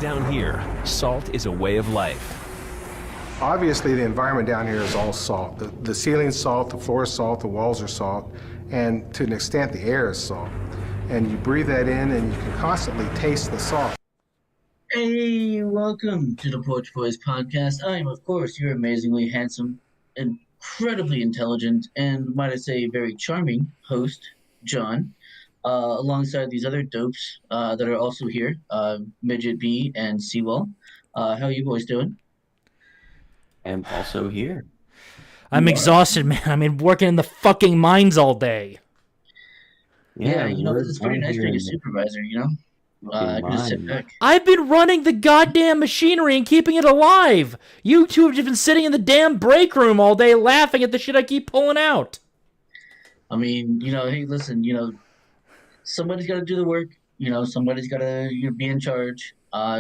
Down here, salt is a way of life. Obviously, the environment down here is all salt. The ceiling's salt, the floor is salt, the walls are salt, and to an extent, the air is salt. And you breathe that in, and you can constantly taste the salt. Hey, welcome to the Porch Bois podcast. I am, of course, your amazingly handsome, incredibly intelligent, and might I say, very charming host, John, alongside these other dopes that are also here, Midget B and Seawell. How you boys doing? I'm also here. I'm exhausted, man. I mean, working in the fucking mines all day. Yeah, it's pretty nice being a supervisor, I could just sit back. I've been running the goddamn machinery and keeping it alive. You two have just been sitting in the damn break room all day laughing at the shit I keep pulling out. I mean, hey, listen, somebody's got to do the work. Somebody's got to be in charge.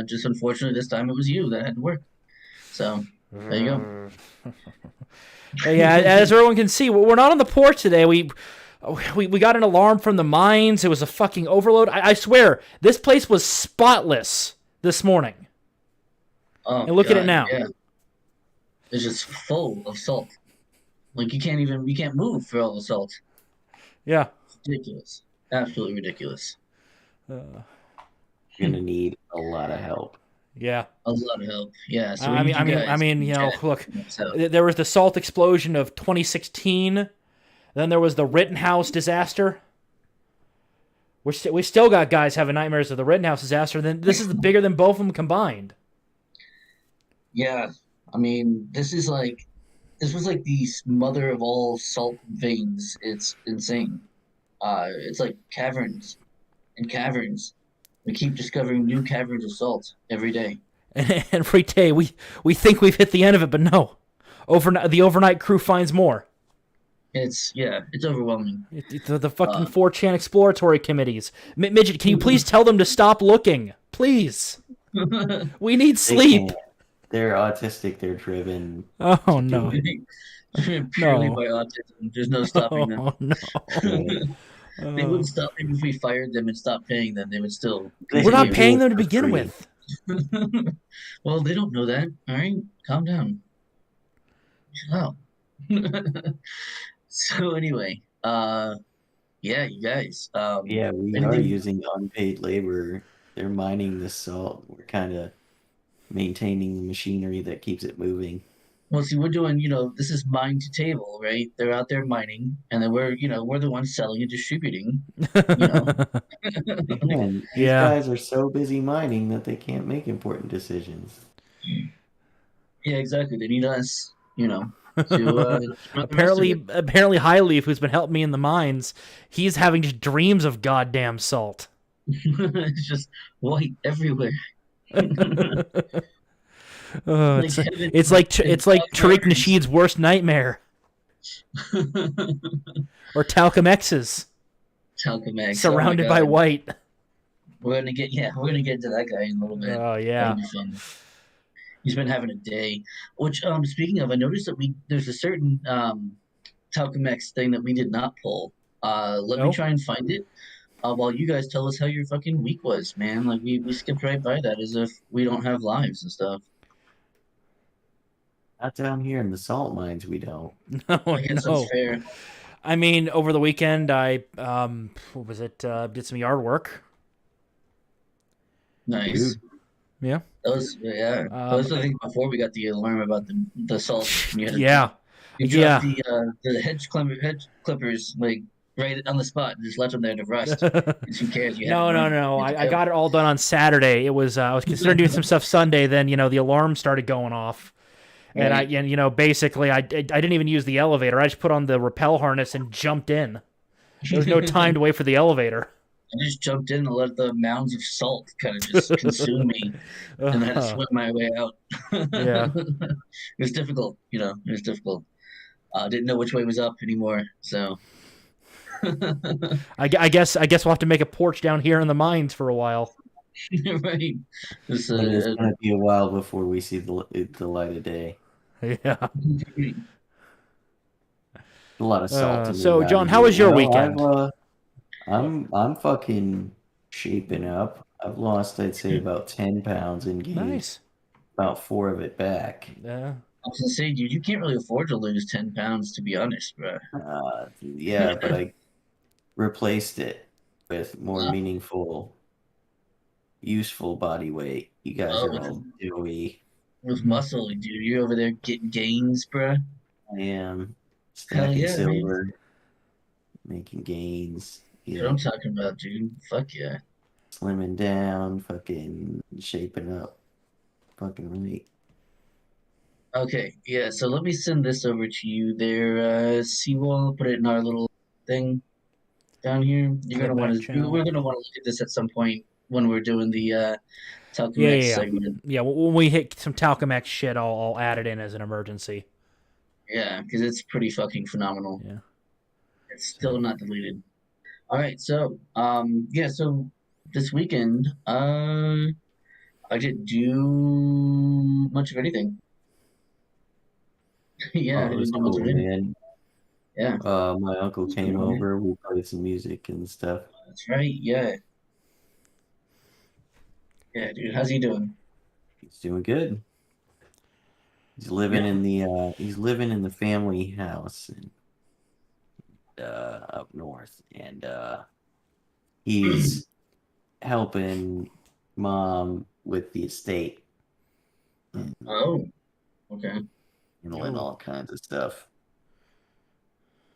Just unfortunately, this time it was you that had to work. So, there you go. Yeah, as everyone can see, we're not on the porch today. We got an alarm from the mines. It was a fucking overload. I swear, this place was spotless this morning. Oh, and look at it now. Yeah. It's just full of salt. Like you can't move for all the salt. Yeah. It's ridiculous. Absolutely ridiculous. You're gonna need a lot of help. Yeah. A lot of help. Yeah. So I mean, look, there was the salt explosion of 2016. Then there was the Rittenhouse disaster. We still got guys having nightmares of the Rittenhouse disaster. Then this is bigger than both of them combined. Yeah, I mean, this was like the mother of all salt veins. It's insane. It's like caverns and caverns. We keep discovering new caverns of salt every day. And every day we think we've hit the end of it, but no. The overnight crew finds more. It's overwhelming. The fucking 4chan exploratory committees. Midget, can you please tell them to stop looking? Please. We need sleep. They're autistic. They're driven. Oh, no. Purely by autism. There's no stopping them. Oh, no. They wouldn't stop even if we fired them and stopped paying them. They would still. We're not paying them to begin with. Well, they don't know that. All right? Calm down. Chill out. So anyway, yeah, you guys. We are using unpaid labor. They're mining the salt. We're kind of maintaining the machinery that keeps it moving. Well, see, we're doing, this is mine to table, right? They're out there mining, and then we're the ones selling and distributing. Man, these guys are so busy mining that they can't make important decisions. Yeah, exactly. They need us, to apparently Highleaf, who's been helping me in the mines, he's having just dreams of goddamn salt. It's just white everywhere. It's like Tariq Nasheed's worst nightmare. Or Talcum X's. Talcum X. Surrounded by white. We're gonna get into that guy in a little bit. Oh yeah. He's been having a day. Which, speaking of, I noticed that there's a certain Talcum X thing that we did not pull. Let me try and find it. While you guys tell us how your fucking week was, man. Like we skipped right by that as if we don't have lives and stuff. Not down here in the salt mines, we don't. No, I guess that's fair. I mean, over the weekend, I did some yard work. Nice. Dude. Yeah. That was I think before we got the alarm about the salt. You dropped the hedge clippers like right on the spot and just left them there to rust. Who cares? No. I got it all done on Saturday. It was I was considering doing some stuff Sunday. Then the alarm started going off, and basically I didn't even use the elevator. I just put on the rappel harness and jumped in. There was no time to wait for the elevator. I just jumped in and let the mounds of salt kind of just consume me, and I had to swim my way out. Yeah, it was difficult. It was difficult. Didn't know which way was up anymore. So, I guess we'll have to make a porch down here in the mines for a while. Right. It's going to be a while before we see the light of day. Yeah. A lot of salt. So, John, how was your weekend? I'm fucking shaping up. I've lost, I'd say, about 10 pounds and gained Nice. about 4 of it back. Yeah. I was gonna say, dude, you can't really afford to lose 10 pounds, to be honest, bro. Yeah, but I replaced it with more Uh, meaningful, useful body weight. You guys are with, all doughy. with muscle, dude. You're over there getting gains, bro. I am Hell stacking yeah, man. silver, making gains, That's what I'm talking about, dude. Fuck yeah. slimming down, fucking shaping up, fucking right. Okay, yeah, so let me send this over to you there, Seawall. Put it in our little thing down here. You're The gonna want back to. channel. We're gonna want to look at this at some point when we're doing the Talcum Yeah, X yeah, yeah. segment. Yeah, when we hit some Talcum X shit, I'll add it in as an emergency. Yeah, because it's pretty fucking phenomenal. Yeah. It's still not deleted. All right, so yeah, so this weekend, I didn't do much of anything. Yeah, I Oh, it was didn't do much of cool, anything. man. Yeah, My uncle came over. We played some music and stuff. that's right. Yeah, yeah, dude. How's he doing? He's doing good. He's living in the family house up north, and he's helping mom with the estate and Oh, okay. handling Oh. all kinds of stuff,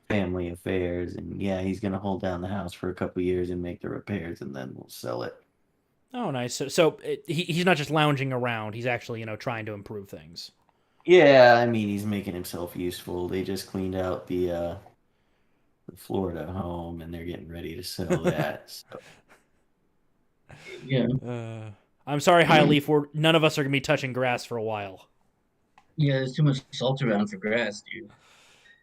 family affairs, and yeah, he's gonna hold down the house for a couple years and make the repairs, and then we'll sell it. Oh, nice. So he's not just lounging around. He's actually, trying to improve things. Yeah, I mean, he's making himself useful. They just cleaned out the Florida home, and they're getting ready to sell that. So. Yeah, I'm sorry, High Leaf. None of us are gonna be touching grass for a while. yeah. There's too much salt around for grass, dude.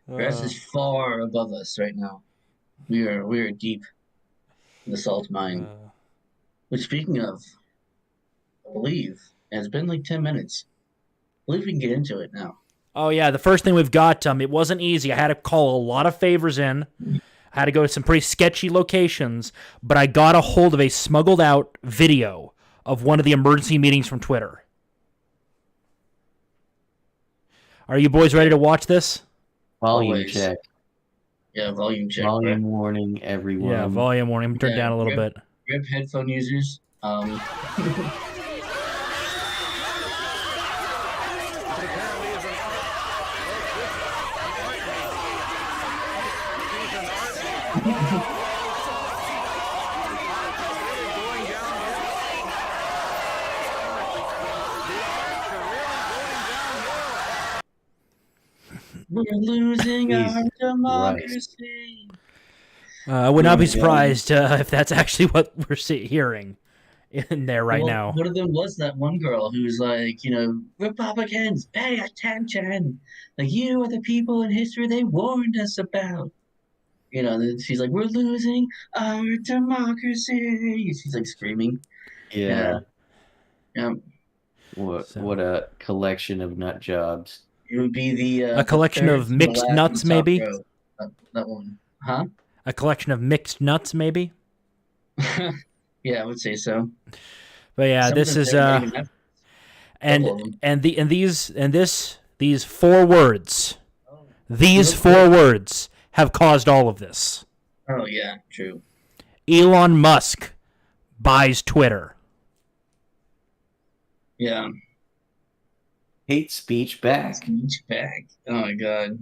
Grass is far above us right now. We are deep in the salt mine. Which, speaking of, I believe it's been like 10 minutes. I believe we can get into it now. Oh yeah, the first thing we've got. It wasn't easy. I had to call a lot of favors in. I had to go to some pretty sketchy locations, but I got a hold of a smuggled out video of one of the emergency meetings from Twitter. Are you boys ready to watch this? Volume Always. check. Yeah, volume check. Volume Bro. warning, everyone. Yeah, volume warning. I'm turned down a little bit. Rip headphone users. We're losing our democracy. I would not be surprised if that's actually what we're hearing in there right now. One of them was that one girl who's like, Republicans, pay attention. Like, you are the people in history they warned us about. She's like, we're losing our democracy. She's like screaming. Yeah. Yeah. What a collection of nut jobs. It would be the a collection of mixed nuts, maybe. That one, huh? A collection of mixed nuts, maybe. Yeah, I would say so. But yeah, this is these 4 words. These 4 words have caused all of this. Oh yeah, true. Elon Musk buys Twitter. Yeah. Hate speech back. Speech back. Oh my god.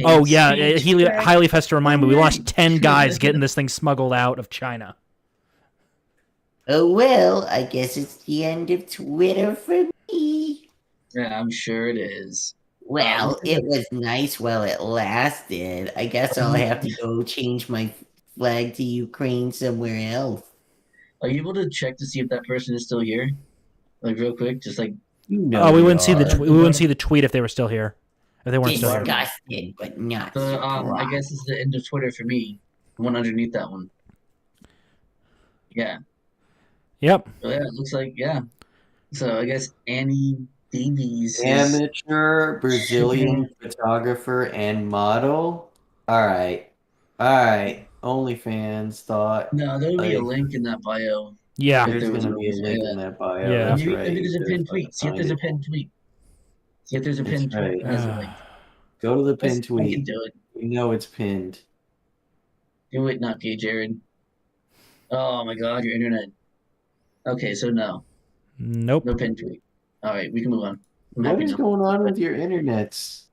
Oh yeah, Highleaf has to remind me. We lost 10 guys getting this thing smuggled out of China. Oh well, I guess it's the end of Twitter for me. Yeah, I'm sure it is. Well, it was nice while it lasted. I guess I'll have to go change my flag to Ukraine somewhere else. Are you able to check to see if that person is still here? Like real quick, just like. We wouldn't see the tweet if they were still here. If they weren't still here. Disgusted, but not I guess it's the end of Twitter for me. The one underneath that one. Yeah. Yep. So, yeah, it looks like So I guess Annie Davies. Amateur Brazilian photographer and model. All right. OnlyFans thought. No, there would be a link in that bio. Yeah. There's there was going a to be a reason. link Yeah. in that bio. Yeah. That's Maybe, right. maybe there's a You pinned gotta tweet. See if find there's a it. pinned tweet. See if there's a That's pinned tweet. right. Has a link. Go to the Let's- pinned I can tweet. do it. You know it's pinned. Do it, not gay Jared. Oh my god, your internet. Okay, so no. Nope. No pinned tweet. Alright, we can move on. I'm What happy is now. going on with your internets?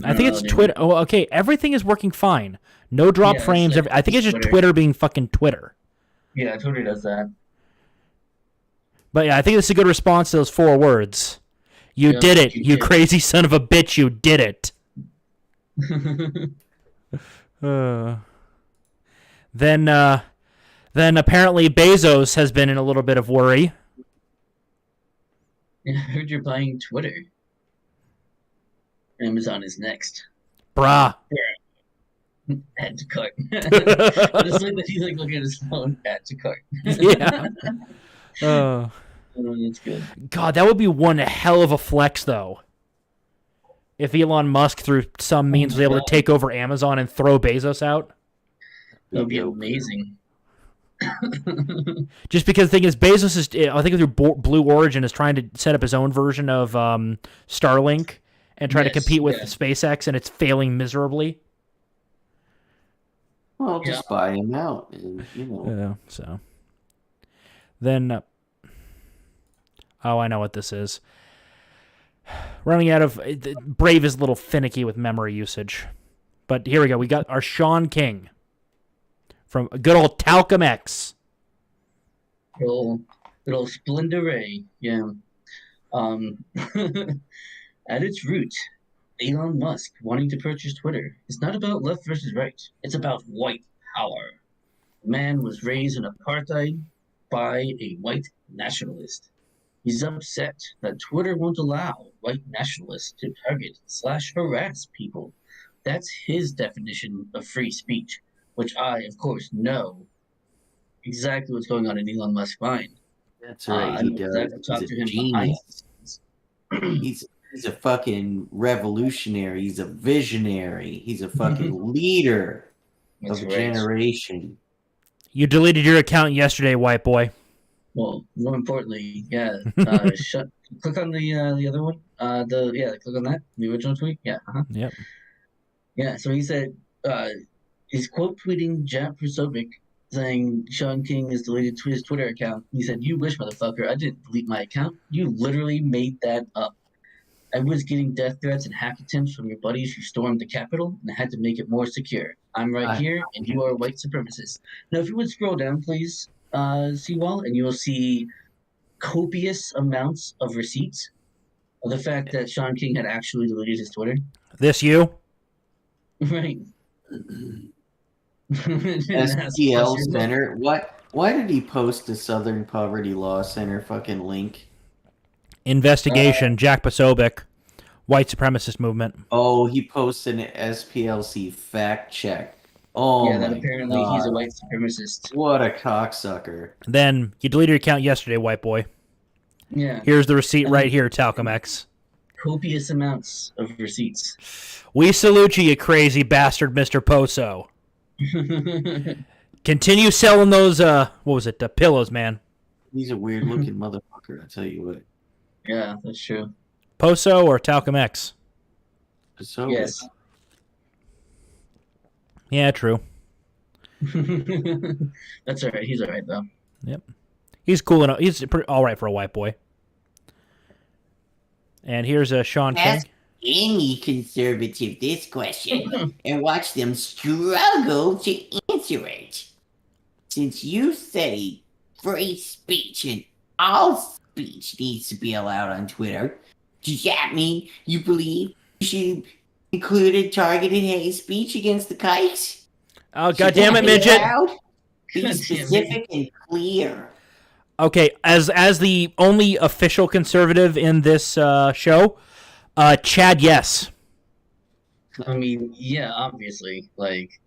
I think it's dude. Twitter. Oh, okay. Everything is working fine. No drop Yeah, it's frames. like- I think it's it's just Twitter. Twitter being fucking Twitter. Yeah, Twitter does that. But yeah, I think this is a good response to those 4 words. You Yeah, did it, you you did. crazy son of a bitch. You did it. Then apparently Bezos has been in a little bit of worry. Yeah, I heard you're buying Twitter. Amazon is next. Brah. Add to cart. I just like that he's like looking at his phone. Add to cart. Yeah. Oh, that's good. God, that would be one hell of a flex, though. If Elon Musk, through some means, was able to take over Amazon and throw Bezos out. That'd be amazing. Just because the thing is, Bezos is, I think through Blue Origin, is trying to set up his own version of Starlink and try to Yes, compete with yeah. SpaceX, and it's failing miserably. Well, just buy him out. And, you know. So then, oh, I know what this is. Running out of Brave is a little finicky with memory usage, but here we go. We got our Sean King from good old Talcum X. Good old Splendor Ray. Yeah. At its root, Elon Musk wanting to purchase Twitter is not about left versus right. It's about white power. The man was raised in apartheid by a white nationalist. He's upset that Twitter won't allow white nationalists to target/harass people. That's his definition of free speech, which I, of course, know exactly what's going on in Elon Musk's mind. That's right. I He know does. exactly talk He's to a him behind genius. He's a fucking revolutionary. He's a visionary. He's a fucking leader That's of a right. generation. You deleted your account yesterday, white boy. Well, more importantly, yeah. Click on the other one. Click on that. The original tweet. Yeah. Yep. Yeah. So he said he's quote tweeting Jap Prosovic saying Sean King has deleted his Twitter account. He said, "You wish, motherfucker, I didn't delete my account. You literally made that up. I was getting death threats and hack attempts from your buddies who stormed the Capitol, and I had to make it more secure. I'm right here, and you are a white supremacist." Now, if you would scroll down, please, Seawall, and you will see copious amounts of receipts of the fact that Sean King had actually deleted his Twitter. This you? Right. SPL Center. What? Why did he post the Southern Poverty Law Center fucking link? Investigation. Jack Posobiec, white supremacist movement. Oh, he posted an SPLC fact check. Oh, yeah, that my apparently God. he's a white supremacist. What a cocksucker. Then you deleted your account yesterday, white boy. Yeah. Here's the receipt right here, Talcum X. Copious amounts of receipts. We salute you, you crazy bastard, Mr. Poso. Continue selling those, pillows, man. He's a weird looking motherfucker, I tell you what. Yeah, that's true. Poso or Talcum X? So Yes. Yeah, true. That's all right. He's all right, though. Yep. He's cool enough. He's all right for a white boy. And here's Sean King. Ask any conservative this question and watch them struggle to answer it. Since you say free speech and all speech needs to be allowed on Twitter, does that mean you believe you should include a targeted hate speech against the kikes? Oh, Should goddamn that it, be midget! allowed? Be God damn it. specific and clear. Okay, as the only official conservative in this show, Chad, yes. I mean, yeah, obviously. Like,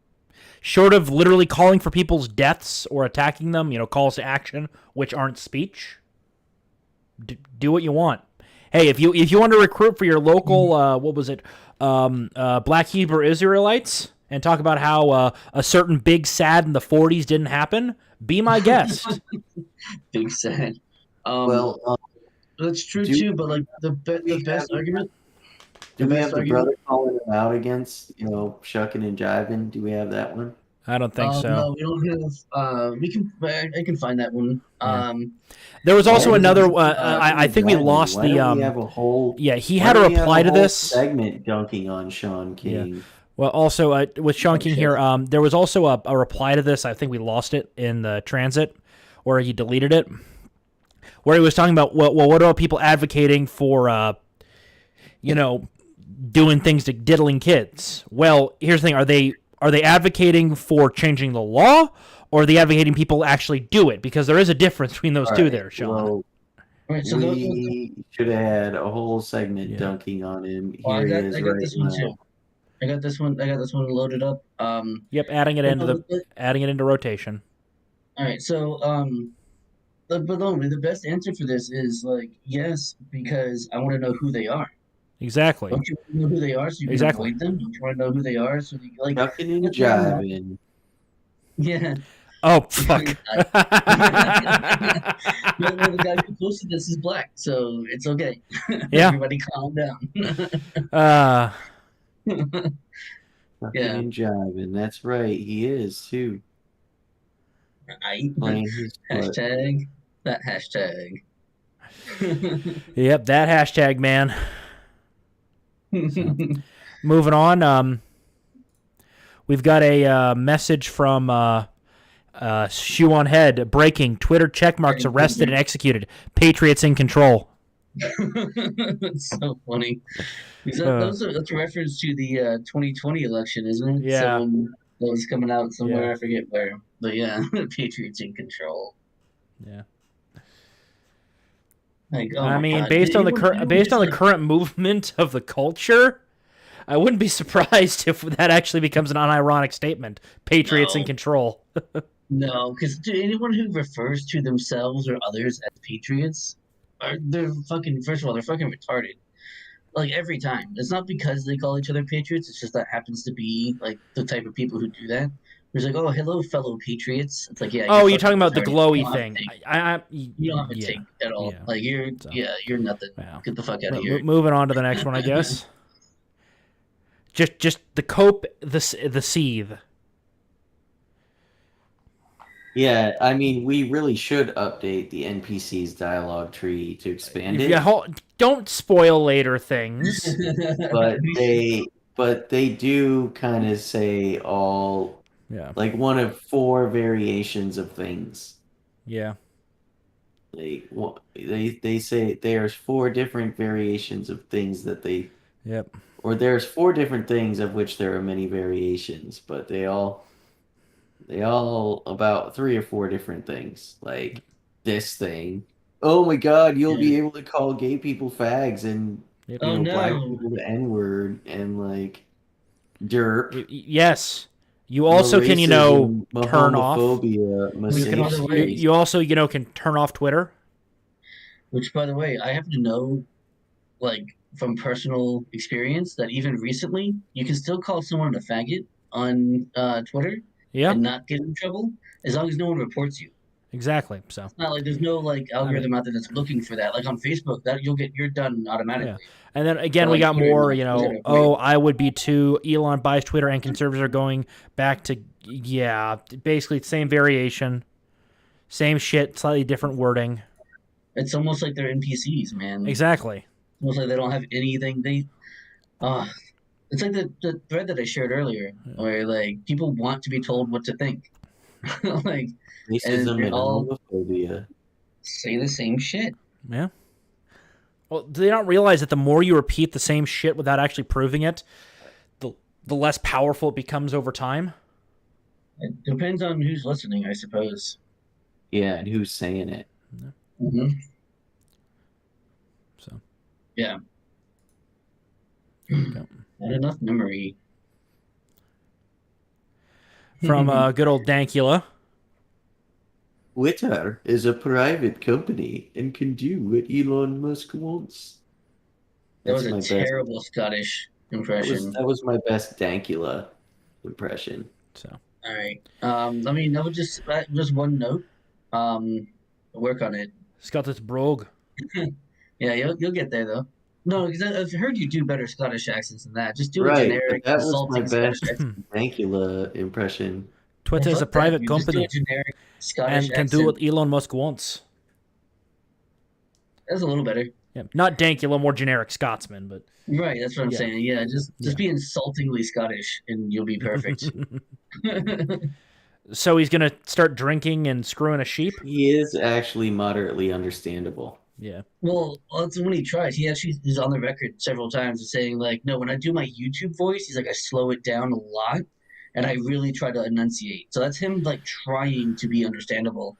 Short of literally calling for people's deaths or attacking them, calls to action, which aren't speech. Do what you want. Hey, if you want to recruit for your local, Black Hebrew Israelites, and talk about how a certain big sad in the 40s didn't happen, Be my guest. Big sad. Well, That's true do too. But like the best argument. do we have the argument. brother calling him out against, shucking and jiving? Do we have that one? I don't think so. No, we don't have. We can. I can find that one. Yeah. There was also another. I think we lost Why don't we have a whole? Yeah, he had a reply to this segment dunking on Sean King. Yeah. Well, also with Sean King here, there was also a reply to this. I think we lost it in the transit, or he deleted it, where he was talking about what about people advocating for, doing things to diddling kids? Well, here's the thing: are they advocating for changing the law, or are they advocating people actually do it? Because there is a difference between those two there, Sean. Well, Right, so we should have had a whole segment dunking on him. I got this one too. I got this one loaded up. Yep, adding it into rotation. All right, so but the best answer for this is like yes, because I want to know who they are. Exactly. Don't you know who they are so you can avoid them? Don't you want to know who they are so you like ducking and jiving? Yeah. Oh fuck! The guy who posted this is black, so it's okay. Yeah. Everybody calm down. Ducking and jiving. That's right. He is too. Hashtag that hashtag. Yep, that hashtag, man. So, moving on. We've got a message from Shoe on Head. Breaking: Twitter checkmarks arrested and executed. Patriots in control. That's so funny. That's a reference to the 2020 election, isn't it? Yeah. Someone that was coming out somewhere, I forget where. But yeah, Patriots in control. Yeah. Like, I mean, based on the current movement of the culture, I wouldn't be surprised if that actually becomes an unironic statement. Patriots in control. No, because anyone who refers to themselves or others as patriots, they're fucking. First of all, they're fucking retarded. Like every time, it's not because they call each other patriots. It's just that happens to be like the type of people who do that. There's like, oh, hello, fellow patriots. It's like, yeah. Oh, you're talking about the glowy thing. You don't have a take at all. Yeah. Like you're nothing. Yeah. Get the fuck out of here. Moving on to the next one, I guess. Just the cope, the seethe. Yeah, I mean, we really should update the NPC's dialogue tree to expand it. Yeah, don't spoil later things. but they do kind of say all, like one of 4 variations of things. Yeah. They say there's 4 different variations of things that they. Yep. Or there's 4 different things of which there are many variations, but they all about 3 or 4 different things. Like this thing. Oh my God, you'll be able to call gay people fags and black people the N-word and like derp. Yes. You also can, turn off. You also, can turn off Twitter. Which, by the way, I happen to know, like, from personal experience that even recently, you can still call someone a faggot on Twitter and not get in trouble as long as no one reports you. Exactly. So it's not like there's no algorithm out there that's looking for that. Like on Facebook, that you're done automatically. Yeah. And then again, we got more. I would be too. Elon buys Twitter, and conservatives are going back to basically the same variation, same shit, slightly different wording. It's almost like they're NPCs, man. Exactly. It's almost like they don't have anything. It's like the thread that I shared earlier, where like people want to be told what to think. Like racism and homophobia. Say the same shit. Yeah. Well, do they not realize that the more you repeat the same shit without actually proving it, the less powerful it becomes over time? It depends on who's listening, I suppose. Yeah, and who's saying it. Mm-hmm. So. Yeah. Not enough memory. From good old Dankula. Twitter is a private company and can do what Elon Musk wants. That was a terrible Scottish impression. That was my best Dankula impression. So All right. I mean, that was just one note. Work on it. Scott this brogue. Yeah, you'll get there though. No, because I've heard you do better Scottish accents than that. Just do a Right, but generic, that was my insulting best Scottish accent. Dankula impression. Twitter is a Fuck that, private dude. Just do a company generic Scottish and can accent. do what Elon Musk wants. That's a little better. Yeah, not Dankula, more generic Scotsman, but Right, that's what I'm Yeah. saying. Yeah, just be insultingly Scottish, and you'll be perfect. so he's gonna start drinking and screwing a sheep. He is actually moderately understandable. Yeah. Well, that's when he tries. He actually is on the record several times of saying like, no, when I do my YouTube voice, he's like, I slow it down a lot, and I really try to enunciate. So that's him like trying to be understandable.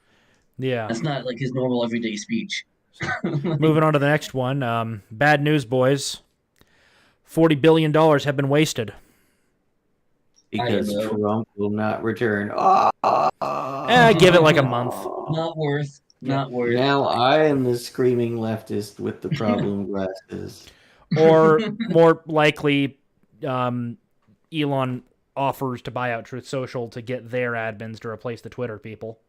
Yeah. That's not like his normal everyday speech. Moving on to the next one. Bad news, boys. $40 billion have been wasted. Because know. Trump will not return. Give it like a month. Not worth. Not worth. Now I am the screaming leftist with the problem glasses. Or more likely, Elon offers to buy out Truth Social to get their admins to replace the Twitter people.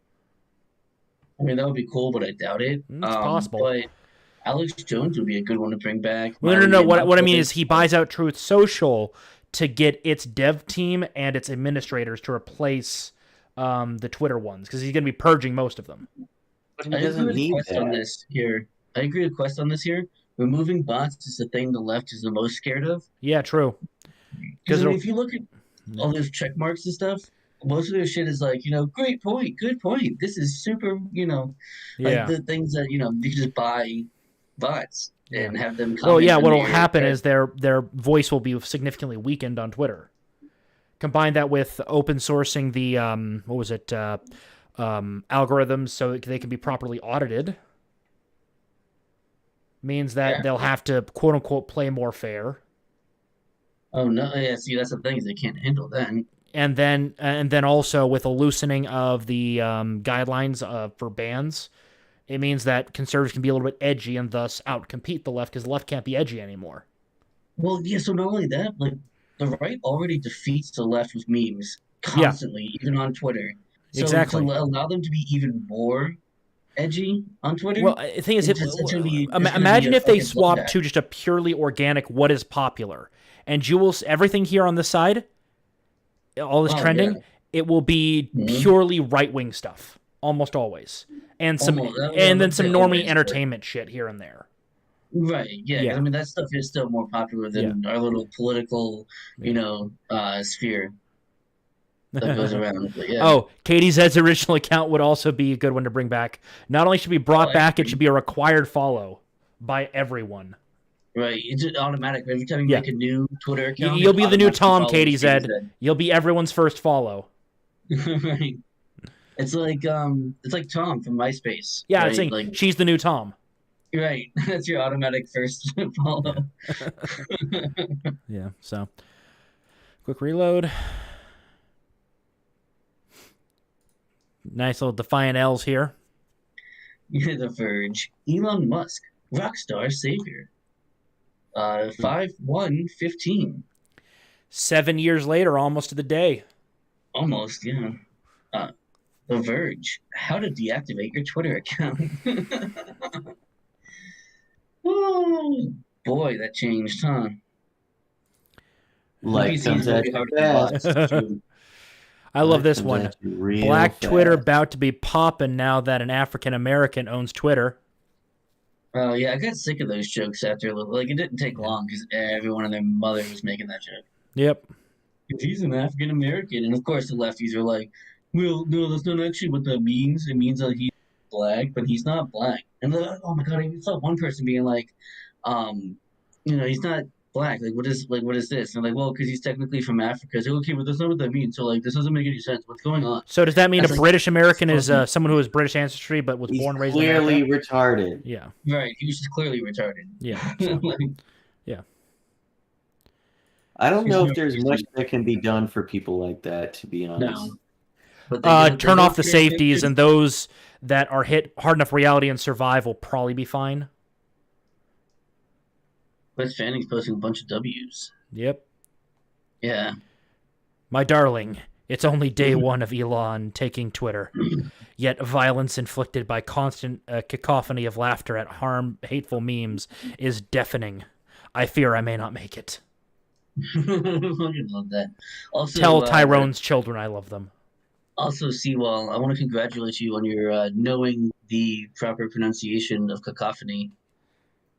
I mean, that would be cool, but I doubt it. It's possible. But Alex Jones would be a good one to bring back. Well, no. What I mean is he buys out Truth Social to get its dev team and its administrators to replace the Twitter ones, because he's going to be purging most of them. But he I doesn't agree need with Quest on that. this here. I agree with Quest on this here. Removing bots is the thing the left is the most scared of. Yeah, true. Because if you look at all those check marks and stuff, most of their shit is like, great point, good point. This is super, like the things that, you can just buy bots and have them comment. Well, yeah, what'll happen is their voice will be significantly weakened on Twitter. Combine that with open sourcing the, algorithms so they can be properly audited. Means that they'll have to, quote unquote, play more fair. Oh, no. Yeah, see, that's the thing is they can't handle that. And then also with a loosening of the guidelines for bans, it means that conservatives can be a little bit edgy and thus outcompete the left, because the left can't be edgy anymore. Well, yeah, so not only that, like, the right already defeats the left with memes constantly, even on Twitter. So exactly. to allow them to be even more edgy on Twitter. Well, the thing is, imagine if they swapped to just a purely organic what is popular, and you will everything here on this side, all this trending, it will be purely right-wing stuff almost always, and then some normie entertainment shit here and there. Right. Yeah. I mean, that stuff is still more popular than our little political, sphere that goes around. But yeah. Oh, Katie Zed's original account would also be a good one to bring back. Not only should it be brought back, it should be a required follow by everyone. Right. It's just automatic. Every time you make a new Twitter account, you'll be the new Tom, Katie Zed. You'll be everyone's first follow. Right. It's like Tom from MySpace. Yeah, right? it's like she's the new Tom. Right. That's your automatic first follow. Yeah, so quick reload. Nice little defiant L's here. The Verge. Elon Musk, rockstar savior. 5/1/15. 7 years later, almost to the day. Almost, yeah. The Verge. How to deactivate your Twitter account. Oh, boy, that changed, huh? Like comes at you fast. I love this one. Black fast. Twitter about to be popping now that an African American owns Twitter. Oh, yeah, I got sick of those jokes after a little. Like, it didn't take long because everyone and their mother was making that joke. Yep. If he's an African American. And of course, the lefties are like, well, no, that's not actually what that means. It means that he's black, but he's not black. And they're like, oh my God, I saw one person being like, he's not black. Like, what is this? And I'm like, well, because he's technically from Africa. So, okay, but that's not what that means. So, like, this doesn't make any sense. What's going on? So, does that mean British American is someone who has British ancestry but was born and raised in America? Clearly retarded. Yeah. Right. He was just clearly retarded. Yeah. So, yeah. I don't know if there's much that can be done for people like that, to be honest. No. But turn off the safeties, and those that are hit hard enough reality and survive will probably be fine. Wes Fanning's posting a bunch of W's. Yep. Yeah. My darling, It's only day one of Elon taking Twitter. Yet violence inflicted by constant cacophony of laughter at hateful memes is deafening. I fear I may not make it. I love that. Also, Tell Tyrone's children I love them. Also, Seawall, I want to congratulate you on your knowing the proper pronunciation of cacophony.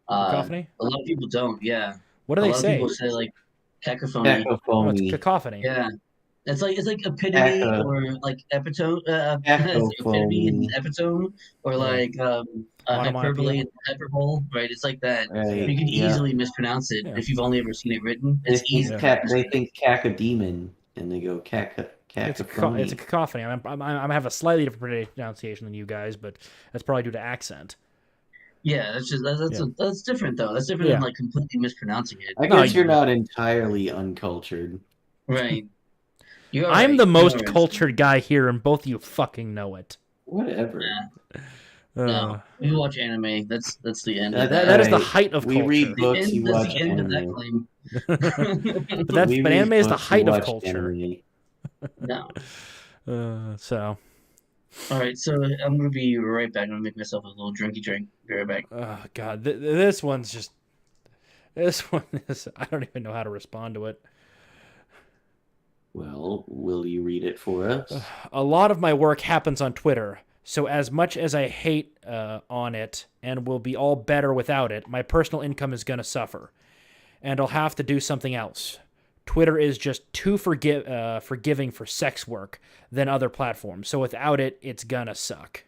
Cacophony? A lot of people don't, yeah. What do they A lot say? of people say, like, cacophony. Oh, it's cacophony. Yeah. It's like epitome or like epitome, epitome and epitome, or like hyperbole and hyperbole, right? It's like that. Right. You can easily mispronounce it if you've only ever seen it written. It's easy. They think cacodemon, and they go cacophony. It's a cacophony. I have a slightly different pronunciation than you guys, but that's probably due to accent. Yeah, that's different though. That's different than like completely mispronouncing it. I guess you're not entirely uncultured. Right. I'm the most cultured guy here, and both of you fucking know it. Whatever. No, we watch anime. That's the end. That is the height of culture. We read books. You watch the end anime. of that claim. but anime is the height of culture. No. So. All right, so I'm gonna be right back. I'm gonna make myself a little drinky drink. Be right back. Oh God, this one is. I don't even know how to respond to it. Well, will you read it for us? A lot of my work happens on Twitter, so as much as I hate on it and will be all better without it, my personal income is going to suffer, and I'll have to do something else. Twitter is just too forgiving for sex work than other platforms, so without it, it's gonna suck.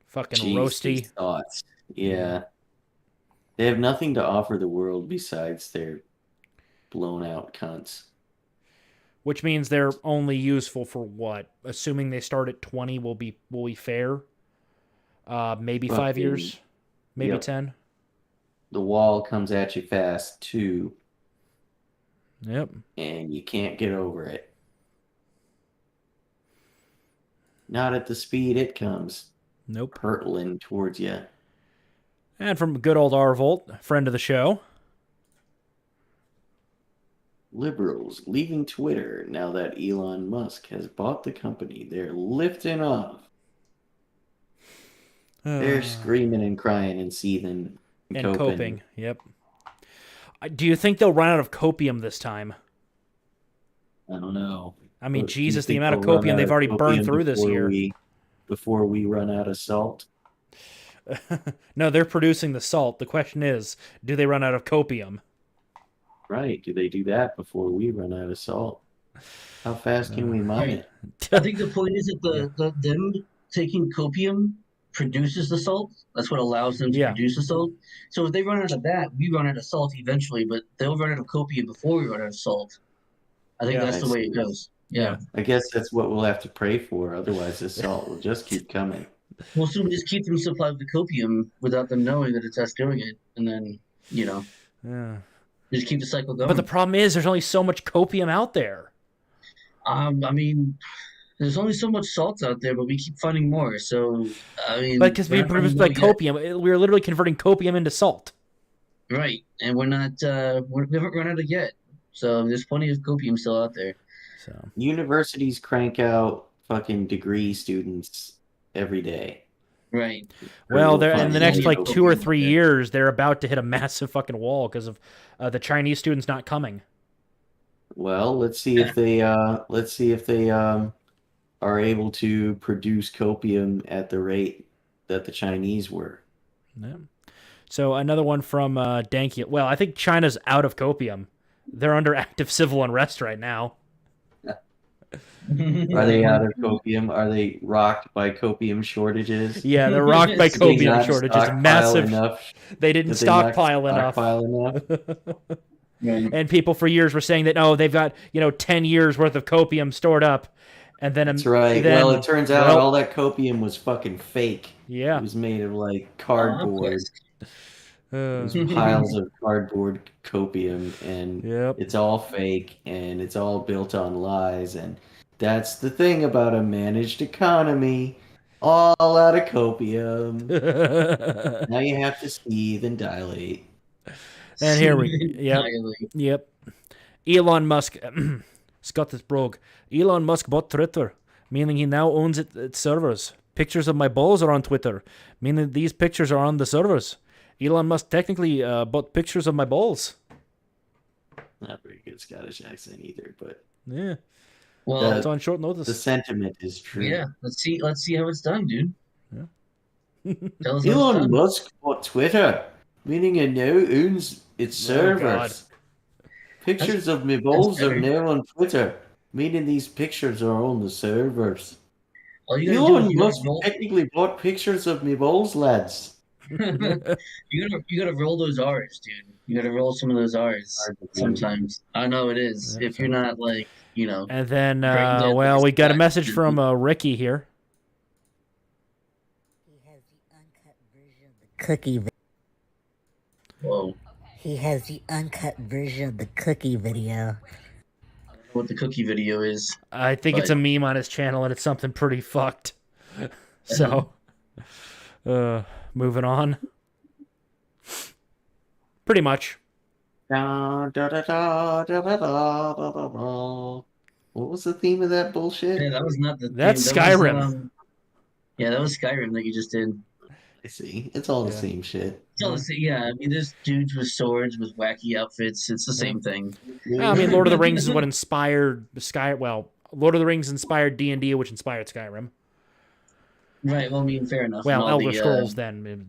Fucking Jeez, roasty thoughts. Yeah. They have nothing to offer the world besides their blown out cunts. Which means they're only useful for what? Assuming they start at 20 will be fair. Maybe 5 years, maybe 10. The wall comes at you fast too. Yep. And you can't get over it. Not at the speed it comes. Nope. Hurtling towards you. And from good old Arvolt, friend of the show. Liberals leaving Twitter now that Elon Musk has bought the company. They're lifting off. They're screaming and crying and seething and coping. Yep. Do you think they'll run out of copium this time? I don't know. I mean, Jesus, the amount of copium they've already burned through this year. Before we run out of salt? No, they're producing the salt. The question is, do they run out of copium? Right. Do they do that before we run out of salt? How fast can we mine it? I think the point is that them taking copium produces the salt. That's what allows them to produce the salt. So if they run out of that, we run out of salt eventually, but they'll run out of copium before we run out of salt. I think that's the way it goes. Yeah. I guess that's what we'll have to pray for. Otherwise, the salt will just keep coming. Well, so we just keep them supplied with copium without them knowing that it's us doing it. And then, just keep the cycle going. But the problem is there's only so much copium out there. I mean, there's only so much salt out there, but we keep finding more. So, I mean... But because we produce like copium, we're literally converting copium into salt. Right. And we're not... we haven't run out of yet. So there's plenty of copium still out there. So universities crank out fucking degree students every day. Right. Well, they're in the next like 2 or 3 years, they're about to hit a massive fucking wall because of the Chinese students not coming. Well, let's see if they are able to produce copium at the rate that the Chinese were. Yeah. So another one from Danky. Well, I think China's out of copium. They're under active civil unrest right now. Are they out of copium? Are they rocked by copium shortages? Yeah, they're rocked by copium shortages. Massive. They didn't stockpile enough. And people for years were saying that, they've got 10 years worth of copium stored up, and then that's right. Well, it turns out all that copium was fucking fake. Yeah, it was made of like cardboard. There's piles of cardboard copium, and it's all fake, and it's all built on lies, and that's the thing about a managed economy. All out of copium. Now you have to seethe and dilate. And here we yep. Elon Musk, Scott this brogue. Elon Musk bought Twitter, meaning he now owns its servers. Pictures of my balls are on Twitter, meaning these pictures are on the servers. Elon Musk technically bought pictures of my balls. Not very good Scottish accent either, but Yeah. Well, It's on short notice. the sentiment is true. yeah. Let's see how it's done, dude. Yeah. Tell us how it's Elon done. Musk bought Twitter, meaning it now owns its servers. Pictures of my balls are now on Twitter, meaning these pictures are on the servers. All you gotta do Elon is Musk technically bought pictures of me balls, lads. you gotta roll those R's, dude. You gotta roll some of those R's sometimes. I know it is. Yeah, if you're not like, And then, brain dead well, like we got a Scott. message from Ricky here. He has the uncut version of the cookie video. Whoa. He has the uncut version of the cookie video. I don't know what the cookie video is. I think it's a meme on his channel, and it's something pretty fucked. So, moving on. Pretty much. What was the theme of that bullshit? Yeah, that was not the That's theme. That was, Skyrim. yeah, that was Skyrim that you just did. I see. It's all the same shit. It's all the same. Yeah, I mean, there's dudes with swords with wacky outfits. It's the same thing. I mean, Lord of the Rings is what inspired Lord of the Rings inspired D&D, which inspired Skyrim. Right. Well, I mean, fair enough. Well, And all Elder the, Scrolls then.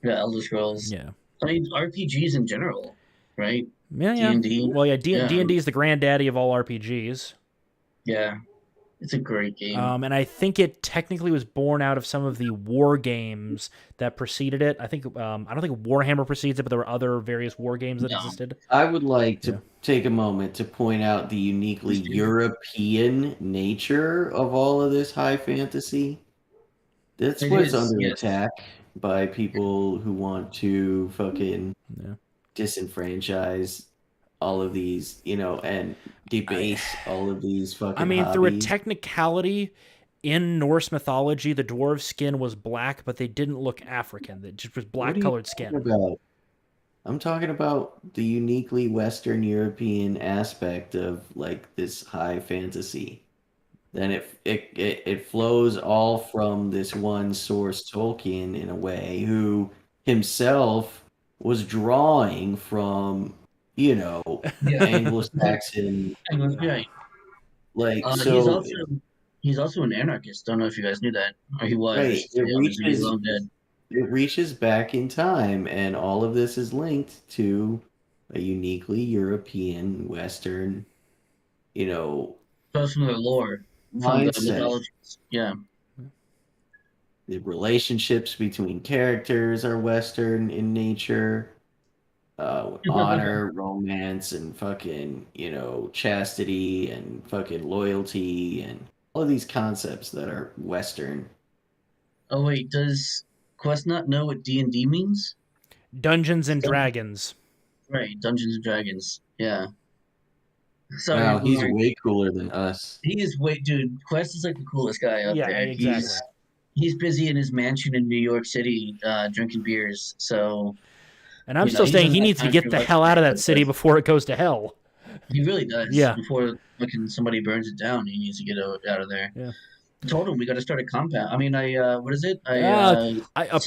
Yeah, Elder Scrolls. Yeah. I mean, RPGs in general, right? Yeah. D&D. Well, yeah, D&D is the granddaddy of all RPGs. Yeah, it's a great game. And I think it technically was born out of some of the war games that preceded it. I think I don't think Warhammer precedes it, but there were other various war games that existed. I would like to take a moment to point out the uniquely European nature of all of this high fantasy. That's what's under attack by people who want to fucking disenfranchise all of these, and debase all of these fucking hobbies. Through a technicality, in Norse mythology, the dwarves' skin was black, but they didn't look African. It just was black-colored skin. I'm talking about the uniquely Western European aspect of like this high fantasy. Then it flows all from this one source, Tolkien, in a way, who himself was drawing from, Anglo-Saxon. Right. Like he's also an anarchist. Don't know if you guys knew that, or he was. Right. He's long dead. It reaches back in time, and all of this is linked to a uniquely European, Western, personal lore. mindset. Yeah. The relationships between characters are Western in nature. Honor, romance, and fucking, chastity and fucking loyalty and all of these concepts that are Western. Oh wait, does Quest not know what D&D means? Dungeons and Dragons. Right, Dungeons and Dragons. Yeah. So Wow, he's way cooler than us. He is dude. Quest is like the coolest guy out there. Exactly. He's busy in his mansion in New York City, drinking beers. So. And I'm still saying he needs to get the hell out of that city before it goes to hell. He really does. Yeah. Before somebody burns it down, he needs to get out of there. Yeah. I told him we got to start a compound. I mean, what is it? A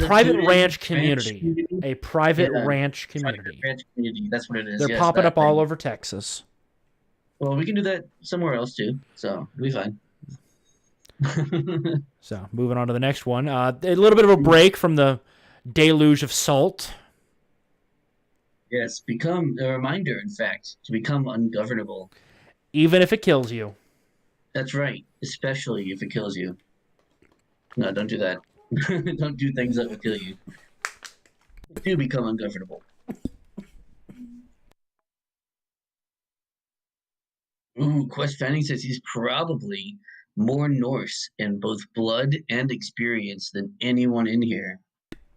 private ranch community. A private ranch community. Private ranch community. That's what it is. They're popping up all over Texas. Well, we can do that somewhere else too. So it'll be fine. So moving on to the next one. A little bit of a break from the deluge of salt. Yes, become a reminder, in fact, to become ungovernable. Even if it kills you. That's right, especially if it kills you. No, don't do that. Don't do things that will kill you. Do become ungovernable. Ooh, Quest Fanning says he's probably more Norse in both blood and experience than anyone in here.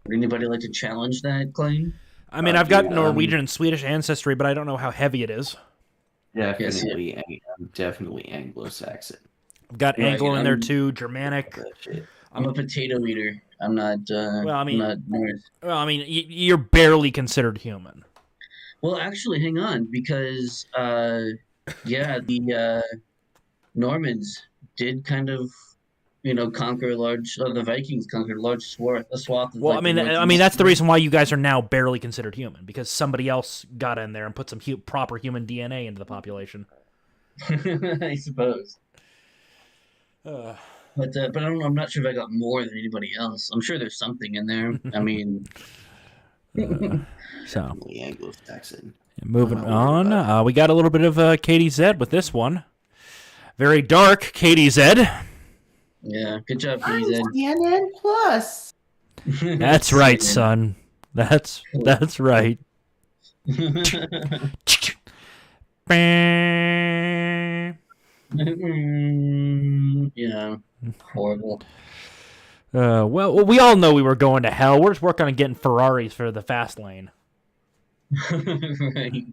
Would anybody like to challenge that claim? I mean, I've got Norwegian and Swedish ancestry, but I don't know how heavy it is. Definitely, I'm definitely Anglo-Saxon. I've got Anglo in there too, Germanic. I'm a potato eater. I'm not. I'm not Norse. Well, I mean, you're barely considered human. Well, actually, hang on, because the Normans did kind of, conquer a large. The Vikings conquered a large swath of Well, like the I mean, that's the northeast. reason why you guys are now barely considered human, because somebody else got in there and put some proper human DNA into the population. I suppose. But I don't know. I'm not sure if I got more than anybody else. I'm sure there's something in there. I mean, So, Anglo-Saxon. moving I'm not worried on, about we got a little bit of Katie Zed with this one. Very dark, Katie Zed. yeah. Good job, I'm PZ. CNN Plus. That's right, son. That's right. Yeah. Horrible. Well, we all know we were going to hell. We're just working on getting Ferraris for the fast lane. Right.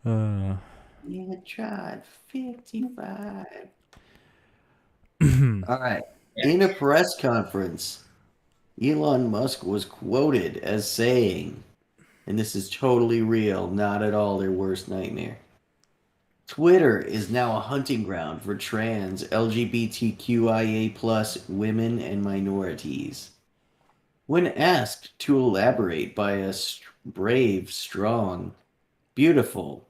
Yeah, tried 55. All right. In a press conference, Elon Musk was quoted as saying, and this is totally real, not at all their worst nightmare. Twitter is now a hunting ground for trans, LGBTQIA+ women and minorities. When asked to elaborate by a brave, strong, beautiful,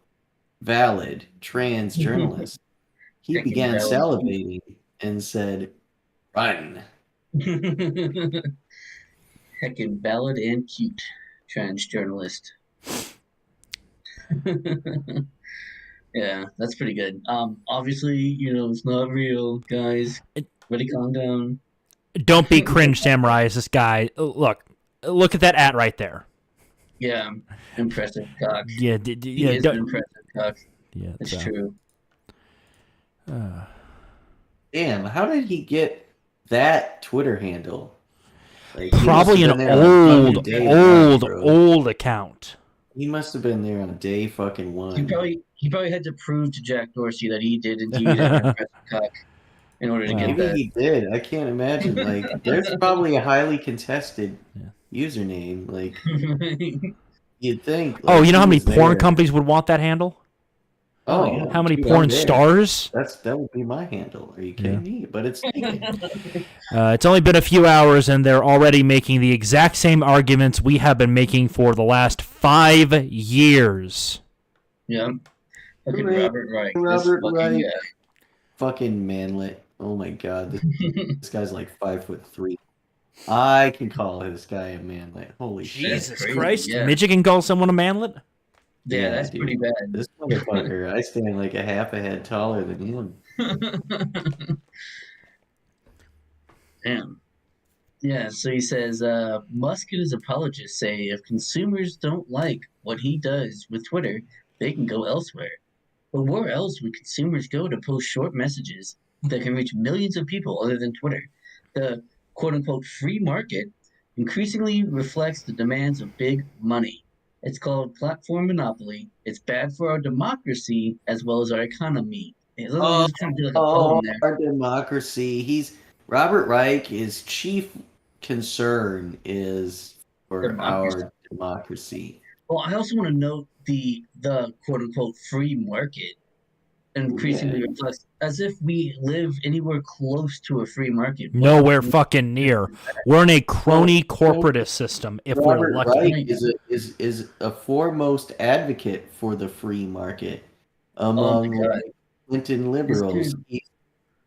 valid trans journalist, he Freaking began valid. salivating and said, "Run." Heckin' valid and cute trans journalist. Yeah, that's pretty good. Obviously, it's not real, guys. Everybody calm down. Don't be cringe, Samurai. Is this guy? Look at that at right there. Yeah, impressive cock. Yeah, He is an impressive cock. Yeah, That's true. Damn, how did he get that Twitter handle? Like, he probably must an have been there on fucking day one, bro. old account. He must have been there on day fucking one. He probably had to prove to Jack Dorsey that he did indeed have an impressive cock in order to get Maybe that. he did. I can't imagine. Like, there's probably a highly contested username. Like, you'd think. Oh, like, you know how he many was porn there. companies would want that handle? Oh, yeah. How many Dude, porn I'm there. stars? That would be my handle. Are you kidding me? But it's taken. It's only been a few hours, and they're already making the exact same arguments we have been making for the last 5 years. Yeah. Fucking Hooray, Robert Reich. Robert This Reich. fucking Fucking manlet. Oh my god. This guy's like 5'3". I can call this guy a manlet. Holy shit. Jesus crazy, Christ. yeah. Midget can call someone a manlet? Yeah, that's dude. pretty bad. This motherfucker, I stand like a half a head taller than him. Damn. Yeah, so he says, Musk and his apologists say if consumers don't like what he does with Twitter, they can go elsewhere. But where else would consumers go to post short messages that can reach millions of people other than Twitter? The quote-unquote free market increasingly reflects the demands of big money. It's called platform monopoly. It's bad for our democracy as well as our economy. He's trying to do like a poem there. Our democracy. Robert Reich, his chief concern is for Democracy. our democracy. Well, I also want to note the quote unquote free market increasingly reflects as if we live anywhere close to a free market. Nowhere fucking near. We're in a crony corporatist system if Robert we're lucky. Reich is a foremost advocate for the free market among Clinton liberals.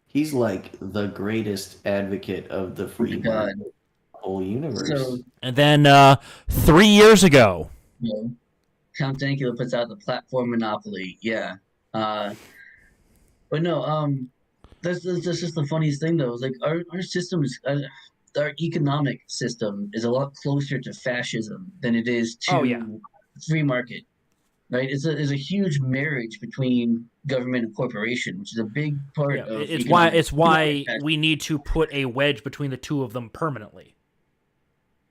He's like the greatest advocate of the free market in the whole universe. So, And then 3 years ago, Count Dankula puts out the platform monopoly. Yeah. But no, that's just the funniest thing though. Is like our system is our economic system is a lot closer to fascism than it is to free market. Right? It's a huge marriage between government and corporation, which is a big part of it's why we need to put a wedge between the two of them permanently.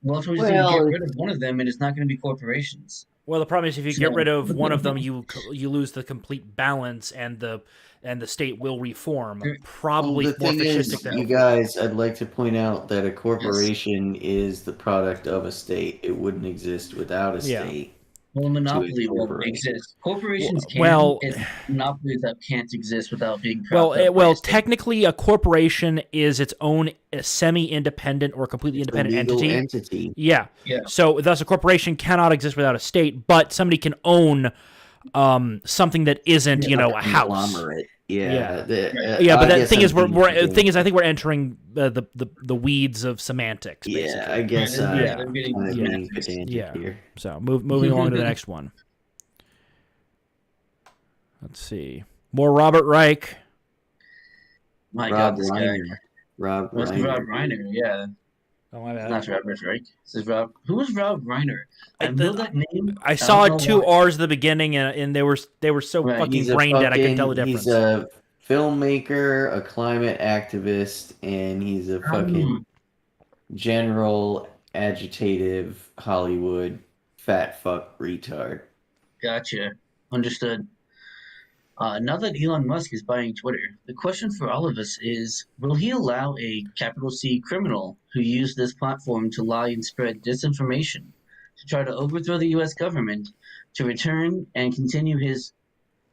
Well, that's what you get rid of one of them, and it's not going to be corporations. Well, the problem is if you get rid of one of them, you lose the complete balance, and the state will reform. Probably the more thing fascistic is, than you guys, I'd like to point out that a corporation is the product of a state. It wouldn't exist without a state. Well, monopoly won't corporate. exist. Corporations can. Well- it's monopolies that can't exist without being propped up by Well, a state. technically, a corporation is its own semi-independent or completely It's a independent legal entity. entity. Yeah. Yeah. So, thus, a corporation cannot exist without a state, but somebody can own something that isn't, a house. Conglomerate. Yeah. Yeah. But I the guess thing is, I'm I think we're entering the weeds of semantics. Basically. Yeah, I guess Yeah, I'm they're kind getting- of yeah. being pedantic Yeah. here. So, moving along to the next one. Let's see. More Robert Reich. My Rob God, this guy. Reiner. Rob What's Reiner. Rob Reiner? Yeah. Oh, my bad. Not Robert Reich. This is Rob. Who is Rob Reiner? I know that name. I saw don't know two why. R's at the beginning, and they were so Right, fucking He's a brain dead. I couldn't tell the fucking- difference. He's a filmmaker, a climate activist, and he's a fucking general agitative Hollywood fat fuck retard. Gotcha. Understood. Now that Elon Musk is buying Twitter, the question for all of us is, will he allow a capital C criminal who used this platform to lie and spread disinformation to try to overthrow the U.S. government to return and continue his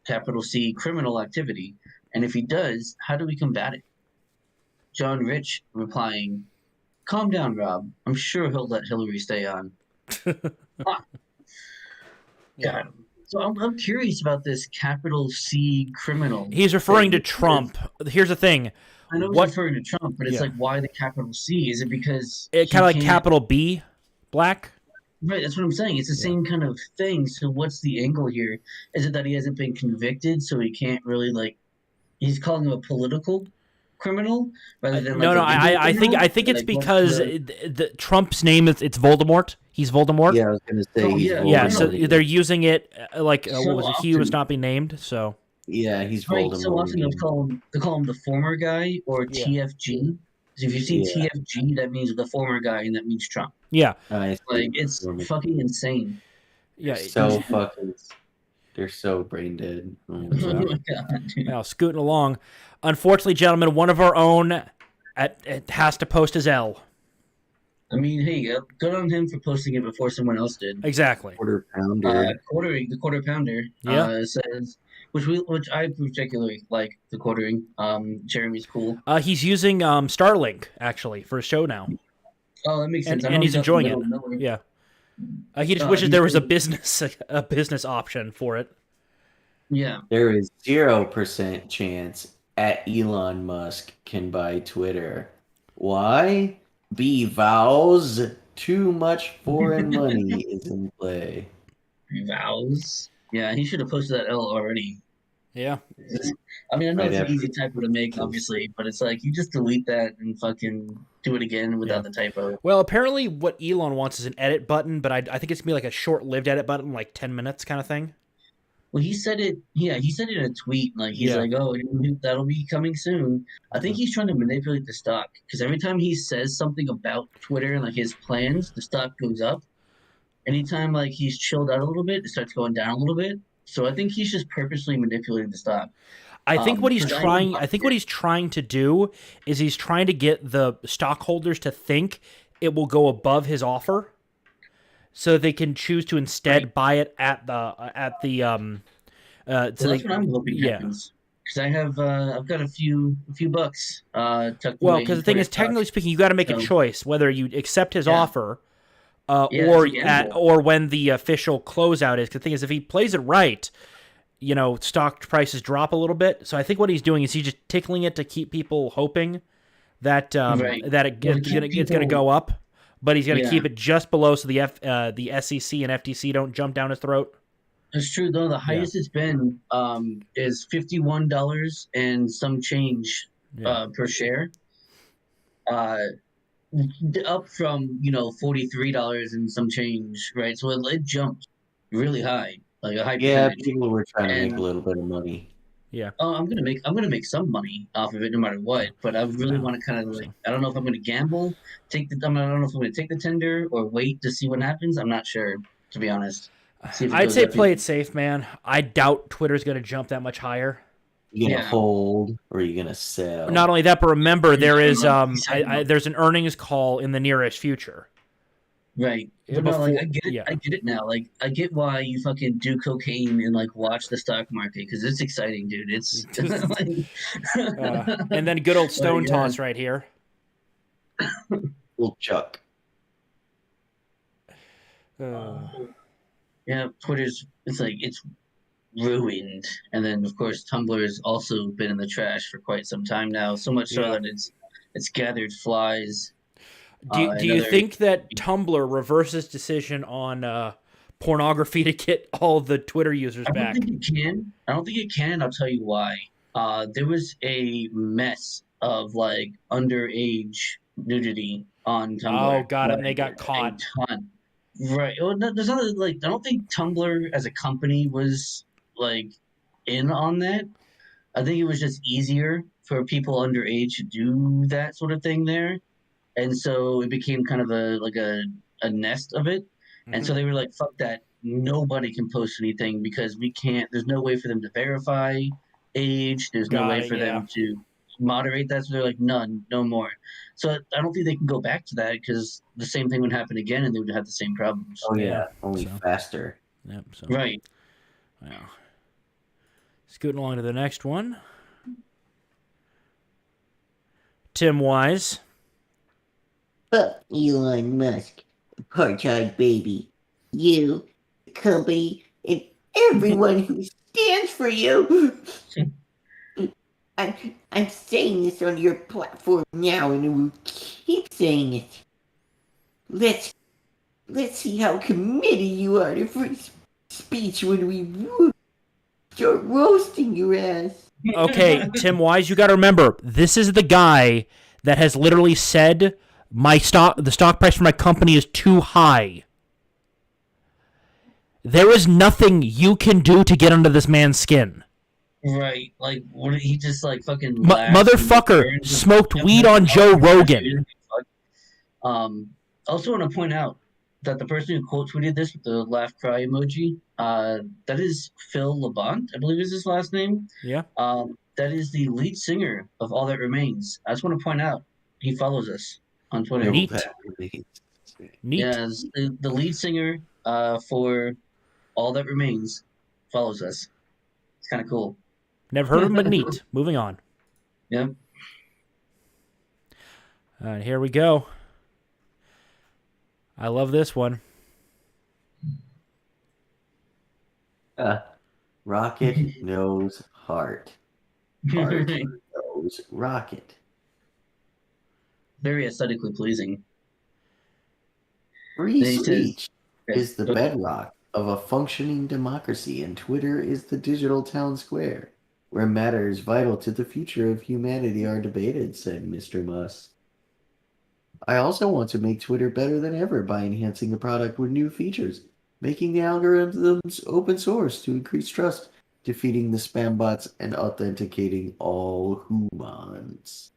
capital C criminal activity? And if he does, how do we combat it? John Rich replying, "Calm down, Rob. I'm sure he'll let Hillary stay on." God. So I'm curious about this capital C criminal. He's referring to thing. Trump. Here's the thing. I know he's What- referring to Trump, but it's Yeah. like, why the capital C? Is it because It he kind of like can't- capital B, black. Right, that's what I'm saying. It's the same kind of thing. So what's the angle here? Is it that he hasn't been convicted, so he can't really like? He's calling him a political criminal rather than like No, a legal I think criminal? it's Like, what's because the- Trump's name it's Voldemort. He's Voldemort. Yeah, I was gonna say Oh, he's yeah. Yeah, Voldemort. so they're using it what So was it? He was often. not being named. So Yeah, he's right. Voldemort. So often they call him the former guy or Yeah. TFG. So if you see Yeah. TFG, that means the former guy, and that means Trump. yeah, I see. Like it's fucking insane. yeah. so fucking. They're so brain dead. Oh my Oh God. my God, dude. Now scooting along. Unfortunately, gentlemen, one of our own it has to post his L. I mean, hey, good on him for posting it before someone else did. Exactly. Quarter pounder. The quarter pounder says, which I particularly like the quartering. Jeremy's cool. He's using Starlink actually for his show now. Oh, that makes sense. I And know he's up in enjoying the it. middle of nowhere. Yeah. He just Oh, wishes he's there was a doing- business option for it. Yeah. There is 0% chance at Elon Musk can buy Twitter. Why? Vows too much foreign money is in play. Vows. Yeah, he should have posted that L already. Yeah. I mean, I know Right it's an after- easy typo to make, obviously, but it's like you just delete that and fucking do it again without the typo. Well, apparently what Elon wants is an edit button, but I think it's gonna be like a short-lived edit button, like 10 minutes kind of thing. Well, he said it. Yeah, he said it in a tweet. Like he's Yeah. like, "Oh, that'll be coming soon." I think he's trying to manipulate the stock because every time he says something about Twitter and like his plans, the stock goes up. Anytime like he's chilled out a little bit, it starts going down a little bit. So I think he's just purposely manipulating the stock. I think what he's 'cause I think what he's trying to do is he's trying to get the stockholders to think it will go above his offer, so they can choose to instead buy it at the So that's what I'm hoping happens. Because I've got a few bucks tucked away. Well, because the thing in is, stock. technically speaking, you got to make a So- choice whether you accept his Yeah. offer, Yeah, it's a gamble. or when the official closeout is. 'Cause the thing is, if he plays it right, stock prices drop a little bit. So I think what he's doing is he's just tickling it to keep people hoping that Right. that it's Well, going keep to people- go up, but he's going to Yeah. keep it just below so the SEC and FTC don't jump down his throat. It's true though. The highest it's been is $51 and some change per share. Up from $43 and some change, right? So it jumped really high, like a high Yeah, percentage. people were trying to make And- a little bit of money. Oh, I'm gonna make some money off of it no matter what. But I really want to kind of like, I don't know if I'm gonna gamble, I don't know if I'm gonna take the tender or wait to see what happens. I'm not sure, to be honest. See if it I'd goes say up play even- it safe, man. I doubt Twitter's going to jump that much higher. You gonna Yeah. hold or are you gonna sell? Not only that, but remember there is He's saying there's an earnings call in the nearest future. Right. But no, like I get it. I get it now. Like I get why you fucking do cocaine and like watch the stock market because it's exciting, dude. It's and then good old stone yeah. toss right here. Little Chuck. Yeah, Twitter's it's ruined, and then of course Tumblr has also been in the trash for quite some time now. So much so that it's gathered flies. Do you think that Tumblr reverses decision on pornography to get all the Twitter users back? I don't think it can. I don't think it can. I'll tell you why. There was a mess of like underage nudity on Tumblr. Oh, got it. And they got caught. A ton. Right. Well, there's not like I don't think Tumblr as a company was like in on that. I think it was just easier for people underage to do that sort of thing there. And so it became kind of a nest of it. Mm-hmm. And so they were like, fuck that. Nobody can post anything because we can't, there's no way for them to verify age. There's no way for them to moderate that. So they're like, none, no more. So I don't think they can go back to that because the same thing would happen again and they would have the same problems. Oh, yeah. Only faster. Yep. So. Right. Wow. Scooting along to the next one. Tim Wise. Fuck Elon Musk, apartheid baby. You, the company, and everyone who stands for you. I'm saying this on your platform now, and I will keep saying it. Let's see how committed you are to free speech when we start roasting your ass. Okay, Tim Wise, you got to remember, this is the guy that has literally said the stock price for my company is too high. There is nothing you can do to get under this man's skin. Right, like what he just like fucking motherfucker smoked weed on Joe Rogan. Also want to point out that the person who quote tweeted this with the laugh cry emoji, that is Phil Labonte, I believe is his last name. Yeah. That is the lead singer of All That Remains. I just want to point out he follows us on Twitter. Neat. Yeah, the lead singer for All That Remains follows us. It's kind of cool. Never heard of him, but neat. Moving on. Yep. All right, here we go. I love this one. Rocket knows heart. Heart knows rocket. Very aesthetically pleasing. Free speech is the bedrock of a functioning democracy, and Twitter is the digital town square, where matters vital to the future of humanity are debated, said Mr. Musk. I also want to make Twitter better than ever by enhancing the product with new features, making the algorithms open source to increase trust, defeating the spam bots, and authenticating all humans.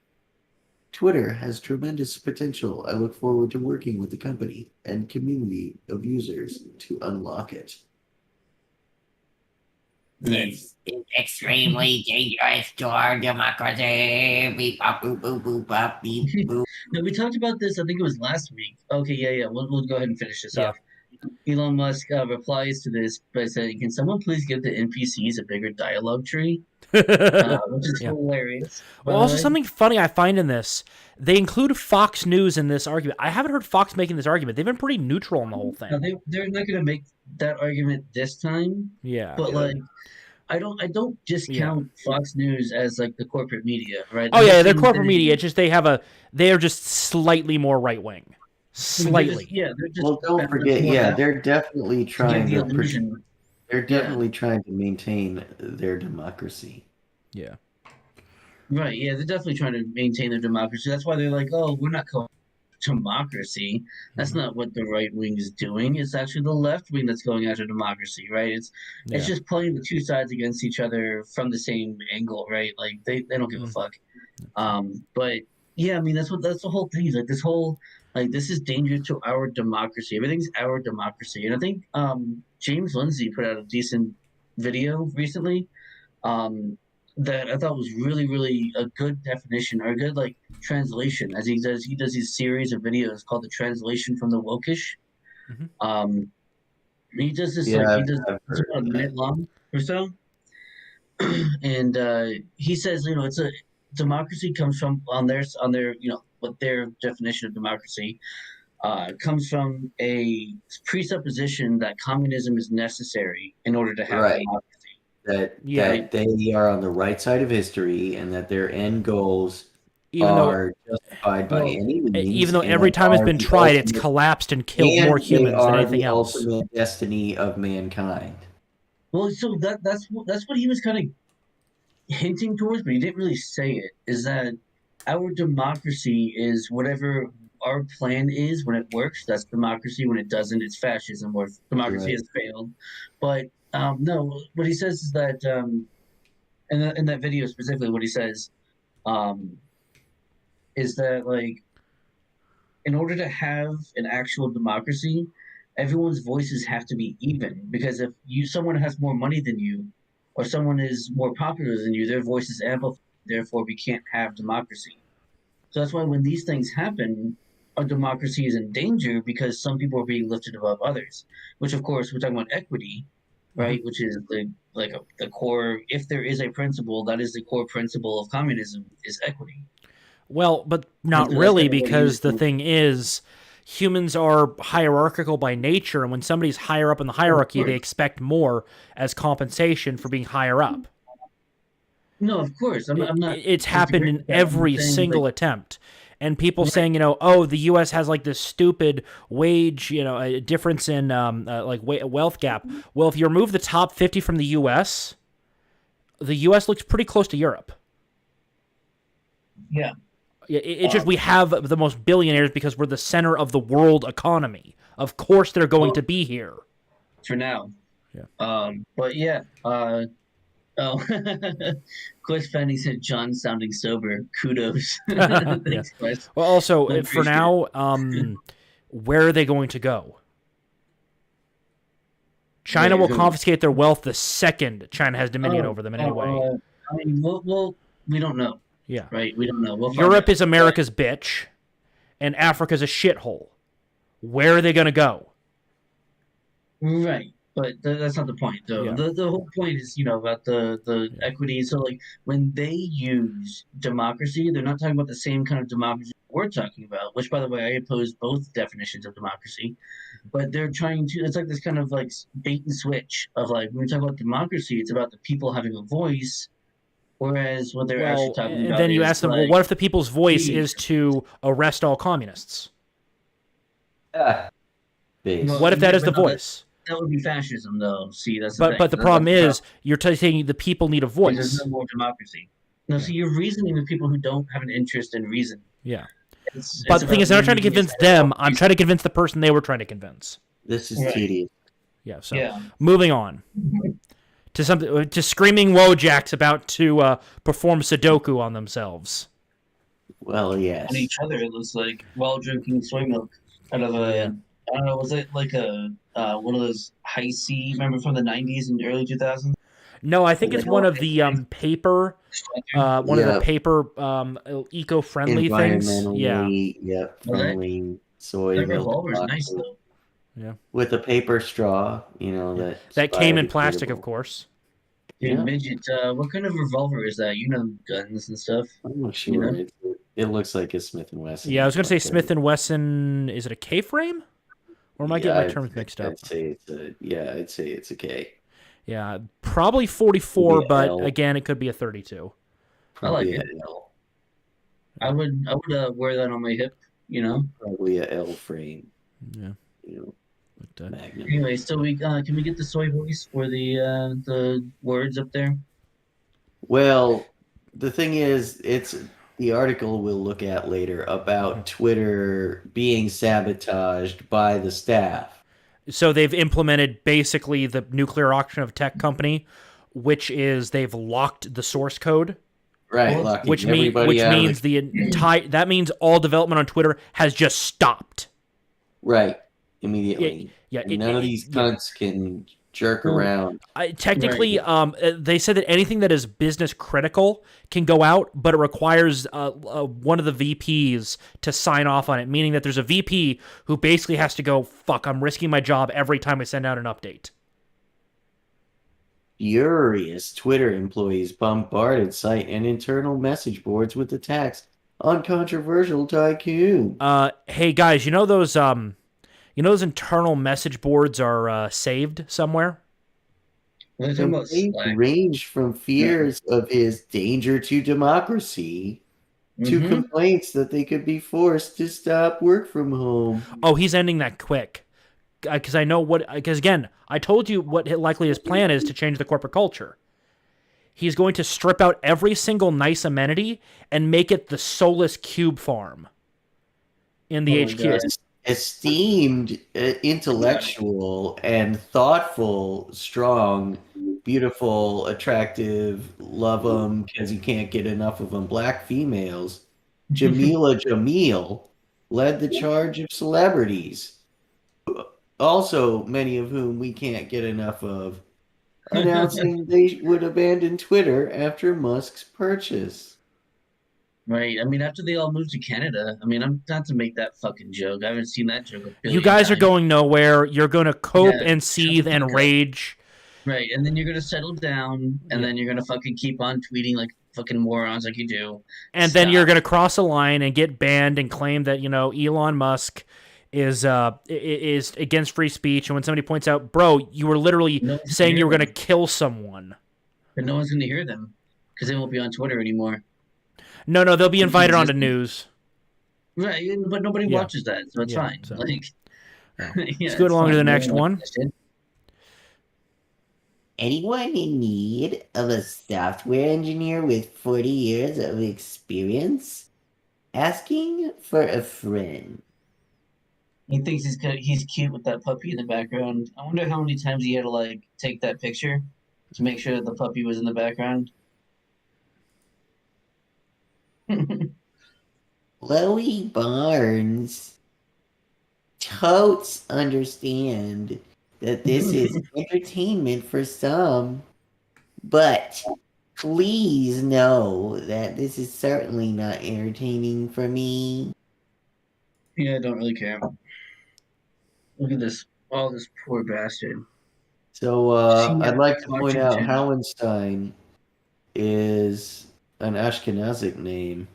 Twitter has tremendous potential. I look forward to working with the company and community of users to unlock it. This is extremely dangerous to our democracy. Beep, bop, boop, boop, boop, bop, beep, boop. No, we talked about this, I think it was last week. Okay, yeah. We'll go ahead and finish this off. Elon Musk replies to this by saying, can someone please give the NPCs a bigger dialogue tree? Which is hilarious. Well, also something funny I find in this, they include Fox News in this argument. I haven't heard Fox making this argument. They've been pretty neutral on the whole thing. No, they're not going to make that argument this time. Yeah. But like, I don't discount Fox News as like the corporate media, right? Oh yeah, they're corporate media. It's just they are just slightly more right wing. Slightly. They're just well, don't forget, they're definitely trying to. They're definitely trying to maintain their democracy. Yeah. Right. Yeah, they're definitely trying to maintain their democracy. That's why they're like, oh, we're not calling democracy. That's not what the right wing is doing. It's actually the left wing that's going after democracy, right? It's just playing the two sides against each other from the same angle, right? Like they don't give a fuck. But yeah, I mean that's the whole thing. Like this whole this is dangerous to our democracy. Everything's our democracy. And I think James Lindsay put out a decent video recently that I thought was really, really a good definition or a good translation. As he does these series of videos called The Translation from the Wokish. He does this Yeah, he does I've it's heard about a of minute that. long or so, and he says, it's a democracy comes from on their what their definition of democracy comes from a presupposition that communism is necessary in order to have Right. democracy. Yeah. Right? That they are on the right side of history and that their end goals Even though are justified by Well, any means, even though and every that time it's are been the tried, it's ultimate collapsed and killed more and they humans than are anything the else. ultimate destiny of mankind. well, so that's what he was kind of hinting towards, but he didn't really say it. Is that our democracy is whatever our plan is when it works. That's democracy. When it doesn't, it's fascism, or democracy Right. has failed. But no, what he says is that in that video specifically, what he says um, is that like in order to have an actual democracy, everyone's voices have to be even. Because if someone has more money than you, or someone is more popular than you, their voice is amplified. Therefore, we can't have democracy. So that's why when these things happen, our democracy is in danger because some people are being lifted above others. Which, of course, we're talking about equity, right? Which is the core. If there is a principle, that is the core principle of communism is equity. Well, but And not so that's really, kind of what he because was. the thing is, humans are hierarchical by nature, and when somebody's higher up in the hierarchy, they expect more as compensation for being higher up. No, of course. I'm not It's happened disagreeing in with that. I'm every saying, single attempt. And people saying, oh, the U.S. has like this stupid wage, a difference in wealth gap. Well, if you remove the top 50 from the U.S., the U.S. looks pretty close to Europe. yeah. It's just we have the most billionaires because we're the center of the world economy. Of course, they're going to be here. For now. Yeah. But yeah. Quest Fanny said John sounding sober. Kudos. Thanks, Quest. Well, also, I for appreciate now, where are they going to go? China will confiscate their wealth the second China has dominion over them in any way. I mean, we don't know. Yeah. Right? We don't know. We'll find Europe out. is America's bitch, and Africa's a shithole. Where are they going to go? Right. But that's not the point, though. Yeah. The whole point is, about the equity. So, like, when they use democracy, they're not talking about the same kind of democracy we're talking about, which, by the way, I oppose both definitions of democracy. But they're trying to, it's like this kind of, like, bait and switch of, like, when we talk about democracy, it's about the people having a voice, whereas what they're actually talking about and then you is, ask them, like, well, what if the people's voice is to arrest all communists? Well, What if that is the but no, voice? That would be fascism, though. See, that's the thing. But the problem is, you're saying the people need a There's voice. no more democracy. No, so you're reasoning with people who don't have an interest in reason. Yeah. It's But the thing is, I'm not trying to about convince them. I'm trying to convince the person they were trying to convince. This is tedious. Yeah. So moving on to screaming Wojaks about to perform Sudoku on themselves. Well, yes. on each other, it looks like, while drinking soy milk out of a. I don't know. Was it like a one of those high C? Remember from the '90s and early 2000s? No, I think it's one of the paper, of the paper eco-friendly things. Yeah. Yep. Friendly soy That milk. revolver's nice though. Yeah. With a paper straw, that came in plastic, of course. Dude, Midget, what kind of revolver is that? You know, guns and stuff. I'm not sure. It looks like a Smith & Wesson. Yeah, I was going to say Smith & Wesson. Is it a K-frame? Or am I getting my terms mixed up? I'd say it's a K. Yeah, probably 44, but again, it could be a 32. Probably I like it. I would wear that on my hip, Probably a L frame. Yeah. Magnum. Anyway, so we can we get the soy voice for the words up there? Well, the thing is, it's the article we'll look at later about Twitter being sabotaged by the staff. So they've implemented basically the nuclear auction of tech company, which is they've locked the source code. Right, which means the entire that means all development on Twitter has just stopped. Right, immediately. Yeah, none of these cunts can jerk around. Technically, they said that anything that is business critical can go out, but it requires one of the VPs to sign off on it, meaning that there's a VP who basically has to go, fuck, I'm risking my job every time I send out an update. Furious Twitter employees bombarded site and internal message boards with attacks on controversial tycoon. Hey guys, you know those internal message boards are saved somewhere? Complaints ranged from fears of his danger to democracy to complaints that they could be forced to stop work from home. Oh, he's ending that quick. Because I know because again, I told you what likely his plan is to change the corporate culture. He's going to strip out every single nice amenity and make it the soulless cube farm in the HQ. Esteemed, intellectual, and thoughtful, strong, beautiful, attractive, love them because you can't get enough of them, black females, Jamila Jamil led the charge of celebrities. Also, many of whom we can't get enough of, announcing they would abandon Twitter after Musk's purchase. Right. I mean, after they all moved to Canada, I mean, I'm not to make that fucking joke. I haven't seen that joke. You guys are going nowhere. You're going to cope and seethe and rage. Right. And then you're going to settle down, and then you're going to fucking keep on tweeting like fucking morons like you do. And then you're going to cross a line and get banned and claim that, Elon Musk is against free speech, and when somebody points out, bro, you were literally saying you were going to kill someone. But no one's going to hear them because they won't be on Twitter anymore. No, they'll be invited onto news. Right, but nobody watches that, so it's fine. So. Let's go along to the next one. Anyone in need of a software engineer with 40 years of experience? Asking for a friend. He thinks he's cute with that puppy in the background. I wonder how many times he had to take that picture to make sure that the puppy was in the background. Chloe Barnes. Totes understand that this is entertainment for some, but please know that this is certainly not entertaining for me. Yeah, I don't really care. Look at this. Oh, this poor bastard. So I'd like to point out Hallenstein is an Ashkenazic name.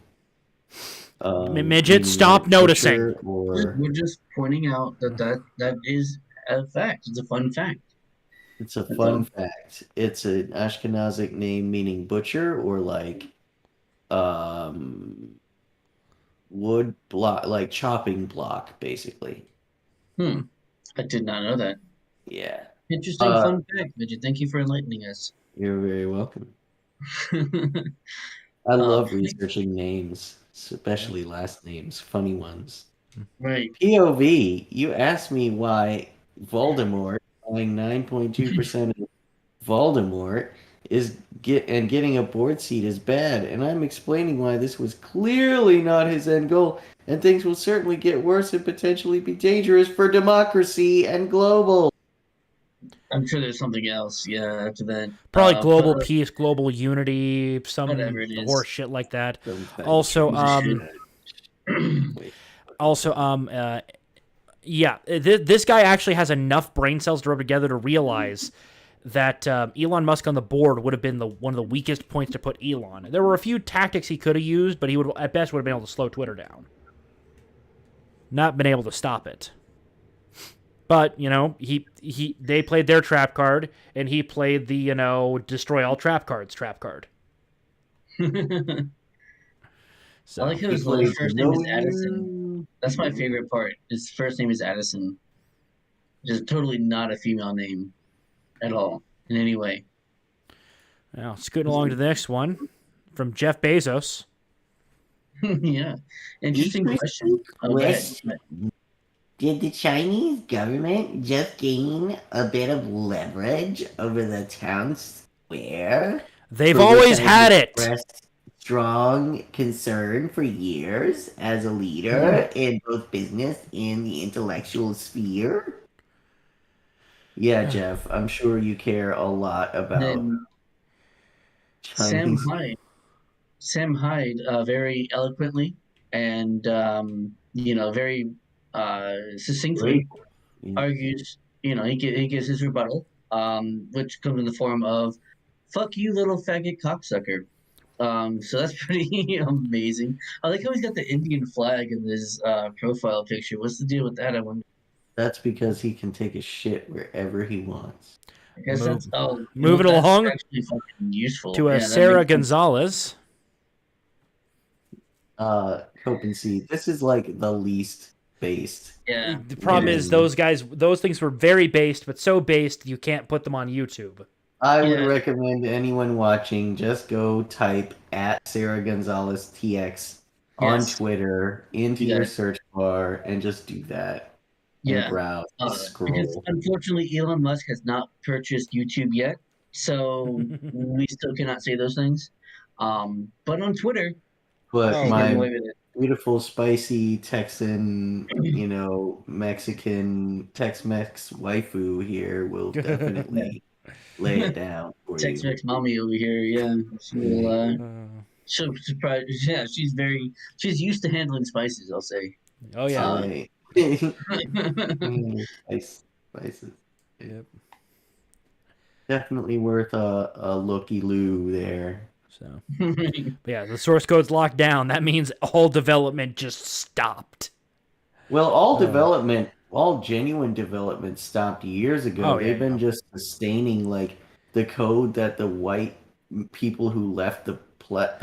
Mijjt, stop noticing. We're just pointing out that is a fact. It's a fun fact. It's a fun fact. It's an Ashkenazic name meaning butcher or wood block, like chopping block, basically. I did not know that. Yeah. Interesting fun fact, Mijjt. Thank you for enlightening us. You're very welcome. I love researching names, especially last names, funny ones. Right. POV, you asked me why Voldemort, buying 9.2% of Voldemort, getting a board seat is bad, and I'm explaining why this was clearly not his end goal, and things will certainly get worse and potentially be dangerous for democracy and global. I'm sure there's something else, after that. Probably global peace, global unity, some horse shit like that. Also, this guy actually has enough brain cells to rub together to realize that Elon Musk on the board would have been one of the weakest points to put Elon. There were a few tactics he could have used, but he would at best would have been able to slow Twitter down. Not been able to stop it. But, they played their trap card, and he played the, destroy all trap cards trap card. So, I like how his first name is Addison. That's my favorite part. His first name is Addison. Just totally not a female name at all, in any way. Now, scooting along to the next one from Jeff Bezos. Yeah. Interesting question. Did the Chinese government just gain a bit of leverage over the town square? They've always had it. Expressed strong concern for years as a leader in both business and the intellectual sphere. Yeah, Jeff, I'm sure you care a lot about Then Chinese. Sam Hyde, very eloquently and very succinctly Yeah. argues. He gives his rebuttal, which comes in the form of "fuck you, little faggot cocksucker." So that's pretty amazing. I like how he's got the Indian flag in his profile picture. What's the deal with that? I wonder. That's because he can take a shit wherever he wants. I guess that's Moving that's along actually fucking useful. to Yeah, that Sarah makes sense. Gonzalez. Hope and see. This is like the least based. Yeah, The problem is those things were very based, but so based you can't put them on YouTube. I would Yeah. recommend anyone watching just go type at Sarah Gonzalez TX on Yes. Twitter into Do your that. search bar and just do that. And Yeah. browse, Because scroll. unfortunately Elon Musk has not purchased YouTube yet, so we still cannot say those things. But on Twitter, But he's getting my away with it. beautiful, spicy Texan, Mexican Tex-Mex waifu here will definitely lay it down for you. Tex-Mex mommy over here, yeah. She'll surprise. Yeah, she's used to handling spices. I'll say. Oh yeah. Right. Spices. Yep. Definitely worth a looky-loo there. So, but yeah, the source code's locked down. That means all development just stopped. Well, all genuine development stopped years ago. Oh, yeah, They've been yeah. just sustaining like the code that the white people who left the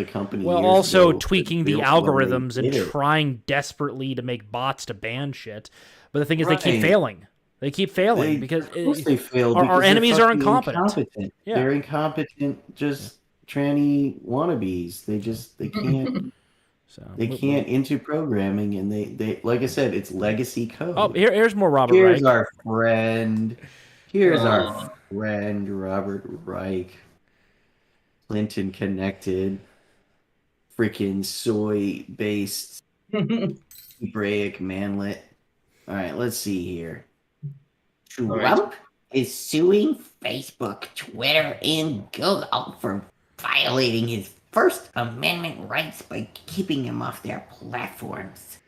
company. Well, years also ago tweaking the built when they algorithms and did it. trying desperatly to make bots to ban shit. But the thing is, they keep Right. failing. They keep failing because Of course they failed. our because they're enemies are fucking incompetent. Yeah. They're incompetent, just tranny wannabes. They can't. So They can't into programming, and they like I said, it's legacy code. Oh, here's more Robert Here's Reich. our friend. Here's our friend Robert Reich. Clinton connected. Freaking soy-based Hebraic manlet. All right, let's see here. Trump is suing Facebook, Twitter, and Google for violating his First Amendment rights by keeping him off their platforms.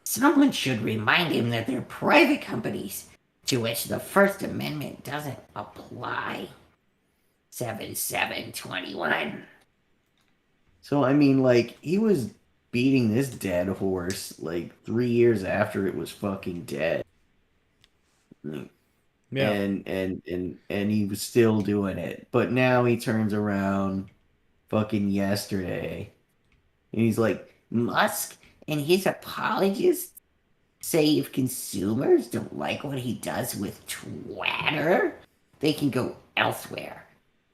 Someone should remind him that they're private companies to which the First Amendment doesn't apply. 7721. So, I mean, like, he was beating this dead horse, like, 3 years after it was fucking dead. Yeah. And he was still doing it. But now he turns around fucking yesterday. And he's like, Musk and his apologists say if consumers don't like what he does with Twitter, they can go elsewhere.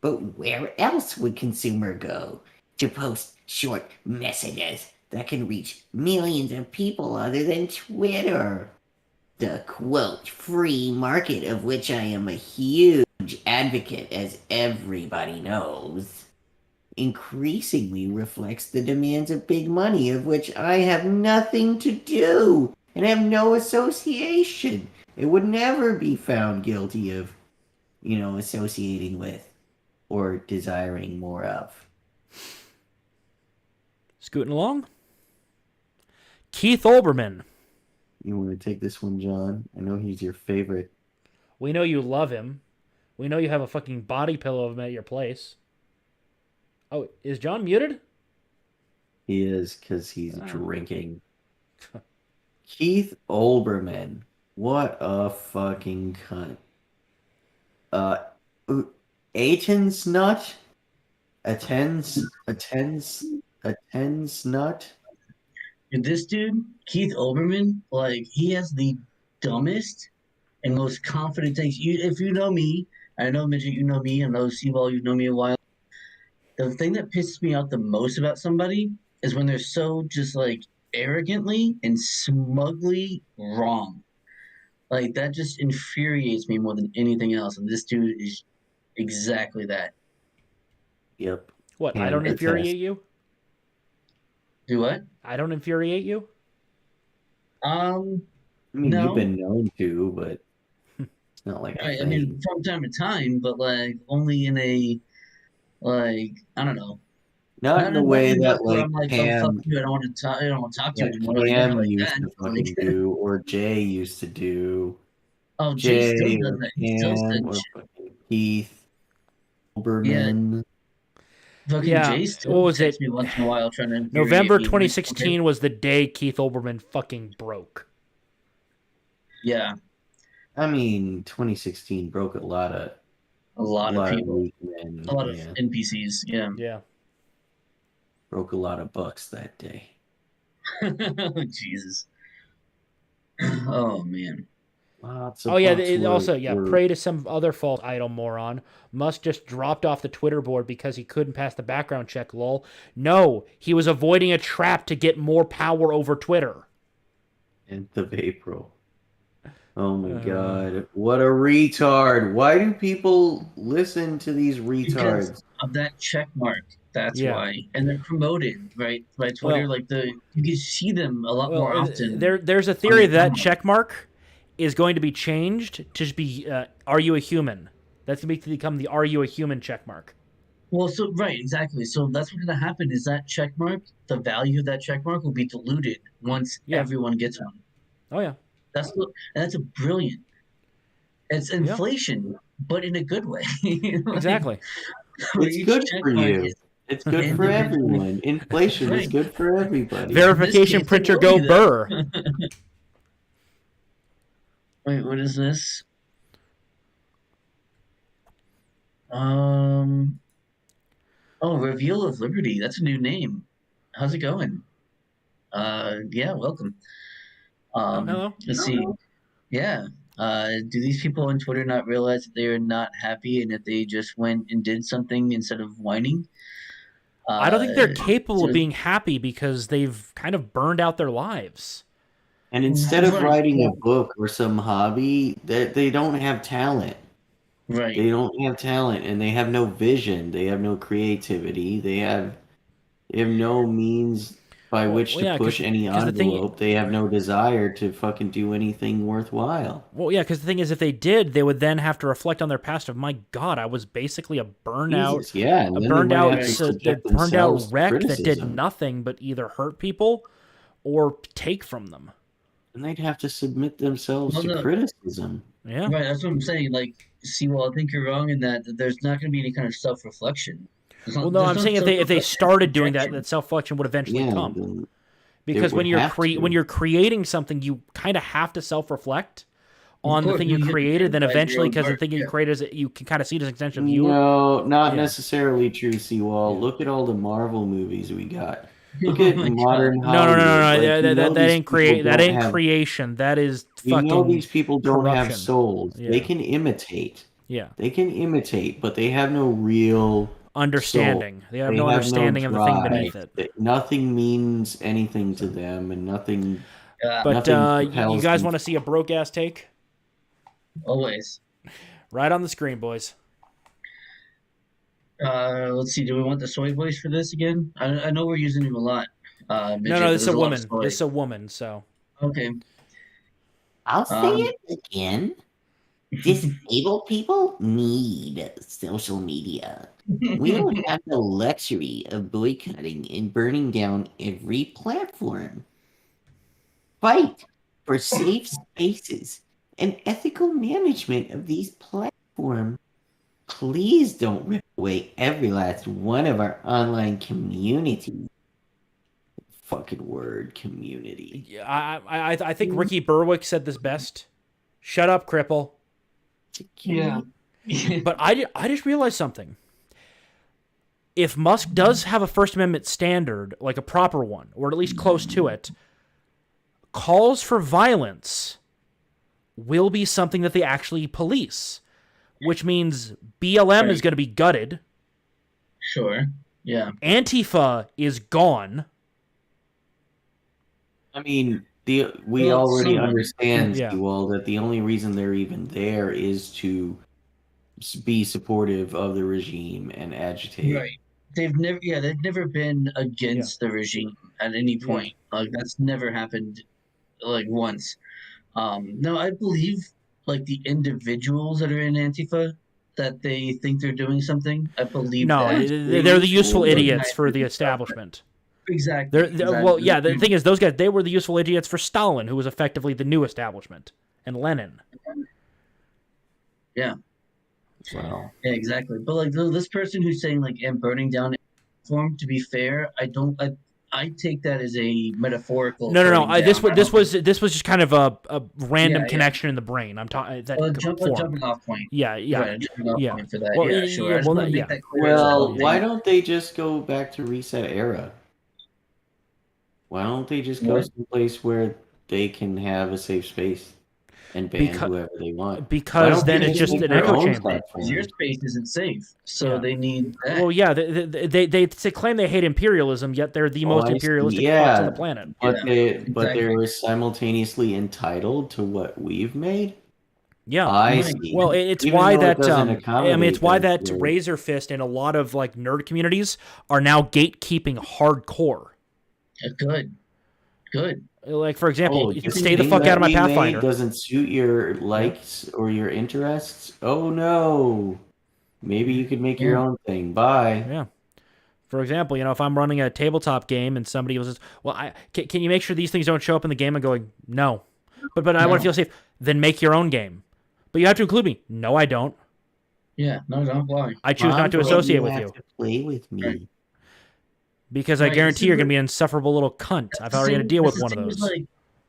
But where else would consumer go to post short messages that can reach millions of people other than Twitter? The quote free market, of which I am a huge advocate, as everybody knows, increasingly reflects the demands of big money, of which I have nothing to do and have no association. It would never be found guilty of, associating with or desiring more of. Scooting along. Keith Olbermann. You want to take this one, John? I know he's your favorite. We know you love him. We know you have a fucking body pillow of him at your place. Oh, is John muted? He is, because he's drinking. Keith Olbermann. What a fucking cunt. Aiton's nut? Attends nut? And this dude, Keith Olbermann, like he has the dumbest and most confident takes. If you know me, I know Mijjt, you know me, I know Seaball, you know me a while. The thing that pisses me out the most about somebody is when they're so just like arrogantly and smugly wrong. Like that just infuriates me more than anything else. And this dude is exactly that. Yep. What? I Can don't attest. infuriate you? Do what? I don't infuriate you? I mean, No. you've been known to, but not like a Right. I thing. mean, from time to time, but like only in a I don't know. Not in the way that where like I'm like, oh fuck Cam, you, I don't want to talk. I don't want to talk to you that anymore. Like never Cam like used that. to Like, fucking do, or Jay used to do. oh, Jay still Jay does or that. He still Cam said or shit. fucking Keith Yeah, Olbermann. fucking Yeah, Jay what still was texts it? me once in a while trying to infuriate November me. I'm like, okay. 2016 was the day Keith Olbermann fucking broke. Yeah, I mean, 2016 broke a lot a of lot of people, weak men. a lot of Yeah, NPCs. Yeah. Yeah. broke a lot of bucks that day. Jesus. Oh man. Lots Oh of yeah, bucks were pray to some other false idol moron. Musk just dropped off the Twitter board because he couldn't pass the background check, lol. No, he was avoiding a trap to get more power over Twitter. 10th of April. Oh my god, what a retard. Why do people listen to these Because retards? of that check mark. That's Yeah. why. And they're promoted, right, by Twitter. Well- Like you can see them a lot more often. There's a theory that check mark is going to be changed to just be are you a human? That's going to become the are you a human check mark. Well, so right, exactly. So that's what's going to happen is that check mark, the value of that check mark will be diluted once everyone gets one. Oh yeah. That's a brilliant. It's inflation, but in a good way. Like, Exactly. It's good for you. It's good for everyone. Inflation is good for everybody. Verification case, printer it go will be, burr. Wait, what is this? Oh, Reveal of Liberty. That's a new name. How's it going? Yeah, welcome. Hello. Let's see. Yeah. Do these people on Twitter not realize that they are not happy and that they just went and did something instead of whining? I don't think they're capable of being happy because they've kind of burned out their lives. And instead of writing a book or some hobby, they don't have talent. Right. They don't have talent, and they have no vision. They have no creativity. They have no means by which to push any envelope. They have no desire to fucking do anything worthwhile. Well, yeah, because the thing is, if they did, they would then have to reflect on their past of, my God, I was basically a burnout, Jesus, yeah, a burned out wreck that did nothing but either hurt people or take from them. And they'd have to submit themselves to criticism. Yeah. Right, that's what I'm saying. Like, see, well, I think you're wrong in that there's not going to be any kind of self-reflection. Well, no, I'm saying if they started doing that, that self-reflection would eventually come. Because when you're creating something, you kind of have to self-reflect on the thing you created. Then eventually, because the thing you created, you can kind of see it as an extension of you. No, not necessarily true, Seawall. Look at all the Marvel movies we got. Look at modern Hollywood. No. That ain't creation. That is fucking. You know these people don't have corruption. souls. Yeah. They can imitate. Yeah. They can imitate, but they have no real understanding. soul. They have no understanding of the thing beneath it. Nothing means anything to them, and nothing. But you guys want to see a broke ass take? Always. Right on the screen, boys. Let's see. Do we want the soy voice for this again? I know we're using him a lot. No, this is a woman. This is a woman. So. Okay. I'll say it again. Disabled people need social media. We don't have the luxury of boycotting and burning down every platform. Fight for safe spaces and ethical management of these platforms. Please don't rip away every last one of our online communities. Fucking word, community. Yeah, I think Ricky Berwick said this best. Shut up, cripple. Yeah. But I just realized something. If Musk does have a First Amendment standard, like a proper one, or at least close to it, calls for violence will be something that they actually police, which means BLM is going to be gutted. Sure. Yeah. Antifa is gone. I mean, we already understand, Sewell, that the only reason they're even there is to be supportive of the regime and agitate. Right. They've never been against the regime at any point. Like that's never happened, like once. No, I believe like the individuals that are in Antifa that they think they're doing something. I believe No, that. they're the useful idiots for the establishment. Exactly. Well, yeah, the thing is, those guys, they were the useful idiots for Stalin, who was effectively the new establishment, and Lenin. Yeah. Wow. Yeah, exactly. But like this person who's saying like I'm burning down form, to be fair, I take that as a metaphorical. No. This was just kind of a random connection in the brain. I'm talking that jumping off point. Yeah. Right, jumping off point for that. Well, yeah, sure. Well, why don't they just go back to Reset Era? Why don't they just go someplace where they can have a safe space and ban whoever they want? Because then it's just an echo chamber. Your space isn't safe, so they need that. Well, yeah, they claim they hate imperialism, yet they're the most imperialistic fucks on the planet. But they're simultaneously entitled to what we've made. Yeah, I see. Well, it's why that it's why that Razor Fist and a lot of like nerd communities are now gatekeeping hardcore. Good. Like, for example, you can stay the fuck out of my Pathfinder. Doesn't suit your likes or your interests. Oh no. Maybe you could make your own thing. Bye. Yeah. For example, if I'm running a tabletop game and somebody says, "Well, can you make sure these things don't show up in the game?" I'm going, "No," but I want to feel safe. Then make your own game. But you have to include me. No, I don't. Yeah, no, don't lie. I choose not to associate with you. Play with me. Right. Because I guarantee you're going to be an insufferable little cunt. I've already had to deal with one of those.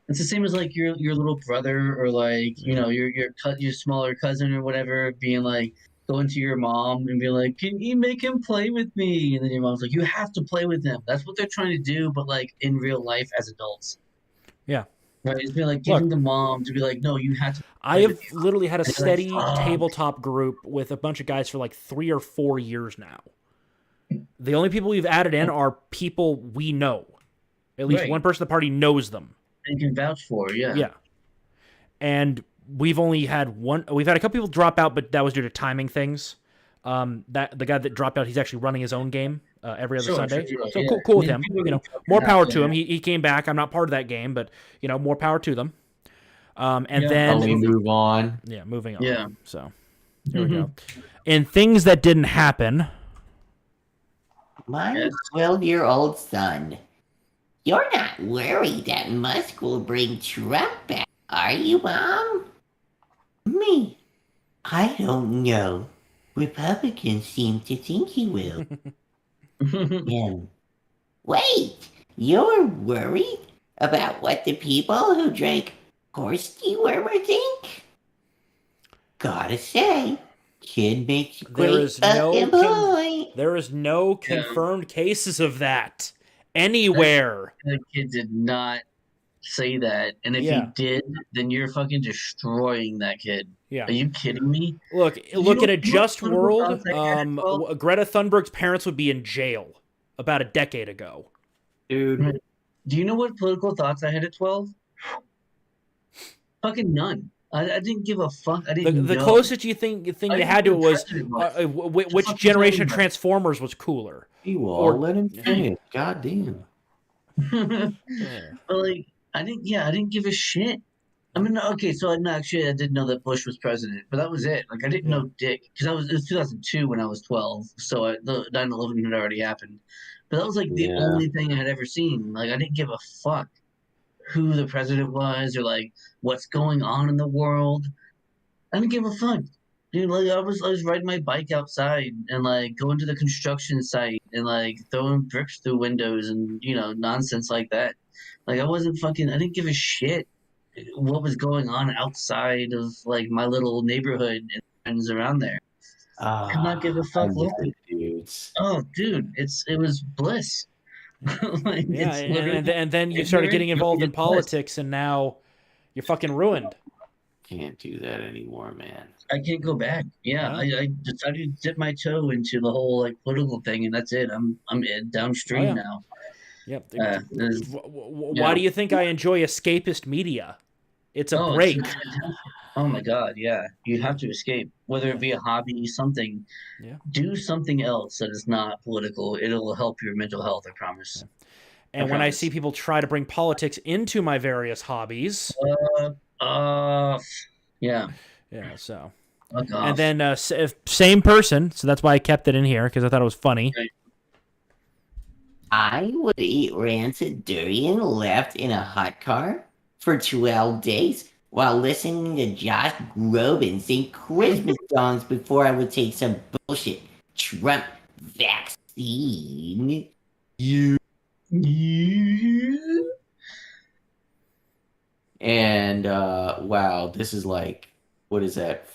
It's the same as like your little brother or like your smaller cousin or whatever being like going to your mom and being like, "Can you make him play with me?" And then your mom's like, "You have to play with him." That's what they're trying to do, but like in real life as adults. Yeah. Right? It's been like getting the mom to be like, "No, you have to." I have literally had a steady tabletop group with a bunch of guys for like 3 or 4 years now. The only people we've added in are people we know. At least one person in the party knows them. And can vouch for, yeah. Yeah. And we've only had we've had a couple people drop out, but that was due to timing things. That the guy that dropped out, he's actually running his own game every other Sunday. So cool with him. More power to him. He came back. I'm not part of that game, but more power to them. And then we move on. Yeah, moving on. Yeah. So here we go. And things that didn't happen. My 12-year-old son. You're not worried that Musk will bring Trump back, are you, Mom? Me? I don't know. Republicans seem to think he will. Wait, you're worried about what the people who drank horse dewormer think? Gotta say, kid makes a great fucking point. There is no confirmed cases of that anywhere. The kid did not say that, and if he did, then you're fucking destroying that kid. Yeah. Are you kidding me? Look in a just world, Greta Thunberg's parents would be in jail about a decade ago. Dude. Do you know what political thoughts I had at 12? Fucking none. I didn't give a fuck. I didn't. The closest you had to it was which generation of Transformers was cooler. Let him finish. God damn. But like, I didn't give a shit. I mean, okay, so I didn't know that Bush was president, but that was it. Like, I didn't know Dick because it was 2002 when I was 12, so the 9/11 had already happened. But that was like the only thing I had ever seen. Like, I didn't give a fuck who the president was or like what's going on in the world. I didn't give a fuck. Dude, like I was riding my bike outside and like going to the construction site and like throwing bricks through windows and nonsense like that. Like I didn't give a shit what was going on outside of like my little neighborhood and friends around there. I could not give a fuck. Oh, dude, it was bliss. Like, and then you started getting involved in politics, and now you're fucking ruined. Can't do that anymore, man. I can't go back. Yeah, I decided to dip my toe into the whole like political thing, and that's it. I'm downstream now. Yep. Why do you think I enjoy escapist media? It's a break. Oh my god, yeah. You have to escape, whether it be a hobby, something. Yeah. Do something else that is not political. It'll help your mental health, I promise. Yeah. And when I see people try to bring politics into my various hobbies, Yeah. Yeah, so. Fuck off. And then same person, so that's why I kept it in here, because I thought it was funny. Right. I would eat rancid durian left in a hot car for 12 days while listening to Josh Groban sing Christmas songs before I would take some bullshit Trump vaccine. And wow, this is like, what is that?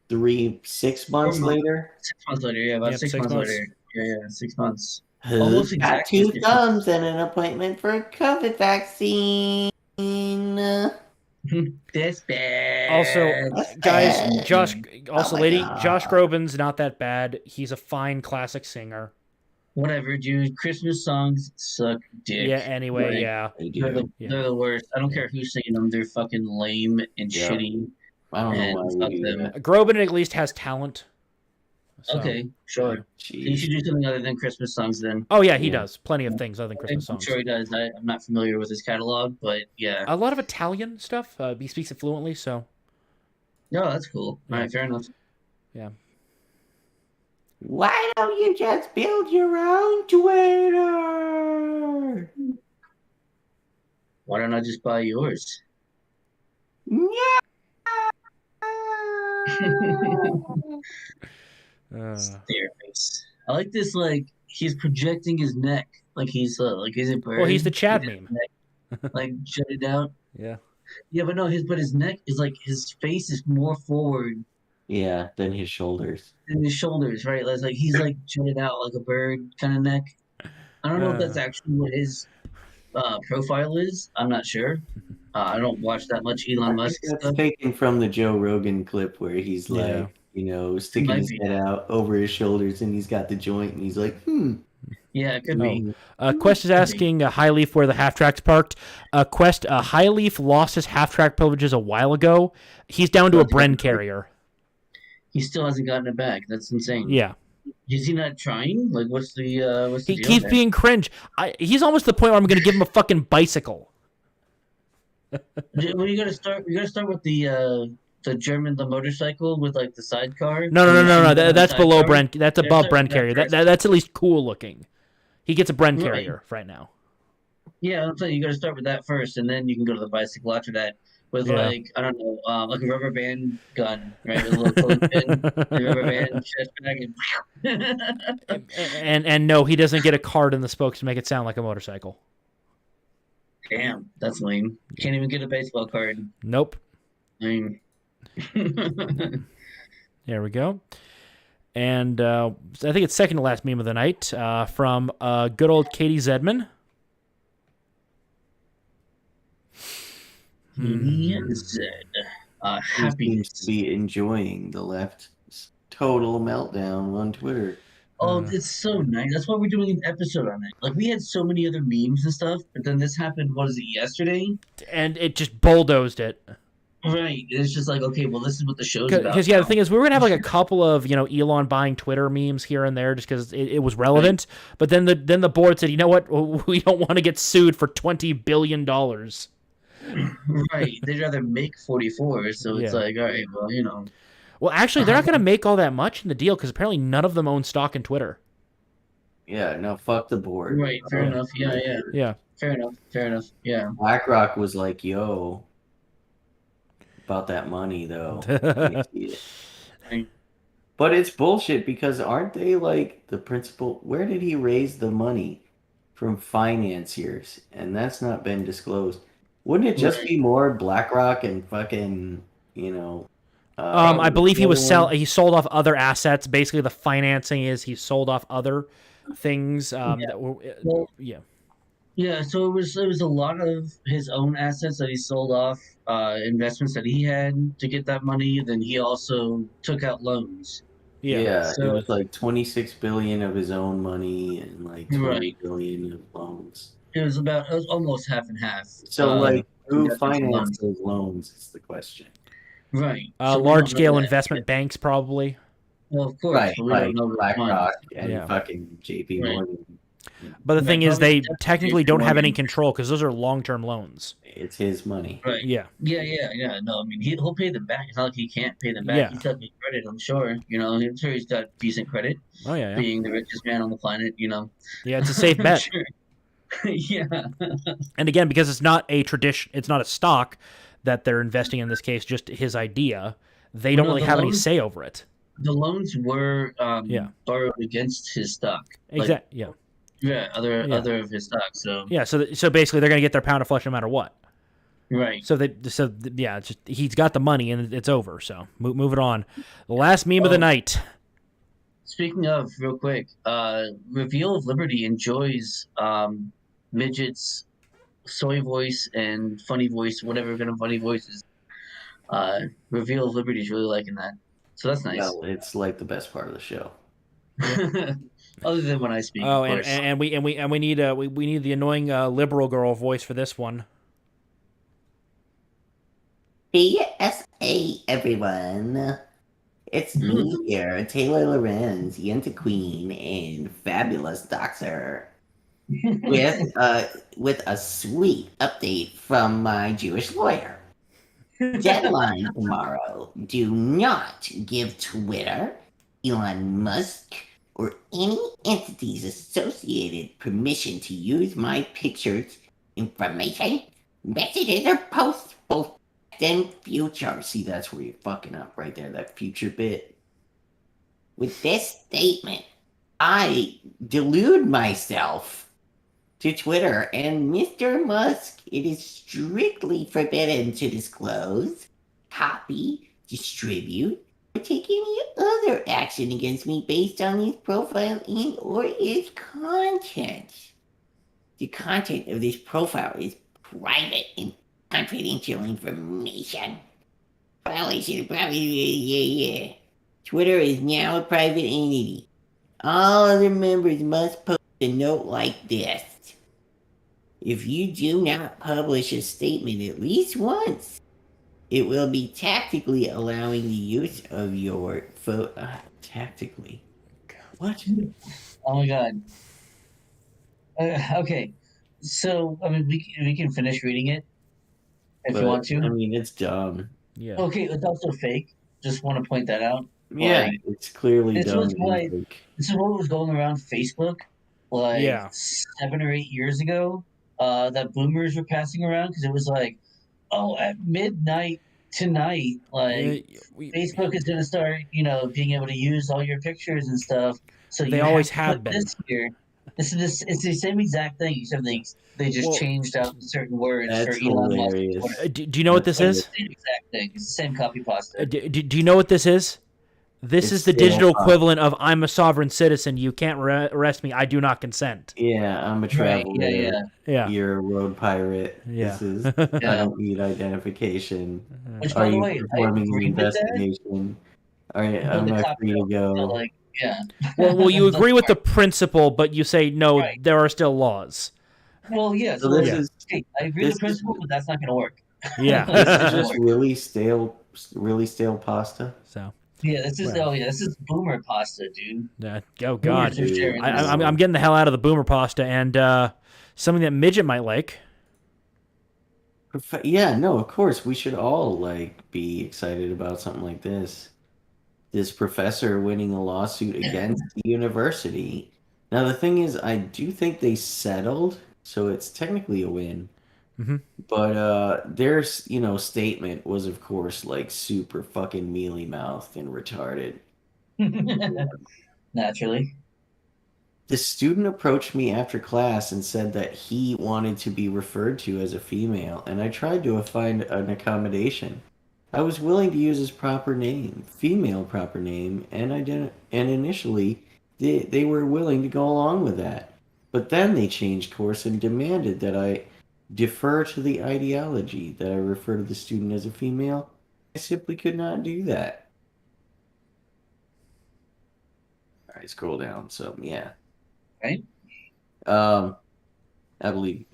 6 months later? 6 months later, yeah, about Yep, 6 6 months months. later. Yeah, 6 months. Who's Almost got exactly 2 6 thumbs and an appointment for a COVID vaccine? This bad. Also, guys, Josh, also, Oh my lady, God. Josh Groban's not that bad. He's a fine classic singer. Whatever, dude. Christmas songs suck dick. Yeah, anyway, Like, yeah. They They're do. they're the worst. I don't care who's singing them. They're fucking lame and Yeah. shitty. I don't know And why fuck we do them. that. Groban at least has talent. So, Okay, sure. He Jeez. should do something other than Christmas songs then. Oh, yeah, he Yeah. does. Plenty of things other than Christmas I'm songs. sure he does. I'm not familiar with his catalog, but yeah. A lot of Italian stuff. He speaks it fluently, so. No, that's cool. All right, fair enough. Yeah. Why don't you just build your own Twitter? Why don't I just buy yours? Stare face. I like this. Like he's projecting his neck, like he's a bird. Well, he's the Chad With his meme. neck, like jutted out. Yeah. Yeah, but no, his neck is like his face is more forward Yeah, than his shoulders. than his shoulders, right? It's like he's like jutted out like a bird kind of neck. I don't know if that's actually what his profile is. I'm not sure. I don't watch that much Elon Musk That's stuff. taken from the Joe Rogan clip where he's like, Yeah. sticking Might his be. head out over his shoulders and he's got the joint and he's like, Yeah, it could be. Quest is asking High Leaf where the half track's parked. Quest, High Leaf lost his half track privileges a while ago. He's down to a Bren carrier. He still hasn't gotten it back. That's insane. Yeah. Is he not trying? Like, what's the He deal keeps there? being cringe. He's almost to the point where I'm going to give him a fucking bicycle. Well, you gotta start. You gotta start with the motorcycle with like the sidecar. No. That's below Sidecar. Bren. That's above Bren carrier. That's at least cool looking. He gets a Bren carrier right now. Yeah, I'm saying you gotta start with that first, and then you can go to the bicycle after that. With like I don't know, like a rubber band gun, right? With a little clothespin, and rubber band chest bag, and And no, he doesn't get a card in the spokes to make it sound like a motorcycle. damn, that's lame. Can't even get a baseball card. Nope. I mean, There we go. And I think it's second to last meme of the night from good old Katie Zedman. he said, he happiness. seems to be enjoying the left's total meltdown on Twitter. Oh, it's so nice. That's why we're doing an episode on it. Like we had so many other memes and stuff, but then this happened. What is it? Yesterday, And it just bulldozed it. right? It's just like, okay, well, this is what the show's about. Because the thing is, we were gonna have like a couple of Elon buying Twitter memes here and there just because it was relevant. Right. But then the board said, you know what, we don't want to get sued for $20 billion. Right? They'd rather make 44. So it's like, all right, well, Well, actually, they're not gonna make all that much in the deal because apparently none of them own stock in Twitter. Yeah, no, fuck the board. Right? Fair enough. Yeah. Fair enough. Yeah. BlackRock was like, yo, about that money though. But it's bullshit because aren't they like the principal? Where did he raise the money from financiers? And that's not been disclosed. Wouldn't it just be more BlackRock and fucking, I believe he sold off other assets. Basically, the financing is he sold off other things. That were, Yeah, so it was a lot of his own assets that he sold off, investments that he had to get that money. Then he also took out loans. Yeah, so, it was like 26 billion of his own money and like 20 billion of loans. It was almost half and half. So who financed those loans is the question. Right. Large scale investment banks probably. Well, of course. Right, but we like don't know BlackRock and fucking JP Morgan. But the thing is, they Probably technically don't have any mortgage. control because those are long-term loans. It's his money. Right. Yeah. Yeah. No, I mean, he'll pay them back. It's not like he can't pay them back. Yeah. He's got good credit, I'm sure. I'm sure he's got decent credit, Oh yeah, yeah. being the richest man on the planet. Yeah, it's a safe I'm bet. sure. Yeah. And again, because it's not a tradition, it's not a stock that they're investing in this case, just his idea. They don't No, really the have any loans say over it. the loans were Yeah. borrowed against his stock. Exactly. Yeah. Yeah, Yeah. other of his stock. So Yeah. So basically, they're gonna get their pound of flesh no matter what. right. Yeah. It's just, he's got the money and it's over. So move it on. The last meme of the night. Speaking of, real quick, Reveal of Liberty enjoys Midget's soy voice and funny voice, whatever kind of funny voices. Reveal of Liberty is really liking that, so that's nice. Well, it's like the best part of the show. Other than when I speak, Oh, of course. and we need we need the annoying liberal girl voice for this one. PSA, everyone. It's me here, Taylor Lorenz, Yenta Queen, and Fabulous Doctor, with a sweet update from my Jewish lawyer. Deadline tomorrow. Do not give Twitter, Elon Musk, or any entities associated permission to use my pictures, information, messages, or posts, both and future. See, that's where you're fucking up right there, that future bit. With this statement, I delude myself to Twitter and Mr. Musk. It is strictly forbidden to disclose, copy, distribute, or take any other action against me based on his profile and or his content. The content of this profile is private and confidential information. Yeah. Twitter is now a private entity. All other members must post a note like this. If you do not publish a statement at least once, it will be tactically allowing the use of your photo. Tactically? What? Oh my god. Okay, so I mean, we can finish reading it if But, you want to. I mean, it's dumb. Yeah. Okay, it's also fake. Just want to point that out. Yeah, Like, it's clearly this dumb. was like- and fake. this is what was going around Facebook like Yeah. 7 or 8 years ago. That boomers were passing around because it was like, oh, at midnight tonight, like Facebook is gonna start, being able to use all your pictures and stuff. So They you always to have put been. This here. It's the same exact thing, except they just Well, changed out certain words for That's Elon Musk. hilarious. Do you know what this It's is? the same exact thing. It's the same copy pasta. Do you know what this is? This It's is the still digital fun. equivalent of "I'm a sovereign citizen. You can't arrest me. I do not consent." Yeah, I'm a Right? traveler. Yeah. Yeah. You're a road pirate. Yeah. This is. I don't need identification. Which, Are by the you way, I performing an agree with that. investigation? Am The I copy free to go? like, yeah. Well, you agree with the principle, but you say no. Right. There are still laws. Well, yeah. So So this Yeah. is okay, I agree with this the principle, but that's not going to work. Yeah. this is That's just work. really stale pasta. So. Yeah, this is Well. this is boomer pasta, dude. Oh God. Boomers are sharing this. I'm getting the hell out of the boomer pasta and something that Midget might like. Yeah, no, of course we should all be excited about something like this. This professor winning a lawsuit against the university. Now the thing is, I do think they settled, so it's technically a win. Mhm. But their statement was, of course, super fucking mealy mouthed and retarded. Naturally. The student approached me after class and said that he wanted to be referred to as a female, and I tried to find an accommodation. I was willing to use his proper name, female proper name, and initially they were willing to go along with that. But then they changed course and demanded that I defer to the ideology, that I refer to the student as a female. I simply could not do that. All right, scroll down. So, yeah. Right. I believe,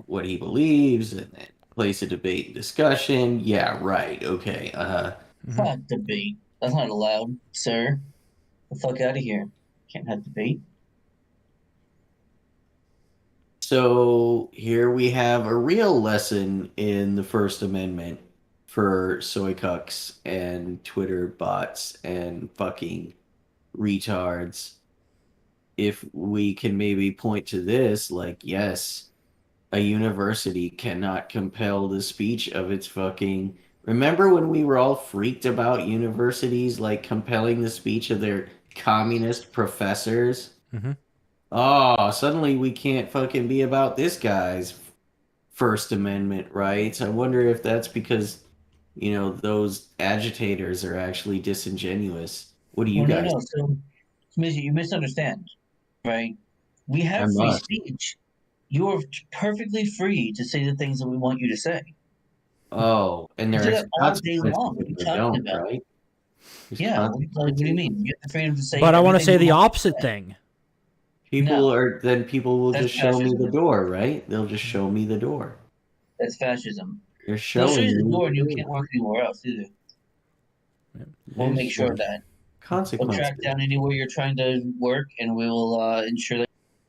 what he believes and then place a debate and discussion. Yeah, right. Okay. It's not debate. That's not allowed, sir. The fuck out of here. Can't have debate. So here we have a real lesson in the First Amendment for soy cucks and Twitter bots and fucking retards. If we can maybe point to this, like, yes, a university cannot compel the speech of its fucking. Remember when we were all freaked about universities like compelling the speech of their communist professors? Mm-hmm. Oh, suddenly we can't fucking be about this guy's First Amendment rights. I wonder if that's because, those agitators are actually disingenuous. What do you Well, no, guys? no. So, Mijjt, you misunderstand, right? We I have free must. speech. You are perfectly free to say the things that we want you to say. Oh, and You say there's that all day consequences long. What are if you they talking don't, about? right? There's Yeah, what do you consequences. mean? You have the freedom to say But I want to everything say you the want. opposite thing. People No, will that's just show me the fascism. door, right? They'll just show me the door. That's fascism. They're They'll show showing you the me door and the you door. can't work anywhere else either. We'll make There's sure of that. We'll consequences. track down anywhere you're trying to work and we will ensure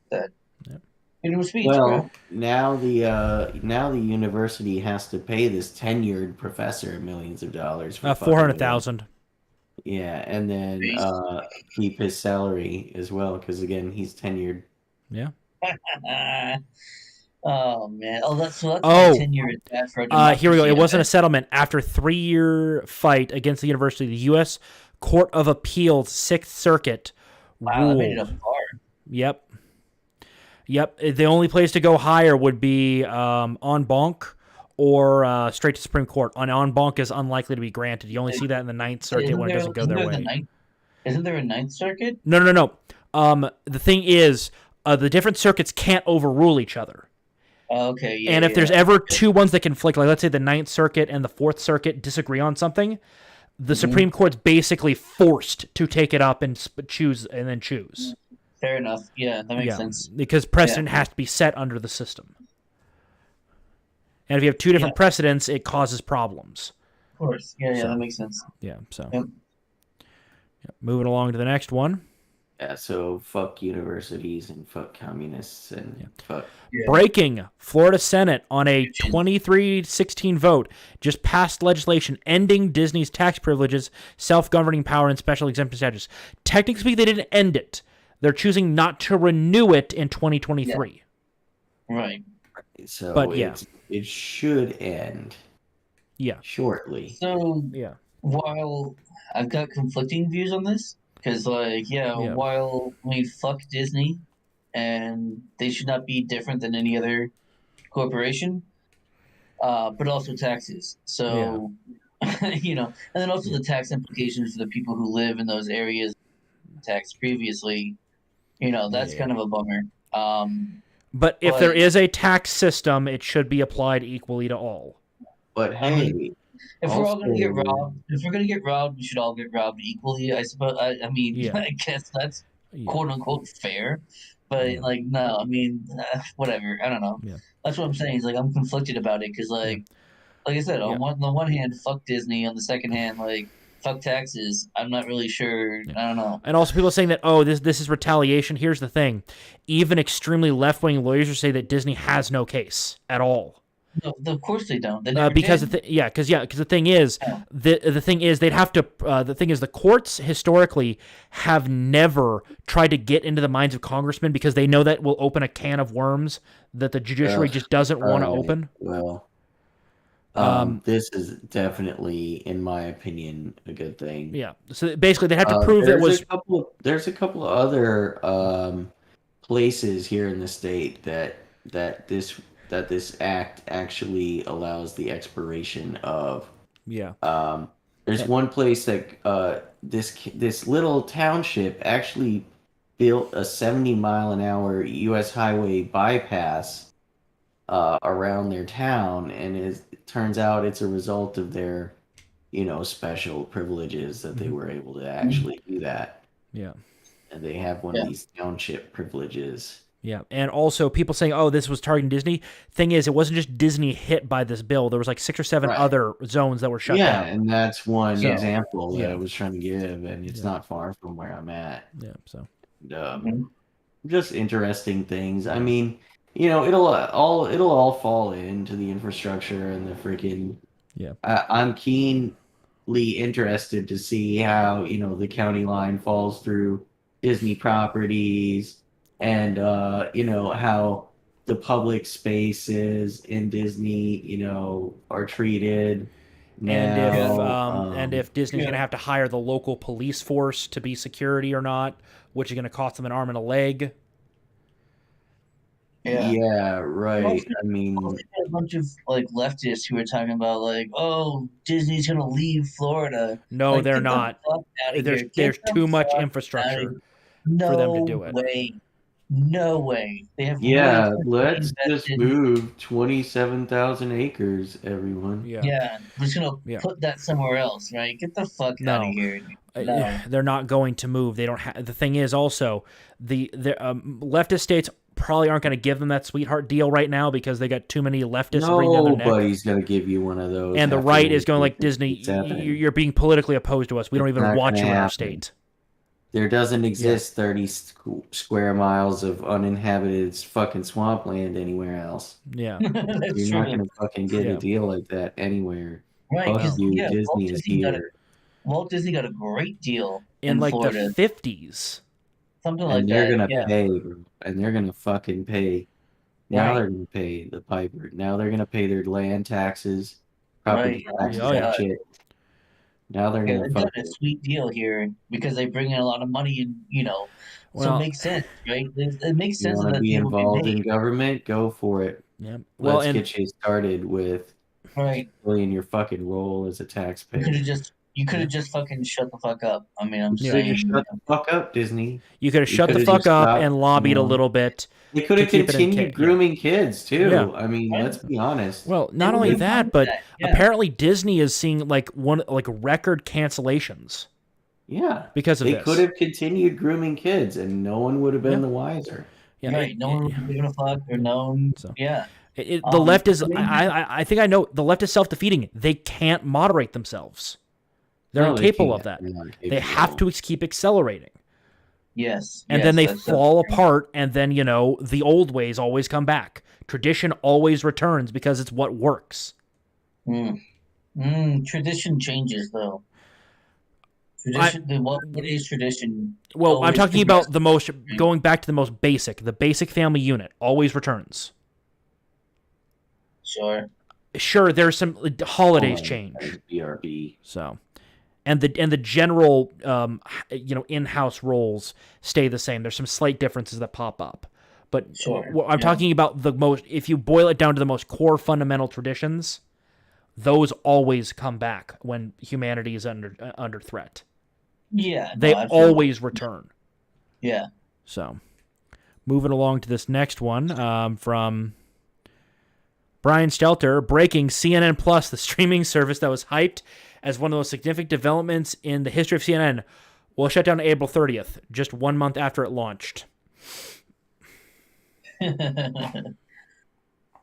that. Yep. Freedom of speech, bro. Well, now the university has to pay this tenured professor millions of dollars for fucking with him. 400,000. Yeah, and then keep his salary as well because again he's tenured. Yeah. Oh man! Oh, that's why Oh. tenure is bad for a democracy. Here we go. It wasn't a bet. settlement. After a 3-year fight against the university, the U.S. Court of Appeals, Sixth Circuit, Wow, that made it a ruled. bar. Yep. The only place to go higher would be en banc or straight to Supreme Court. En banc is unlikely to be granted. You only see that in the Ninth Circuit when it doesn't go their way. Isn't there a Ninth Circuit? No. The thing is, the different circuits can't overrule each other. Okay, yeah. And if there's ever two ones that conflict, like let's say the Ninth Circuit and the Fourth Circuit disagree on something, the Supreme Court's basically forced to take it up and choose. Fair enough. Yeah, that makes sense. Because precedent has to be set under the system. And if you have two different precedents, it causes problems. Of course. Yeah, that makes sense. Yeah, so. Yep. Moving along to the next one. Yeah, so fuck universities and fuck communists and fuck. Yeah. Breaking. Florida Senate on a 23-16 vote just passed legislation ending Disney's tax privileges, self-governing power, and special exemption status. Technically speaking, they didn't end it. They're choosing not to renew it in 2023. Yeah. Right. So but it should end. Yeah. Shortly. So yeah. While I've got conflicting views on this, because while we fuck Disney and they should not be different than any other corporation, but also taxes. So and then also the tax implications for the people who live in those areas taxed previously. That's kind of a bummer. But if there is a tax system, it should be applied equally to all. But hey, if we're all gonna get robbed, we should all get robbed equally. I suppose. I mean, I guess that's quote unquote fair. But no, I mean, whatever. I don't know. Yeah. That's what I'm saying. Is I'm conflicted about it because like I said, on the one hand, fuck Disney. On the second hand, fuck taxes. I'm not really sure. I don't know. And also people are saying that, this is retaliation. Here's the thing. Even extremely left-wing lawyers are saying that Disney has no case at all. No, of course they don't. They because the thing is, they'd have to. The thing is, the courts historically have never tried to get into the minds of congressmen because they know that will open a can of worms that the judiciary just doesn't want to open. Well, this is definitely, in my opinion, a good thing. Yeah. So basically, they have to prove it was. There's a couple of other places here in the state that this act actually allows the expiration of. Yeah. There's one place that this little township actually built a 70-mile-an-hour U.S. highway bypass around their town, and it turns out it's a result of their, special privileges that they were able to actually do that. Yeah. And they have one of these township privileges. Yeah, and also people saying, this was targeting Disney. Thing is, it wasn't just Disney hit by this bill. There was 6 or 7 other zones that were shut down. Yeah, and that's one example that I was trying to give, and it's not far from where I'm at. Yeah, so. Just interesting things. I mean, it'll all fall into the infrastructure and the freaking. Yeah. I'm keenly interested to see how the county line falls through Disney properties, and how the public spaces in Disney are treated And now. if Disney's going to have to hire the local police force to be security or not, which is going to cost them an arm and a leg. Yeah, right. I mean, a bunch of like leftists who were talking about like, oh, Disney's gonna leave Florida. No, Like, they're get the not. fuck out of There's here. there's Get the too much fuck outta infrastructure here. for them to No do it. way. No way. They have way yeah, too much let's just invested. move 27,000 acres, everyone. Yeah, we're just gonna put that somewhere else, right? Get the fuck out of here. No. They're not going to move. They don't have. The thing is also the leftist states probably aren't going to give them that sweetheart deal right now because they got too many leftists breathing down their neck. Nobody's gonna give you one of those. And the right is going like, Disney, you're being politically opposed to us. We don't even want you in our state. There doesn't exist 30 square miles of uninhabited fucking swampland anywhere else. Yeah. You're not going to fucking get a deal like that anywhere. Right, Fuck you, Disney is here. Walt Disney got a great deal in like Florida. The 50s. Something like and they're that. Gonna pay, and they're going to fucking pay. Now they're going to pay the piper. Now they're going to pay their land taxes, property taxes, and shit. Now they're going to fucking a sweet deal here because they bring in a lot of money, and so it makes sense, right? It makes sense. You want to be involved in government? Go for it. Yeah. Well, let's get you started with playing your fucking role as a taxpayer. You could have just fucking shut the fuck up. I mean, I'm saying, shut the fuck up, Disney. You could have shut the fuck up and lobbied a little bit. They could have continued grooming kids too. Yeah. I mean, let's be honest. Well, not only that, but apparently Disney is seeing like record cancellations. Yeah, because of this. They could have continued grooming kids, and no one would have been the wiser. Yeah, right. No one would have given a fuck or known. So. Yeah. The left is. I think I know the left is self-defeating. They can't moderate themselves. They're incapable of that. They have to keep accelerating. Yes. And then they fall apart, and then, the old ways always come back. Tradition always returns because it's what works. Tradition changes, though. What is tradition? Well, I'm talking about going back to the most basic. The basic family unit always returns. Sure, there's some holidays change. BRB. So... And the general, in-house roles stay the same. There's some slight differences that pop up. But I'm talking about the most, if you boil it down to the most core fundamental traditions, those always come back when humanity is under threat. Yeah. They always return. Yeah. So, moving along to this next one from Brian Stelter, breaking CNN Plus, the streaming service that was hyped as one of the most significant developments in the history of CNN, will shut down April 30th, just 1 month after it launched.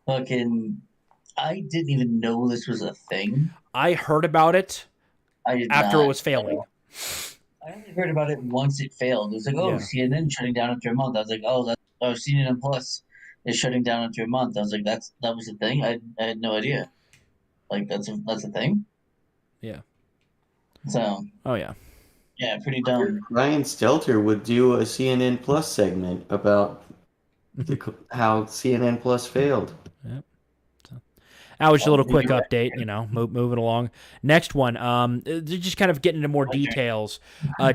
Fucking, I didn't even know this was a thing. I heard about it after it was failing. I only heard about it once it failed. It was like, CNN shutting down after a month. I was like, CNN Plus is shutting down after a month. I was like, that was a thing? I had no idea. Like, that's a thing? Yeah. So. Oh, yeah. Yeah, pretty dumb. Ryan Stelter would do a CNN Plus segment about how CNN Plus failed. Yep. So, that was just a little quick update, moving along. Next one, just kind of getting into more details.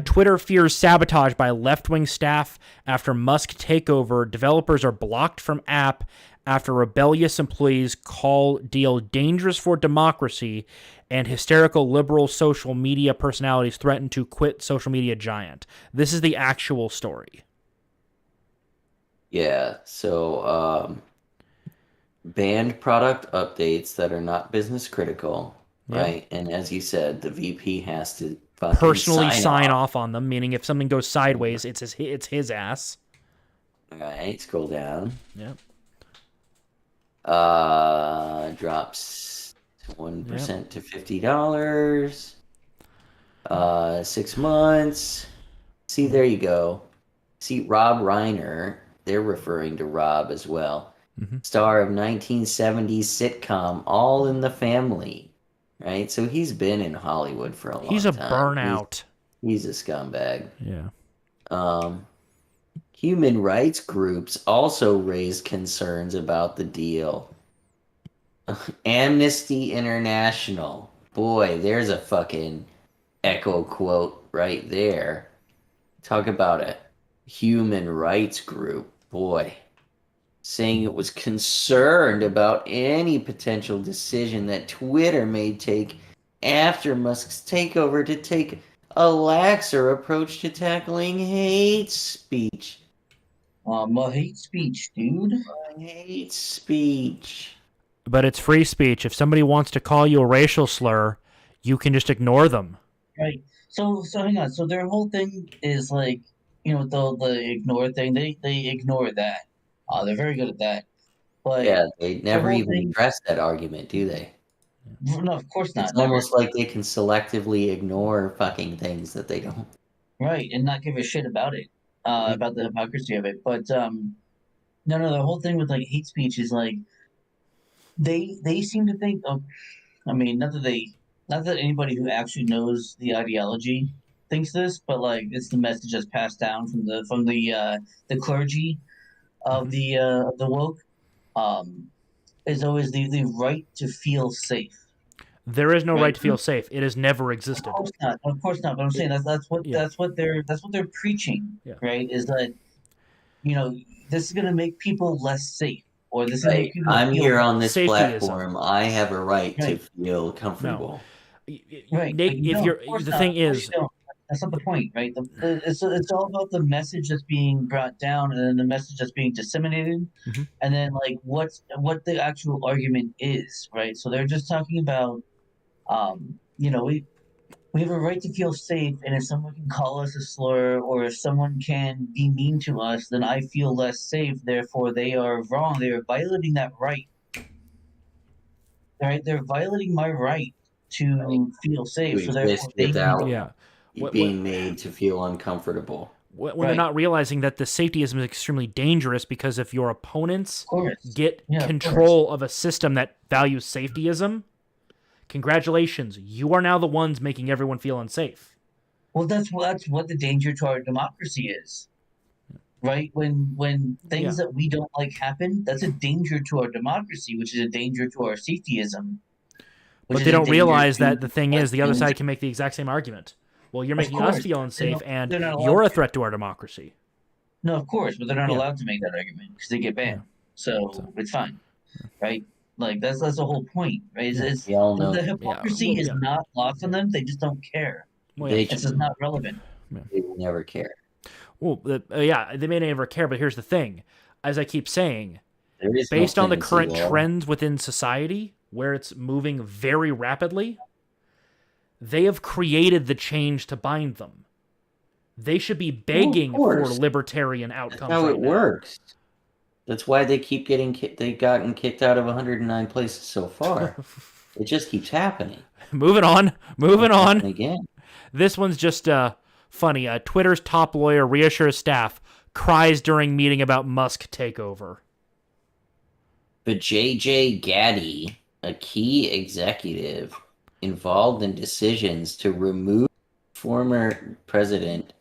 Twitter fears sabotage by left-wing staff after Musk takeover. Developers are blocked from app after rebellious employees call deal dangerous for democracy, and hysterical liberal social media personalities threaten to quit social media giant. This is the actual story. Yeah, so banned product updates that are not business critical, right? And as you said, the VP has to personally sign off on them, meaning if something goes sideways, it's his ass. All right, scroll down. Yep. Drops 1% to $50. 6 months. See, there you go. See, Rob Reiner, they're referring to Rob as well. star of 1970s sitcom All in the Family, right? So he's been in Hollywood for a long time. He's a burnout. He's a scumbag. Yeah. Human rights groups also raised concerns about the deal. Amnesty International. Boy, there's a fucking echo quote right there. Talk about a human rights group. Boy. Saying it was concerned about any potential decision that Twitter may take after Musk's takeover to take a laxer approach to tackling hate speech. My hate speech, dude. Hate speech. But it's free speech. If somebody wants to call you a racial slur, you can just ignore them. Right. So hang on. So their whole thing is like, the ignore thing. They ignore that. They're very good at that. But Yeah, they never whole even thing- address that argument, do they? No, of course not. It's almost like they can selectively ignore fucking things that they don't. Right, and not give a shit about it, about the hypocrisy of it. But no, the whole thing with like hate speech is like they seem to think of. I mean, not that anybody who actually knows the ideology thinks this, but like it's the message that's passed down from the clergy of the woke. Is always the right to feel safe. There is no right to feel safe. It has never existed. Of course not. But I'm saying that's what they're preaching, Yeah. right? Is that this is going to make people less safe, or this is going to make people. I'm feel here on this Safetyism. platform. I have a right to Right. feel comfortable. Right. Nate, But if no, you're of course the not. thing Of course is, you don't. That's not the point, right? It's all about the message that's being brought down, and then the message that's being disseminated, and then like what the actual argument is, right? So they're just talking about, we have a right to feel safe, and if someone can call us a slur, or if someone can be mean to us, then I feel less safe. Therefore, they are wrong. They are violating that right. Right? They're violating my right to feel safe. To So therefore, exist they without yeah. being made to feel uncomfortable. When Right. they're not realizing that the safetyism is extremely dangerous, because if your opponents get Yeah, of control of a system that values safetyism, congratulations, you are now the ones making everyone feel unsafe. Well, that's what the danger to our democracy is, right? When things that we don't like happen, that's a danger to our democracy, which is a danger to our safetyism. But they don't realize that the thing is, the other side can make the exact same argument. Well, you're making us course, feel they're unsafe, not- and they're not allowed you're a to. threat to our democracy. No, of course, but they're not Yeah. allowed to make that argument because they get banned. So it's fine, right? Like that's the whole point, right? It's We all know. the hypocrisy is not lost on them. They just don't care. Well, They It's just not relevant. They will never care. Well, they may never care, but here's the thing. As I keep saying, There is based no on the clemency current law. trends within society, where it's moving very rapidly, they have created the change to bind them. They should be begging for course. libertarian That's outcomes. how right it now. works. That's why they keep getting they've gotten kicked out of 109 places so far. It just keeps happening. Moving on. And again. This one's just funny. Twitter's top lawyer reassures staff, cries during meeting about Musk takeover. But J.J. Gaddy, a key executive involved in decisions to remove former president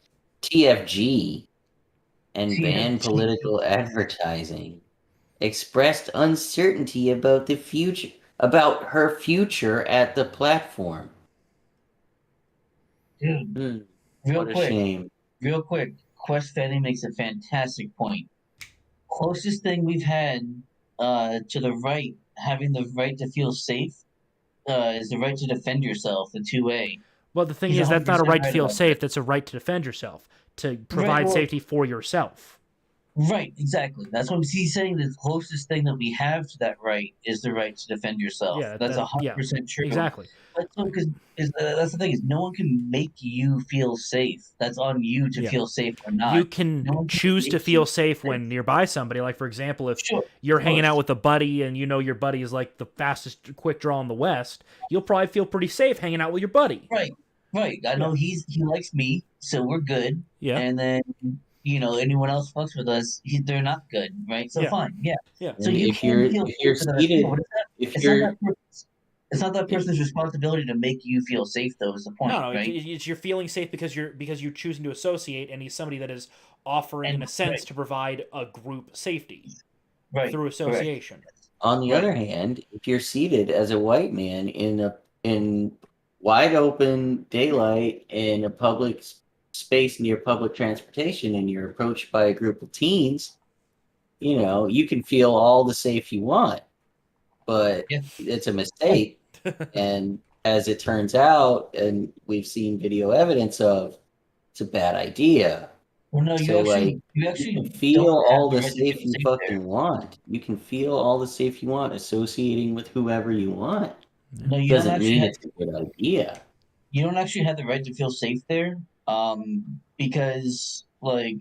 TFG and ban TFG. political advertising, expressed uncertainty about her future at the platform. Dude, real What a quick, shame. Quest Fanny makes a fantastic point. Closest thing we've had to the right, having the right to feel safe, is the right to defend yourself, the 2A. Well, the thing He's is, that's not a 100% right to right feel about safe. that. That's a right to defend yourself, to provide well- safety for yourself. Right, exactly. That's what he's saying. The closest thing that we have to that right is the right to defend yourself. Yeah, That's that- 100% true. Exactly. But so, that's the thing is, no one can make you feel safe. That's on you to Yeah. feel safe or not. You can No one can choose to make feel you safe when nearby somebody. Like, for example, if Sure, you're of hanging course. out with a buddy and you know your buddy is like the fastest quick draw in the West, you'll probably feel pretty safe hanging out with your buddy. Right. I know he likes me, so we're good. Yeah. And then anyone else fucks with us, they're not good, right? So fine, yeah. Yeah. So And you if you're can feel if you're safe with other people, seated, but if it's not you're that person's, it's not that person's responsibility to make you feel safe, though. Is the point, No, right? you're feeling safe because you're choosing to associate, and he's somebody that is offering, in And a sense, to provide a group safety right, through correct, association. on the right, other hand, if you're seated as a white man in wide open daylight in a public space near public transportation, and you're approached by a group of teens, you can feel all the safe you want, but yeah. it's a mistake. And as it turns out, and we've seen video evidence of, it's a bad idea. Well, no, So, like, you you can actually feel don't have all the the right to feel safe you safe there. fucking want. You can feel all the safe you want associating with whoever you want. No, Doesn't mean it's a good idea. you don't actually have the right to feel safe there, because like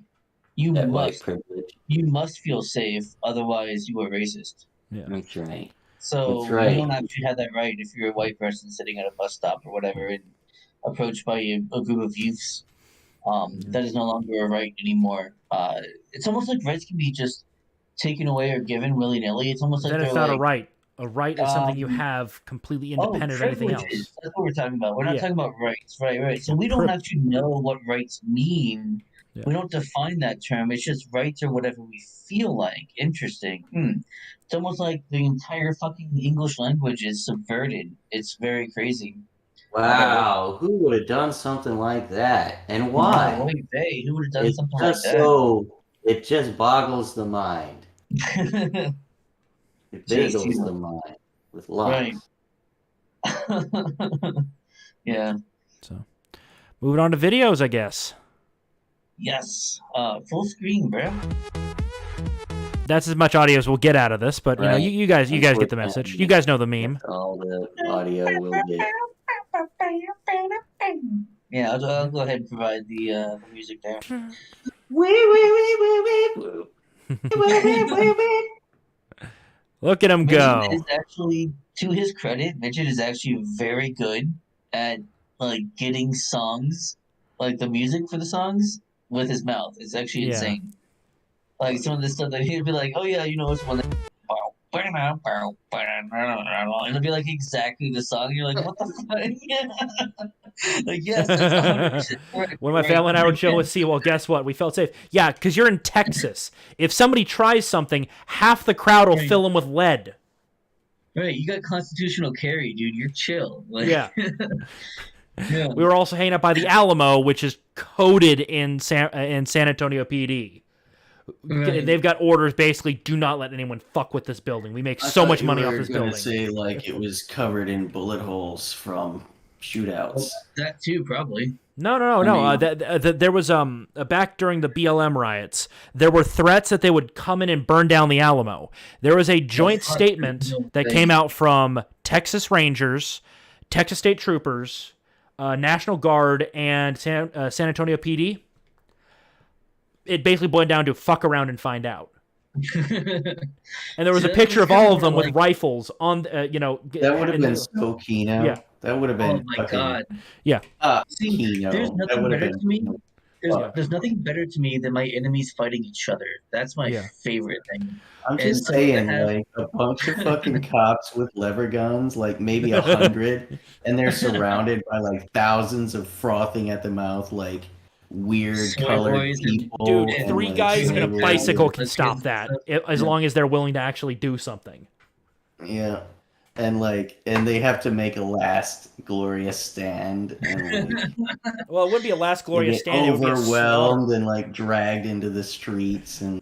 you That white must privilege. you must feel safe, otherwise you are racist. That's right. That's So you right. don't actually have that right if you're a white person sitting at a bus stop or whatever and approached by a group of youths. That is no longer a right anymore. It's almost like rights can be just taken away or given willy nilly. It's almost like Then it's they're not a like, right. A right is something you um, have completely oh, independent of anything privileges. else. That's what we're talking about. We're not Yeah. talking about rights, right? So Yeah, we don't actually know what rights mean. Yeah. We don't define that term. It's just rights or whatever we feel like. Interesting. It's almost like the entire fucking English language is subverted. It's very crazy. Wow. Who would have done something like that? And Wow, why? wait, hey, who would have done It's something like just that? it just boggles the mind. It Just bagels the mind with right. lots. Yeah. So, moving on to videos, I guess. Yes. Full screen, bro. That's as much audio as we'll get out of this, but Right. you guys get the message. You guys know the meme. That's all the audio will get. Yeah, I'll go ahead and provide the music there. Look at him Midget go. is actually, to his credit, Midget is actually very good at like getting songs, like the music for the songs, with his mouth. It's actually insane. Like some of the stuff that he'd be like, "Oh yeah, it's one." And it'll be like exactly the song. You're like, "What the fuck?" Like, yes, that's 100% correct. When my family and I were chilling with C, well, guess what? We felt safe. Yeah, because you're in Texas. If somebody tries something, half the crowd will fill them with lead. Right, you got constitutional carry, dude. You're chill. Like, Yeah. yeah. We were also hanging out by the Alamo, which is coded in San Antonio PD. Right. They've got orders basically, do not let anyone fuck with this building. We make so much money off this building. Say like it was covered in bullet holes from shootouts. That too, probably. No. There was back during the BLM riots, there were threats that they would come in and burn down the Alamo. There was a joint statement that came out from Texas Rangers, Texas State Troopers, National Guard, and San Antonio PD. It basically boiled down to fuck around and find out. And there was a picture of all of them with rifles on, That would have been so Kino. Yeah. That would have been. Oh my god. Yeah. See, Kino. there's nothing better to me. Fuck. There's nothing better to me than my enemies fighting each other. That's my favorite thing. I'm just saying, like a bunch of fucking cops with lever guns, like maybe 100, and they're surrounded by like thousands of frothing at the mouth, like weird colored people. Dude, 3 guys in a bicycle can stop that as long as they're willing to actually do something. Yeah. And they have to make a last glorious stand. And well, it wouldn't be a last glorious stand. It would be overwhelmed and like dragged into the streets, and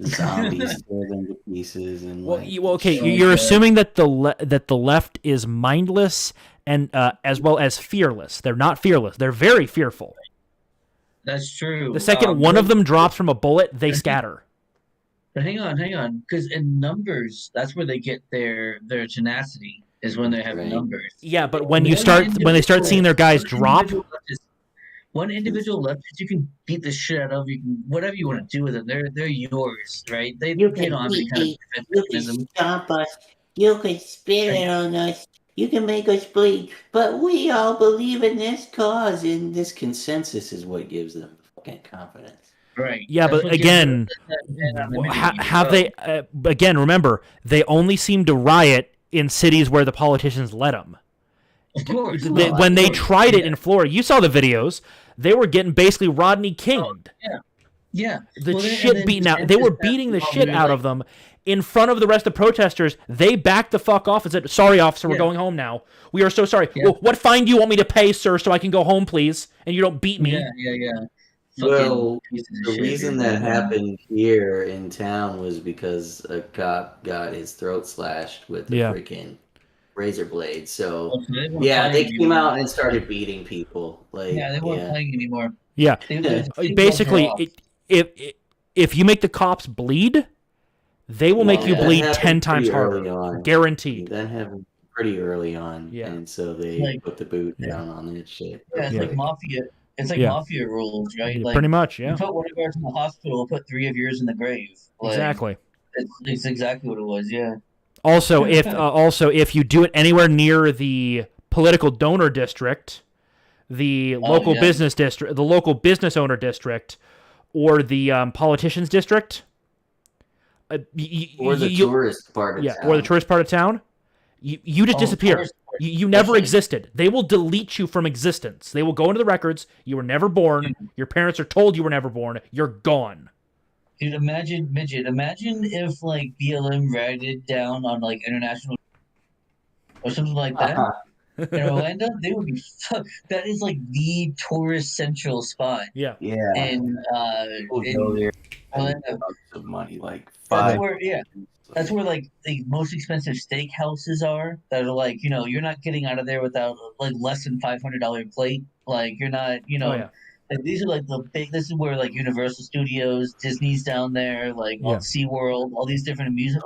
zombies tear them to pieces. And okay, you're assuming that the left is mindless and as well as fearless. They're not fearless. They're very fearful. That's true. The second one of them drops from a bullet, they scatter. But hang on, because in numbers, that's where they get their tenacity. Is when they have numbers. Yeah, but when they start seeing their guys drop. One individual leftist, you can beat the shit out of. You can whatever you want to do with them. They're yours, right? They don't have any kind of defense mechanism. You can stomp us. You can spit it on us. You can make us bleed. But we all believe in this cause, and this consensus is what gives them the fucking confidence. Right. Yeah, That's but what gives again, that anonymity have as they? well. Again, remember, they only seem to riot in cities where the politicians let them. Of course. When they tried it in Florida, you saw the videos. They were getting basically Rodney Kinged. Yeah. The Well, shit beaten out. They were beating the shit out of them in front of the rest of the protesters. They backed the fuck off and said, "Sorry, officer, we're going home now. We are so sorry. Yeah. Well, what fine do you want me to pay, sir, so I can go home, please? And you don't beat me." Yeah. Well, Fucking piece of the shit, reason dude. that happened here in town was because a cop got his throat slashed with the freaking razor blade. So Well, they weren't yeah, they fighting came anymore. out and started beating people. Like They weren't playing anymore. Yeah. They Basically, broke her off. if you make the cops bleed, they will make you bleed 10 times harder. Guaranteed. That happened pretty early on, and so they put the boot down on that shit. Yeah, it's like mafia. It's like mafia rules, right? Like, pretty much, yeah. You put one of ours in the hospital, we'll put 3 of yours in the grave. Like, Exactly. It's exactly what it was. Yeah. Also, if you do it anywhere near the political donor district, the local business district, the local business owner district, or the politicians district, or the tourist part of town. or the tourist part of town, you just disappear. You never existed. They will delete you from existence. They will go into the records. You were never born. Your parents are told you were never born. You're gone. Dude, Mijjt, imagine if like BLM raided down on like international or something like that. In Orlando, they would be. That is like the tourist central spot. Yeah. And go there. Orlando, of money, like $5. That's where like the most expensive steakhouses are. That are like you're not getting out of there without like less than $500 plate. Like you're not Like, these are like the big. This is where like Universal Studios, Disney's down there, like SeaWorld, all these different amusement.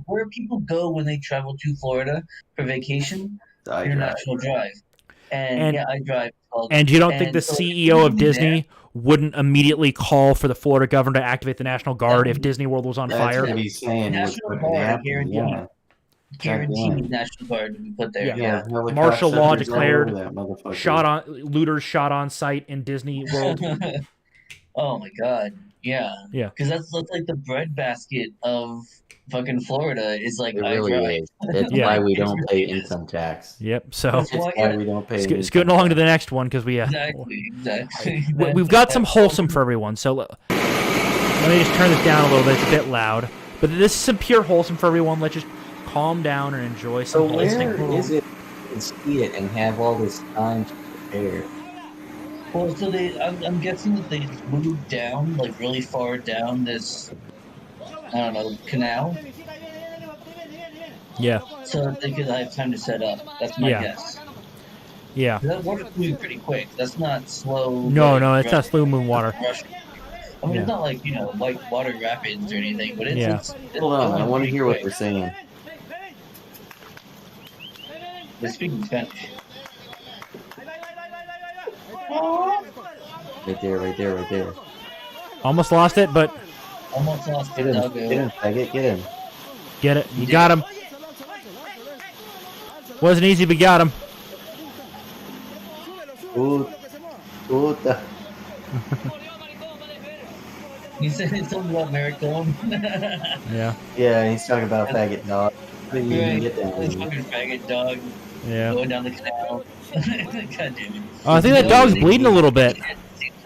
Where people go when they travel to Florida for vacation. International Drive. And I drive. And you don't think the CEO of Disney wouldn't immediately call for the Florida governor to activate the National Guard if Disney World was on fire? That's what he's saying. National Guard, guaranteed National Guard to be put there. Yeah. Martial law declared. Looters shot on site in Disney World. Oh my God. Yeah. Because that's like the breadbasket of fucking Florida is like it really is. That's why we don't pay income tax. Yep. So that's why we don't pay. Scooting along to the next one because we exactly. We've got some wholesome for everyone. So let me just turn this down a little bit. It's a bit loud, but this is some pure wholesome for everyone. Let's just calm down and enjoy some. So where is it? You can see it and have all this time to prepare. Well, so I'm guessing that they moved down, like really far down this, I don't know, canal. Yeah. So they could have time to set up. That's my guess. Yeah. That water's moving pretty quick. That's not slow. No, it's not slow moving water. I mean, it's not like, white water rapids or anything, but it's hold on, I want to hear what they're saying. They're speaking Spanish. Right there. Almost lost it, but... Almost lost it. Get him, faggot, get him. Get it. You got him. Wasn't easy, but got him. Puta. He said something about Maricone. Yeah, he's talking about faggot dog. Get down. Fucking faggot dog. Yeah. Going down the canal. God damn it. Oh, I think that dog's bleeding a little bit.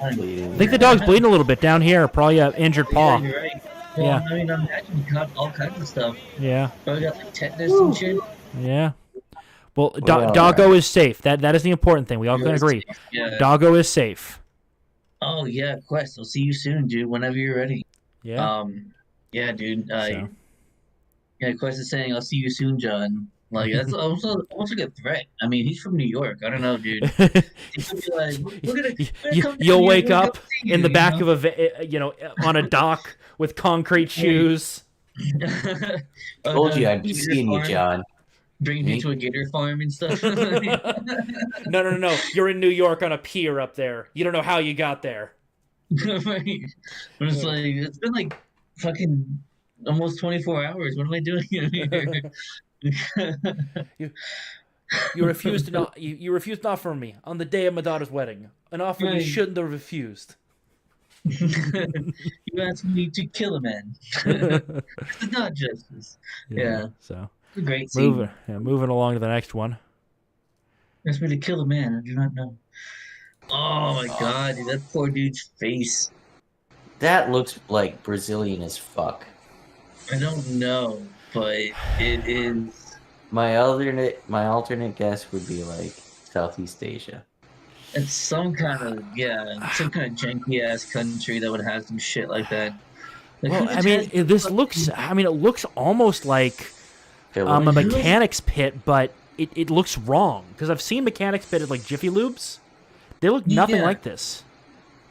I think the dog's bleeding a little bit down here. Probably an injured paw. Yeah, you're right. Well, I mean, I'm imagine got all kinds of stuff. Yeah. Probably got like tetanus and shit. Yeah. Well, Doggo is safe. That is the important thing. We all can agree. Yeah. Doggo is safe. Oh yeah, Quest. I'll see you soon, dude. Whenever you're ready. Yeah. Yeah, dude. Yeah, Quest is saying, "I'll see you soon, John." Like that's almost like a threat. I mean, he's from New York. I don't know, dude. He could be like, you'll wake up in the back of on a dock with concrete shoes. Told you I'd be seeing you, John. Bring me to a gator farm and stuff. No. You're in New York on a pier up there. You don't know how you got there. Right. But it's like it's been like fucking almost 24 hours. What am I doing here? You refused to not. You refused an offer from me on the day of my daughter's wedding. An offer you shouldn't have refused. You asked me to kill a man. It's not justice. Yeah. So It's a great scene. moving along to the next one. You asked me to kill a man. I do not know. Oh my god, dude, that poor dude's face. That looks like Brazilian as fuck. I don't know, but it is. My alternate guess would be like Southeast Asia. It's some kind of janky ass country that would have some shit like that. Like, Well, I mean, it looks almost like a Finland? mechanics pit, but it looks wrong because I've seen mechanics pit at like Jiffy Lubes. They look nothing like this.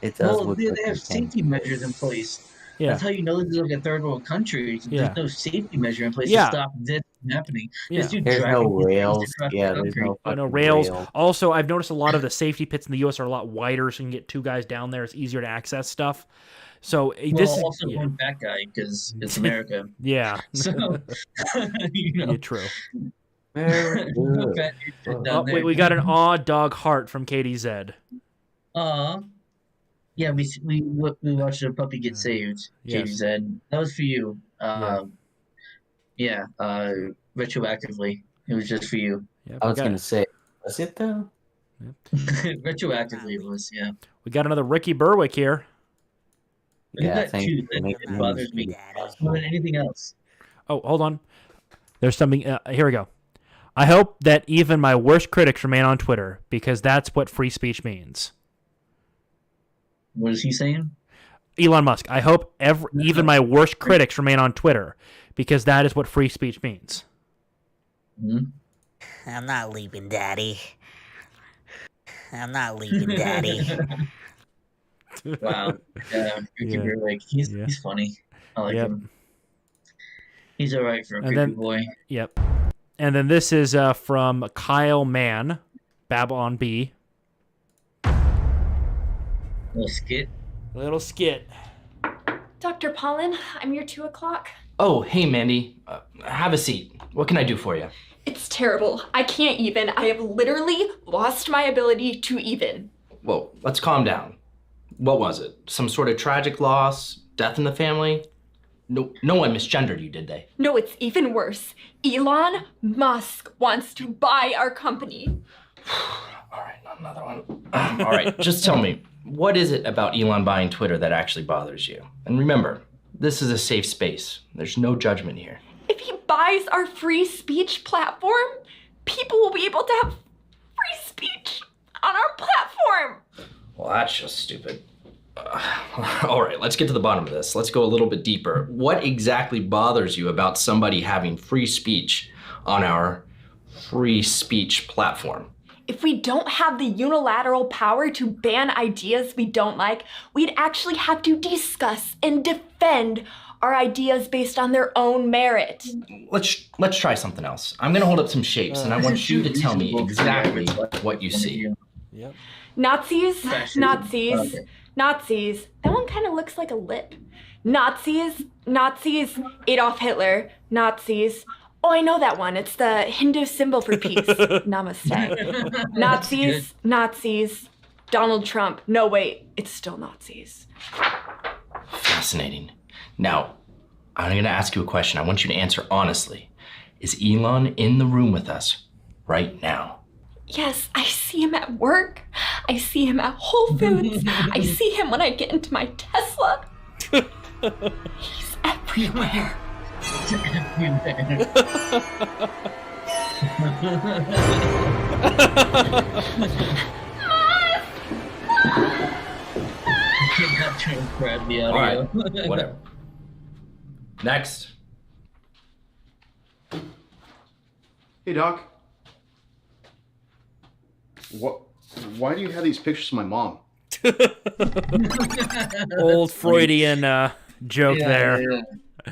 It does Well, look they like have safety measures in place. Yeah. That's how you know this is like a third world country. Yeah. There's no safety measure in place Yeah. to stop this from happening. Yeah. This dude There's no dragging his face rails. across the Yeah, there's country. no I know fucking rails. rail. Also, I've noticed a lot of the safety pits in the U.S. are a lot wider, so you can get two guys down there. It's easier to access stuff. So this is Also one fat guy because it's America. yeah. So you know, Yeah, true. Very no good. fat dude sitting Oh, down there. wait, we got an odd dog heart from KDZ. Yeah, we watched a puppy get saved. Katie Yes. said that was for you. Retroactively, it was just for you. Yeah, I was gonna say, was it though? Retroactively, it was. Yeah. we got another Ricky Berwick here. Look at that thank too. you for That making it bothers me this more than anything else. Oh, hold on. There's something. Here we go. I hope that even my worst critics remain on Twitter because that's what free speech means. What is he saying? Elon Musk. I hope even my worst critics remain on Twitter because that is what free speech means. Hmm? I'm not leaving, Daddy. I'm not leaving, Daddy. Wow. Yeah, Ricky Yeah. Berwick. He's funny. I like Yep. him. He's all right for a And creepy then- boy. Yep. And then this is from Kyle Mann, Babylon B. Little skit. Little skit. Dr. Pollen, I'm your 2 o'clock. Oh, hey, Mandy. Have a seat. What can I do for you? It's terrible. I can't even. I have literally lost my ability to even. Whoa, let's calm down. What was it? Some sort of tragic loss? Death in the family? No one misgendered you, did they? No, it's even worse. Elon Musk wants to buy our company. All right, not another one. All right, just tell me, what is it about Elon buying Twitter that actually bothers you? And remember, this is a safe space. There's no judgment here. If he buys our free speech platform, people will be able to have free speech on our platform. Well, that's just stupid. All right, let's get to the bottom of this. Let's go a little bit deeper. What exactly bothers you about somebody having free speech on our free speech platform? If we don't have the unilateral power to ban ideas we don't like, we'd actually have to discuss and defend our ideas based on their own merit. Let's try something else. I'm gonna hold up some shapes, and I want you to tell me exactly what you see. Yep. Nazis, Fascism. Nazis, Okay. Nazis. That one kind of looks like a lip. Nazis, Nazis, Adolf Hitler, Nazis. Oh, I know that one. It's the Hindu symbol for peace. Namaste. Nazis, Nazis, Donald Trump. No, wait, it's still Nazis. Fascinating. Now, I'm going to ask you a question. I want you to answer honestly. Is Elon in the room with us right now? Yes, I see him at work. I see him at Whole Foods. I see him when I get into my Tesla. He's everywhere. Not trying to grab the All audio. right, whatever. Next. Hey, Doc. What? Why do you have these pictures of my mom? Old Freudian joke there. Yeah.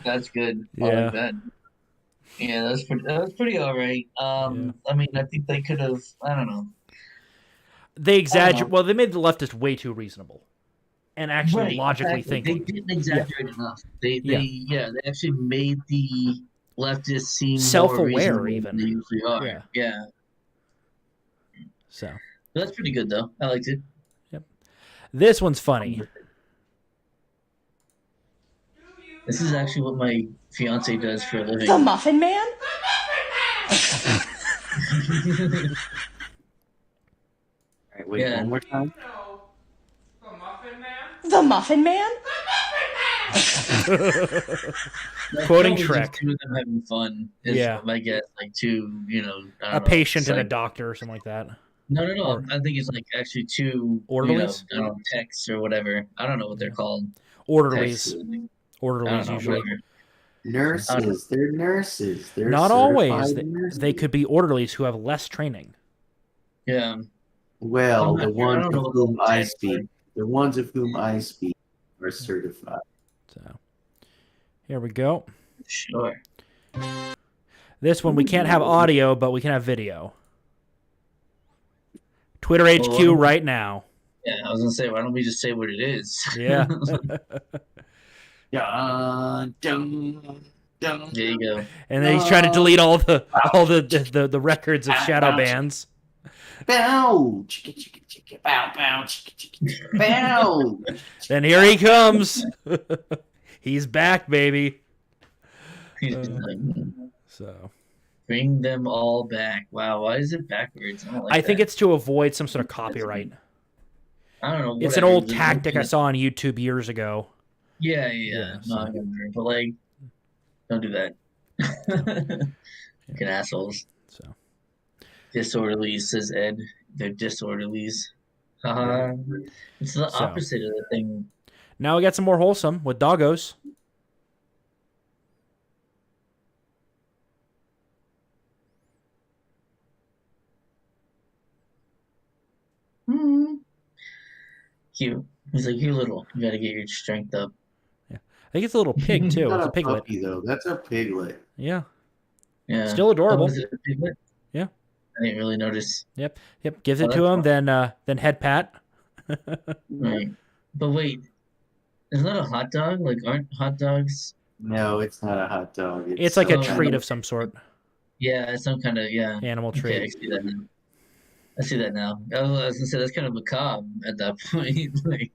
That's good. I Yeah. like that. Yeah, that's pretty all right. I mean, I think they could have. I don't know. They I exaggerate. don't know. Well, they made the leftist way too reasonable, and actually Right, logically exactly. thinking. They didn't exaggerate enough. They actually made the leftists seem Self-aware more reasonable even. than they usually are. Yeah. Yeah. So That's pretty good though. I liked it. this one's funny. This is actually what my fiance does for a living. The Muffin Man? All right, wait, one more time. The Muffin Man? Quoting Probably Shrek. just two of them having fun. Is Yeah. I guess like two, I don't A know, patient it's and a like- doctor or something like that. No. Or- I think it's like actually two Orderlies? I don't know, techs or whatever. I don't know what they're called. Orderlies. Techs. Orderlies I don't know, usually. whatever. Nurses. They're nurses. They're Not always. certified nurses. They could be orderlies who have less training. Yeah. Well, I'm not the sure. I ones don't know of what whom those I techs speak, the ones of whom I speak are certified. So, here we go. Sure. This one we can't have audio, but we can have video. Twitter HQ Well, right now. Yeah, I was gonna say, why don't we just say what it is? Yeah. Dun, dun, dun. There you go. And then he's trying to delete all the records of shadow bans. Bow, chicka, chicka, chicka, bow, bow, chicka, chicka, bow. Then here he comes. He's back, baby. He's like, So bring them all back. Wow, why is it backwards? I don't like I think that. it's to avoid some sort of copyright. I don't know. It's an whatever. old tactic I saw on YouTube years ago. Yeah. No, I remember. But like, don't do that. Fucking assholes. So Disorderlies, says Ed. They're disorderlies. Haha. It's the So. opposite of the thing. now we got some more wholesome with doggos. Cute. He's like, you're little. You gotta get your strength up. I think it's a little pig too. Not It's a a piglet. puppy, though. That's a piglet. Yeah. Yeah. Still adorable. Oh, is it a piglet? Yeah. I didn't really notice. Yep. Gives Oh, it to that's him, then head pat. Right. But wait, isn't that a hot dog? Like, aren't hot dogs? No, it's not a hot dog. It's like a Oh, treat of some sort. Yeah, it's some kind of Animal Okay, I treat. see that now. I see that now. I was gonna say that's kind of macabre at that point. Like,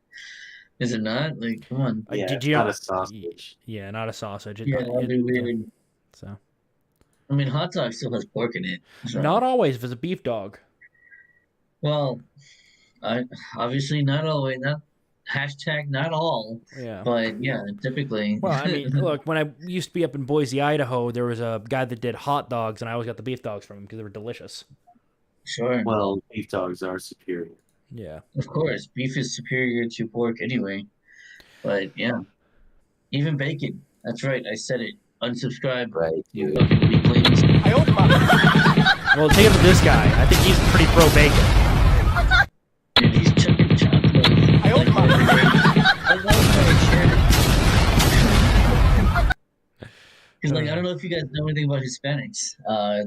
is it not? Like, come on. Yeah, Did it's you- not a sausage. Yeah, not a sausage. Yeah, that'd be weird. So I mean, hot dog still has pork in it. So. not always if it's a beef dog. Well, obviously not always. Not hashtag not all. Yeah. But yeah, typically. Well, I mean, look, when I used to be up in Boise, Idaho, there was a guy that did hot dogs, and I always got the beef dogs from him because they were delicious. Sure. Well, beef dogs are superior. Yeah. Of course, beef is superior to pork anyway. But yeah, even bacon. That's right. I said it. Unsubscribe. Right, You dude. fucking weaklings. Well, take it to this guy. I think he's pretty pro bacon. Dude, he's chucking chocolate. I love Because like I don't know if you guys know anything about Hispanics.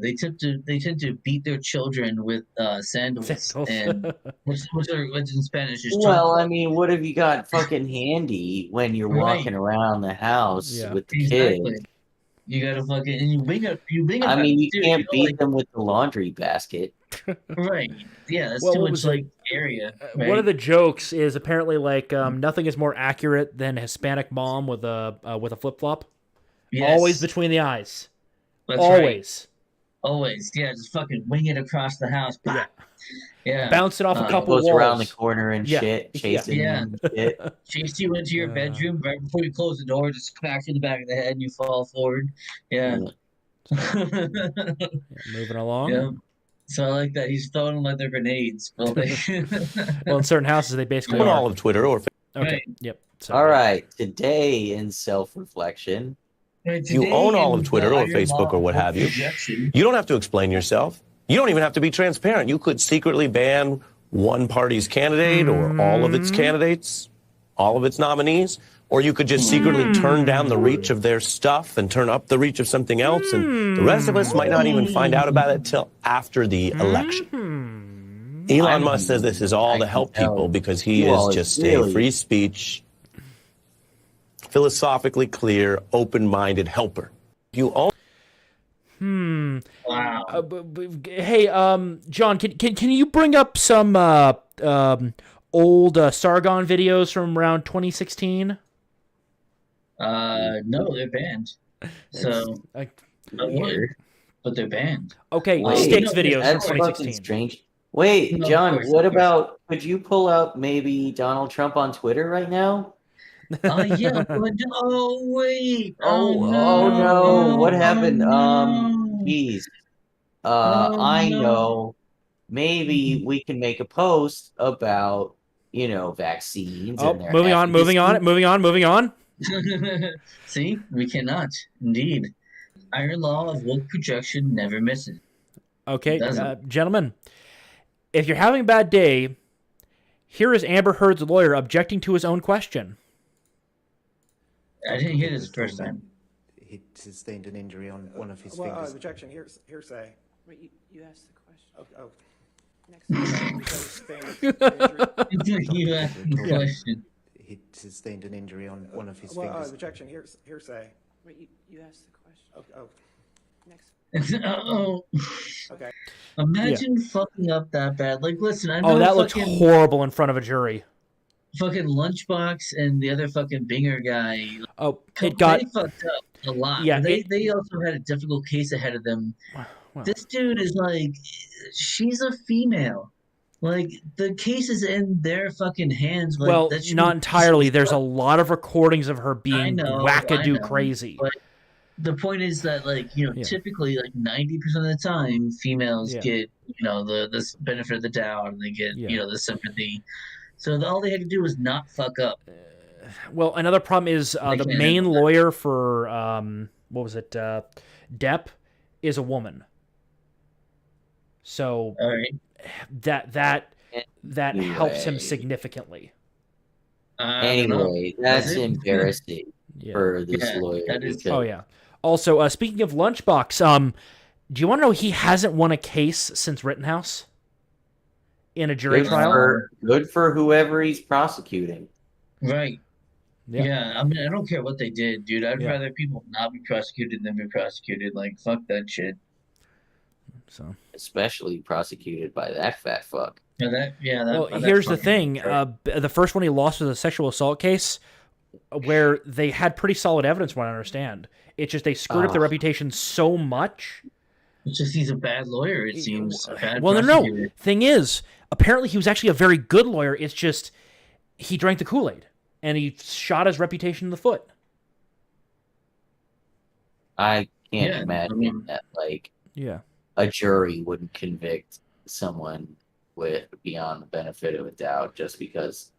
They tend to beat their children with sandals, Sandals. and which in Spanish is Well, I chanclas. mean, what have you got fucking handy when you're Right. walking around the house Yeah. with the Exactly. kid? You gotta fucking and you bring it. I mean, you dude, can't know, beat like, them with the laundry basket. right. Yeah, that's Well, too what much was it? like area. Right? One of the jokes is apparently like nothing is more accurate than a Hispanic mom with a flip flop. Yes, Always between the eyes. that's right. Always. Always. Yeah, just fucking wing it across the house. Yeah. Yeah. Bounce it off a couple Goes walls. around the corner and Yeah. shit, chasing Yeah. them and shit. Chase you into your bedroom right before you close the door, just smacks you in the back of the head and you fall forward. Yeah. Yeah, moving along. Yeah. So I like that. He's throwing them like they're grenades. Well, they... Well, in certain houses, they basically On are. all of Twitter or Okay. Right. Yep. So, All right, today in self-reflection, you own all of Twitter or Facebook or what have you. You don't have to explain yourself. You don't even have to be transparent. You could secretly ban one party's candidate or all of its candidates, all of its nominees, or you could just secretly turn down the reach of their stuff and turn up the reach of something else, and the rest of us might not even find out about it till after the election. Elon Musk says this is all to help people because he is just a free speech, philosophically clear, open-minded helper. You own. Wow. Hey, John, can you bring up some old Sargon videos from around 2016? No, they're banned. So, weird. But they're banned. Okay, Wait, Styx videos from that's 2016. fucking strange. Wait, No, of John, course, what of course. about, could you pull up maybe Donald Trump on Twitter right now? Yeah, but oh wait, Oh no, what happened? no. Geez. Oh I no. know. Maybe we can make a post about, vaccines Oh, and their moving on. See, we cannot. Indeed. Iron law of woke projection never misses. Okay, gentlemen, if you're having a bad day, here is Amber Heard's lawyer objecting to his own question. I didn't hear this the first time. He sustained an injury on one of his fingers. Objection, hearsay. Wait, you asked the question. Oh. You asked the question. He sustained an injury on one of his fingers. Objection, hearsay. Wait, you asked the question. Oh. Oh. Okay. Imagine fucking up that bad. Like, listen, I know that looks horrible in front of a jury. Fucking Lunchbox and the other fucking Binger guy. Oh, they fucked up a lot. Yeah, they also had a difficult case ahead of them. Well, this dude is like, she's a female. Like, the case is in their fucking hands. Like, well, not entirely. There's a lot of recordings of her being wackadoo crazy. But the point is that, like, typically, like 90% of the time, females get, the benefit of the doubt, and they get, the sympathy. So all they had to do was not fuck up. Well, another problem is the main lawyer for what was it, Depp, is a woman. So that helps him significally. Anyway, that's embarrassing for this lawyer. Oh yeah. Also, speaking of Lunchbox, do you want to know he hasn't won a case since Rittenhouse in a jury trial? Good for whoever he's prosecuting. Right. Yeah. I mean, I don't care what they did, dude. I'd rather people not be prosecuted than be prosecuted. Like, fuck that shit. So, especially prosecuted by that fat fuck. Here's the thing: the first one he lost was a sexual assault case, where they had pretty solid evidence, from what I understand. It's just they screwed up their reputation so much. It's just he's a bad lawyer. It seems. No. Thing is, apparently he was actually a very good lawyer. It's just he drank the Kool-Aid and he shot his reputation in the foot. I can't imagine that, like, a jury wouldn't convict someone with beyond the benefit of a doubt just because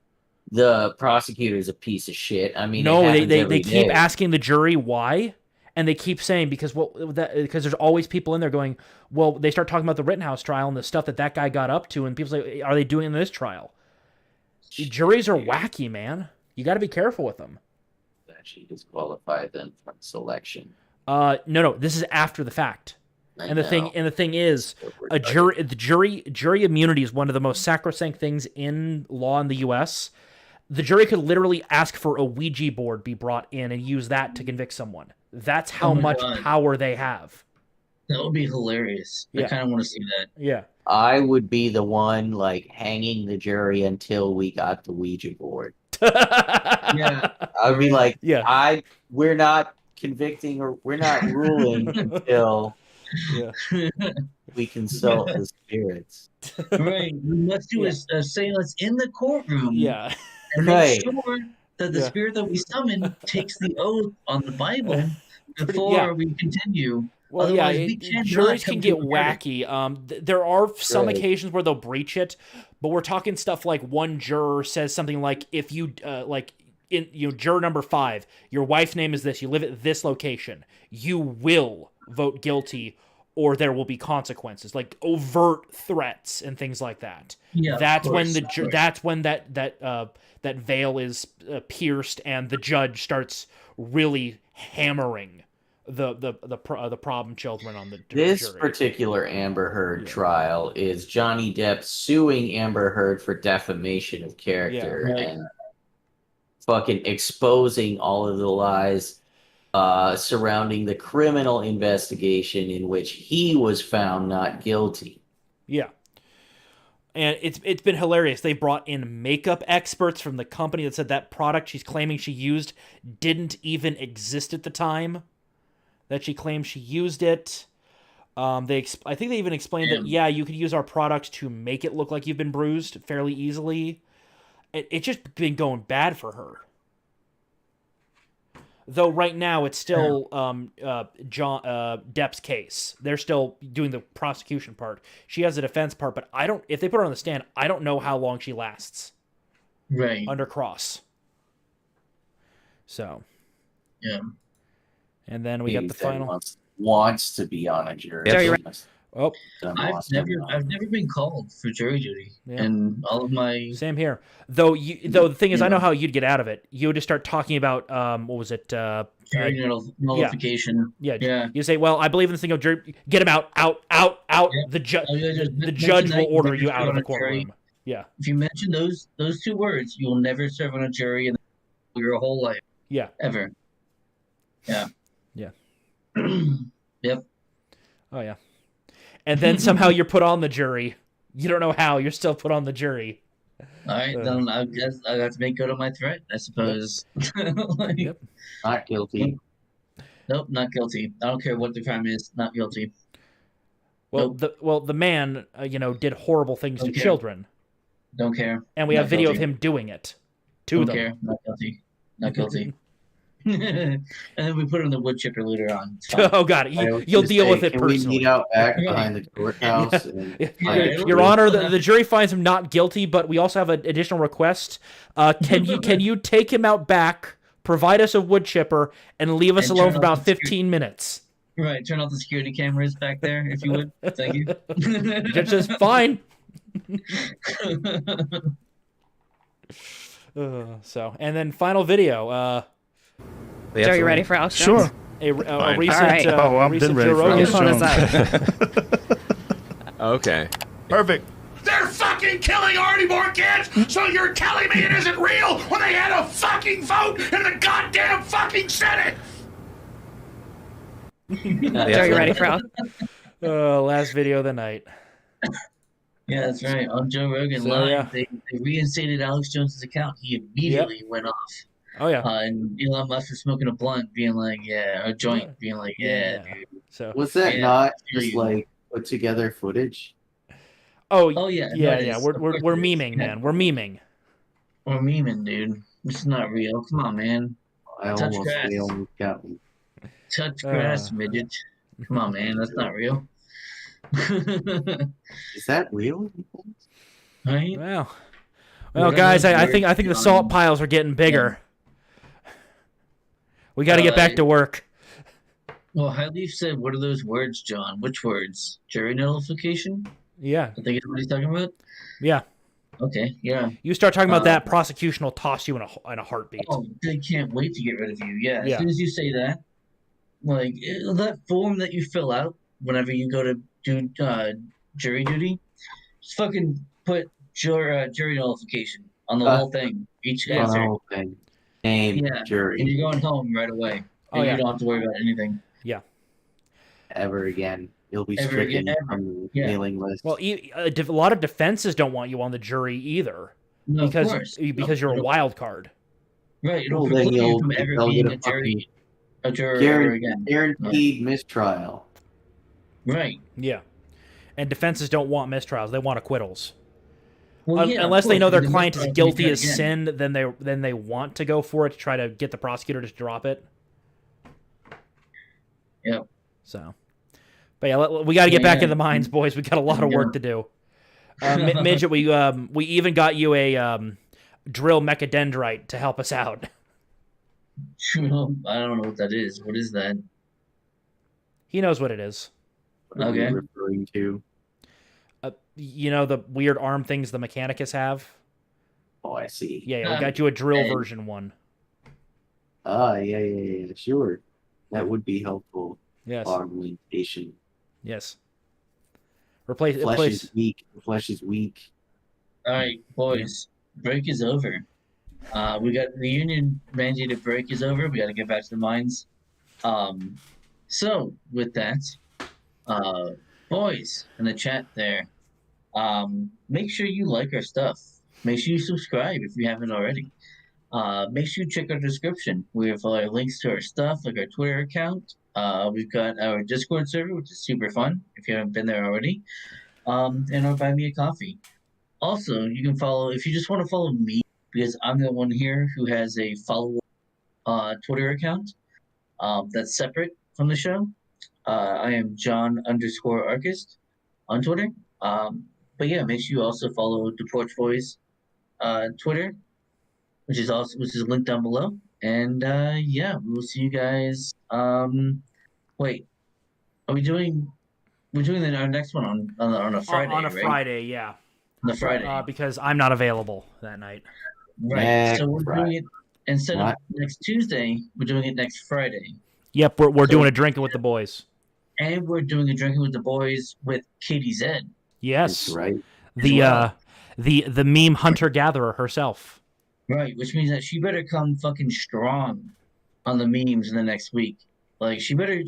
the prosecutor is a piece of shit. I mean, no, they keep asking the jury why, and they keep saying because there's always people in there going, well, they start talking about the Rittenhouse trial and the stuff that guy got up to, and people say, are they doing in this trial? Juries are wacky, man. You got to be careful with them. Actually disqualify them from selection. No, this is after the fact. And the thing is, jury immunity is one of the most sacrosanct things in law in the U.S. The jury could literally ask for a Ouija board be brought in and use that to convict someone. That's how much power they have. That would be hilarious. I kind of want to see that. Yeah. I would be the one, like, hanging the jury until we got the Ouija board. Yeah. I would be like, we're not convicting or we're not ruling until we consult the spirits. Right. We must do a seance in the courtroom. Yeah. And make sure that the spirit that we summon takes the oath on the Bible before we continue. Well, juries can get wacky. There are some occasions where they'll breach it, but we're talking stuff like one juror says something like, if you, juror number 5, your wife's name is this, you live at this location, you will vote guilty or there will be consequences, like overt threats and things like that. Yeah, that's when that veil is pierced and the judge starts really hammering the problem children on the jury. This particular Amber Heard trial is Johnny Depp suing Amber Heard for defamation of character and fucking exposing all of the lies surrounding the criminal investigation in which he was found not guilty. Yeah. And it's been hilarious. They brought in makeup experts from the company that said that product she's claiming she used didn't even exist at the time that she claimed she used it. I think they even explained that, yeah, you could use our product to make it look like you've been bruised fairly easily. It's just been going bad for her. Though right now it's still Depp's case. They're still doing the prosecution part. She has a defense part, but if they put her on the stand, I don't know how long she lasts. Right. Under cross. So. Yeah. And then we got the final. Wants to be on a jury. Oh, I've never been called for jury duty, and all of my same here. Though the thing is, I know how you'd get out of it. You would just start talking about what was it? Jury nullification. Yeah. You say, "Well, I believe in this thing of jury. Get him out. Yeah. The judge will order you out of the courtroom." Yeah. If you mention those two words, you will never serve on a jury in your whole life. Yeah. Ever. Yeah. Yeah. Yep. Oh yeah. And then somehow you're put on the jury. You don't know how. You're still put on the jury. All right, then I guess I got to make good on my threat, I suppose. Yep. Not guilty. Nope, not guilty. I don't care what the crime is. Not guilty. Well, the man, did horrible things to children. Don't care. And we have video of him doing it to them. Don't care. Not guilty. Not guilty. And then we put it in the wood chipper later on. Oh God, you'll deal with it personally. We meet out back behind the courthouse. Your Honor, the jury finds him not guilty, but we also have an additional request. Can you take him out back, provide us a wood chipper, and leave us alone for about 15 minutes? Right, turn off the security cameras back there, if you would. Thank you. Judge says fine. And then final video. Are you ready for Alex Jones? Sure. A recent, right. I'm been ready for Alex Jones. Okay. Perfect. They're fucking killing already more kids, so you're telling me it isn't real when they had a fucking vote in the goddamn fucking Senate? Are you ready for Alex? Last video of the night. Yeah, that's right. On Joe Rogan Live, they reinstated Alex Jones's account. He immediately went off. Oh yeah. And Elon Musk was smoking a blunt, being like, "Yeah," a joint, being like, "Yeah, dude." So was that not just like put together footage? Oh yeah. Yeah. We're memeing, man. We're memeing. We're memeing, dude. This is not real. Come on, man. Touch grass. Got me. Touch grass, midget. Come on, man. That's not real. Is that real? Right? Well, guys, I think the salt piles are getting bigger. We got to get back to work. Well, Highleaf said, "What are those words, John? Which words? Jury nullification?" Yeah. I think it's what he's talking about. Yeah. Okay. Yeah. You start talking about that, prosecution will toss you in a heartbeat. Oh, they can't wait to get rid of you. Yeah. Yeah. As soon as you say that, like that form that you fill out whenever you go to do jury duty, just fucking put jury nullification on the whole thing. Each answer. Whole thing. Name, jury. And you're going home right away. And you don't have to worry about anything. Yeah. Ever again. You'll be stricken from the mailing list. Well, a lot of defenses don't want you on the jury either. No, because you're a wild card. Right. It'll preclude you from ever being a juror again. Guaranteed mistrial. Right. Yeah. And defenses don't want mistrials. They want acquittals. Well, unless they know their client is guilty as sin, then they want to go for it to try to get the prosecutor to drop it. Yep. So, but yeah, we got to get back into the mines, boys. We got a lot of work to do. Midget, we even got you a drill mechadendrite to help us out. I don't know what that is. What is that? He knows what it is. What are we referring to? The weird arm things the Mechanicus have? Oh, I see. Yeah, we got you a drill version one. Yeah, sure. That would be helpful. Yes. Augmentation. Yes. Flesh is weak. Flesh is weak. All right, boys. Break is over. We got the union mandated break is over. We got to get back to the mines. So with that, boys in the chat there, Make sure you like our stuff. Make sure you subscribe if you haven't already. Make sure you check our description. We have our links to our stuff, like our Twitter account. We've got our Discord server, which is super fun if you haven't been there already. And our Buy Me a Coffee. Also, you can follow, if you just want to follow me, because I'm the one here who has a follow Twitter account that's separate from the show. I am John_Archist on Twitter. But yeah, make sure you also follow the Porch Bois Twitter, which is linked down below. And yeah, we will see you guys. Wait, are we doing? We're doing our next one on a Friday. On a right? Friday, yeah. On a Friday, because I'm not available that night. right? So we're doing it instead of next Tuesday. We're doing it next Friday. Yep, we're doing a drinking with the boys. And we're doing a drinking with the boys with Katie Zed. Yes, That's right. The meme hunter gatherer herself. Right, which means that she better come fucking strong on the memes in the next week. Like she better.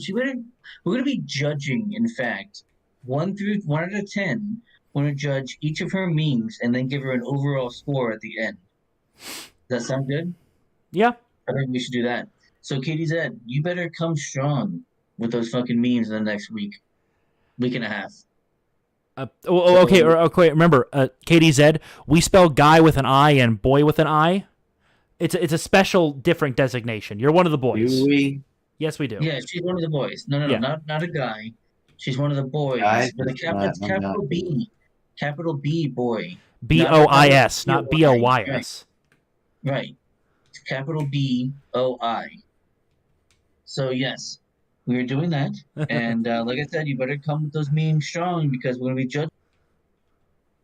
We're gonna be judging. In fact, 1 out of 10. We're gonna judge each of her memes and then give her an overall score at the end. Does that sound good? Yeah. I think we should do that. So Katie Zed, you better come strong with those fucking memes in the next week and a half. Okay. Remember, Katie Zed. We spell guy with an I and boy with an I. It's a special, different designation. You're one of the boys. Do we? Yes, we do. Yeah, she's one of the boys. No, Yeah. not a guy. She's one of the boys. Guys, With a capital B. Capital B boy. BOIS, not BOYS. Right. It's capital BOI. So yes, we are doing that. And like I said, you better come with those memes strong because we're gonna be judged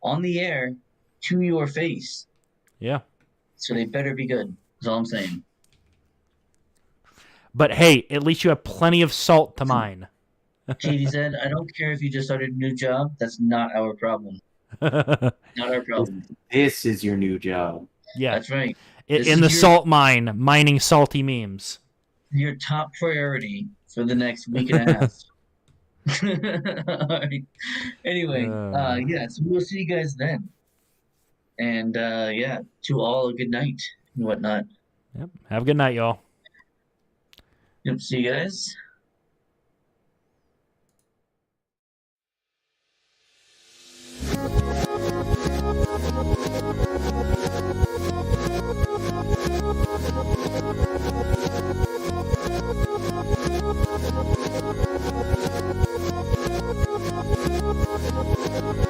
on the air to your face. Yeah. So they better be good. That's all I'm saying. But hey, at least you have plenty of salt to mine. Katie said, I don't care if you just started a new job. That's not our problem. Not our problem. This is your new job. Yeah. That's right. In the salt mine, mining salty memes. Your top priority for the next week and a half. All right. Anyway, yeah, so we'll see you guys then. And yeah, to all a good night and whatnot. Yep. Have a good night, y'all. Yep, see you guys. Thank you.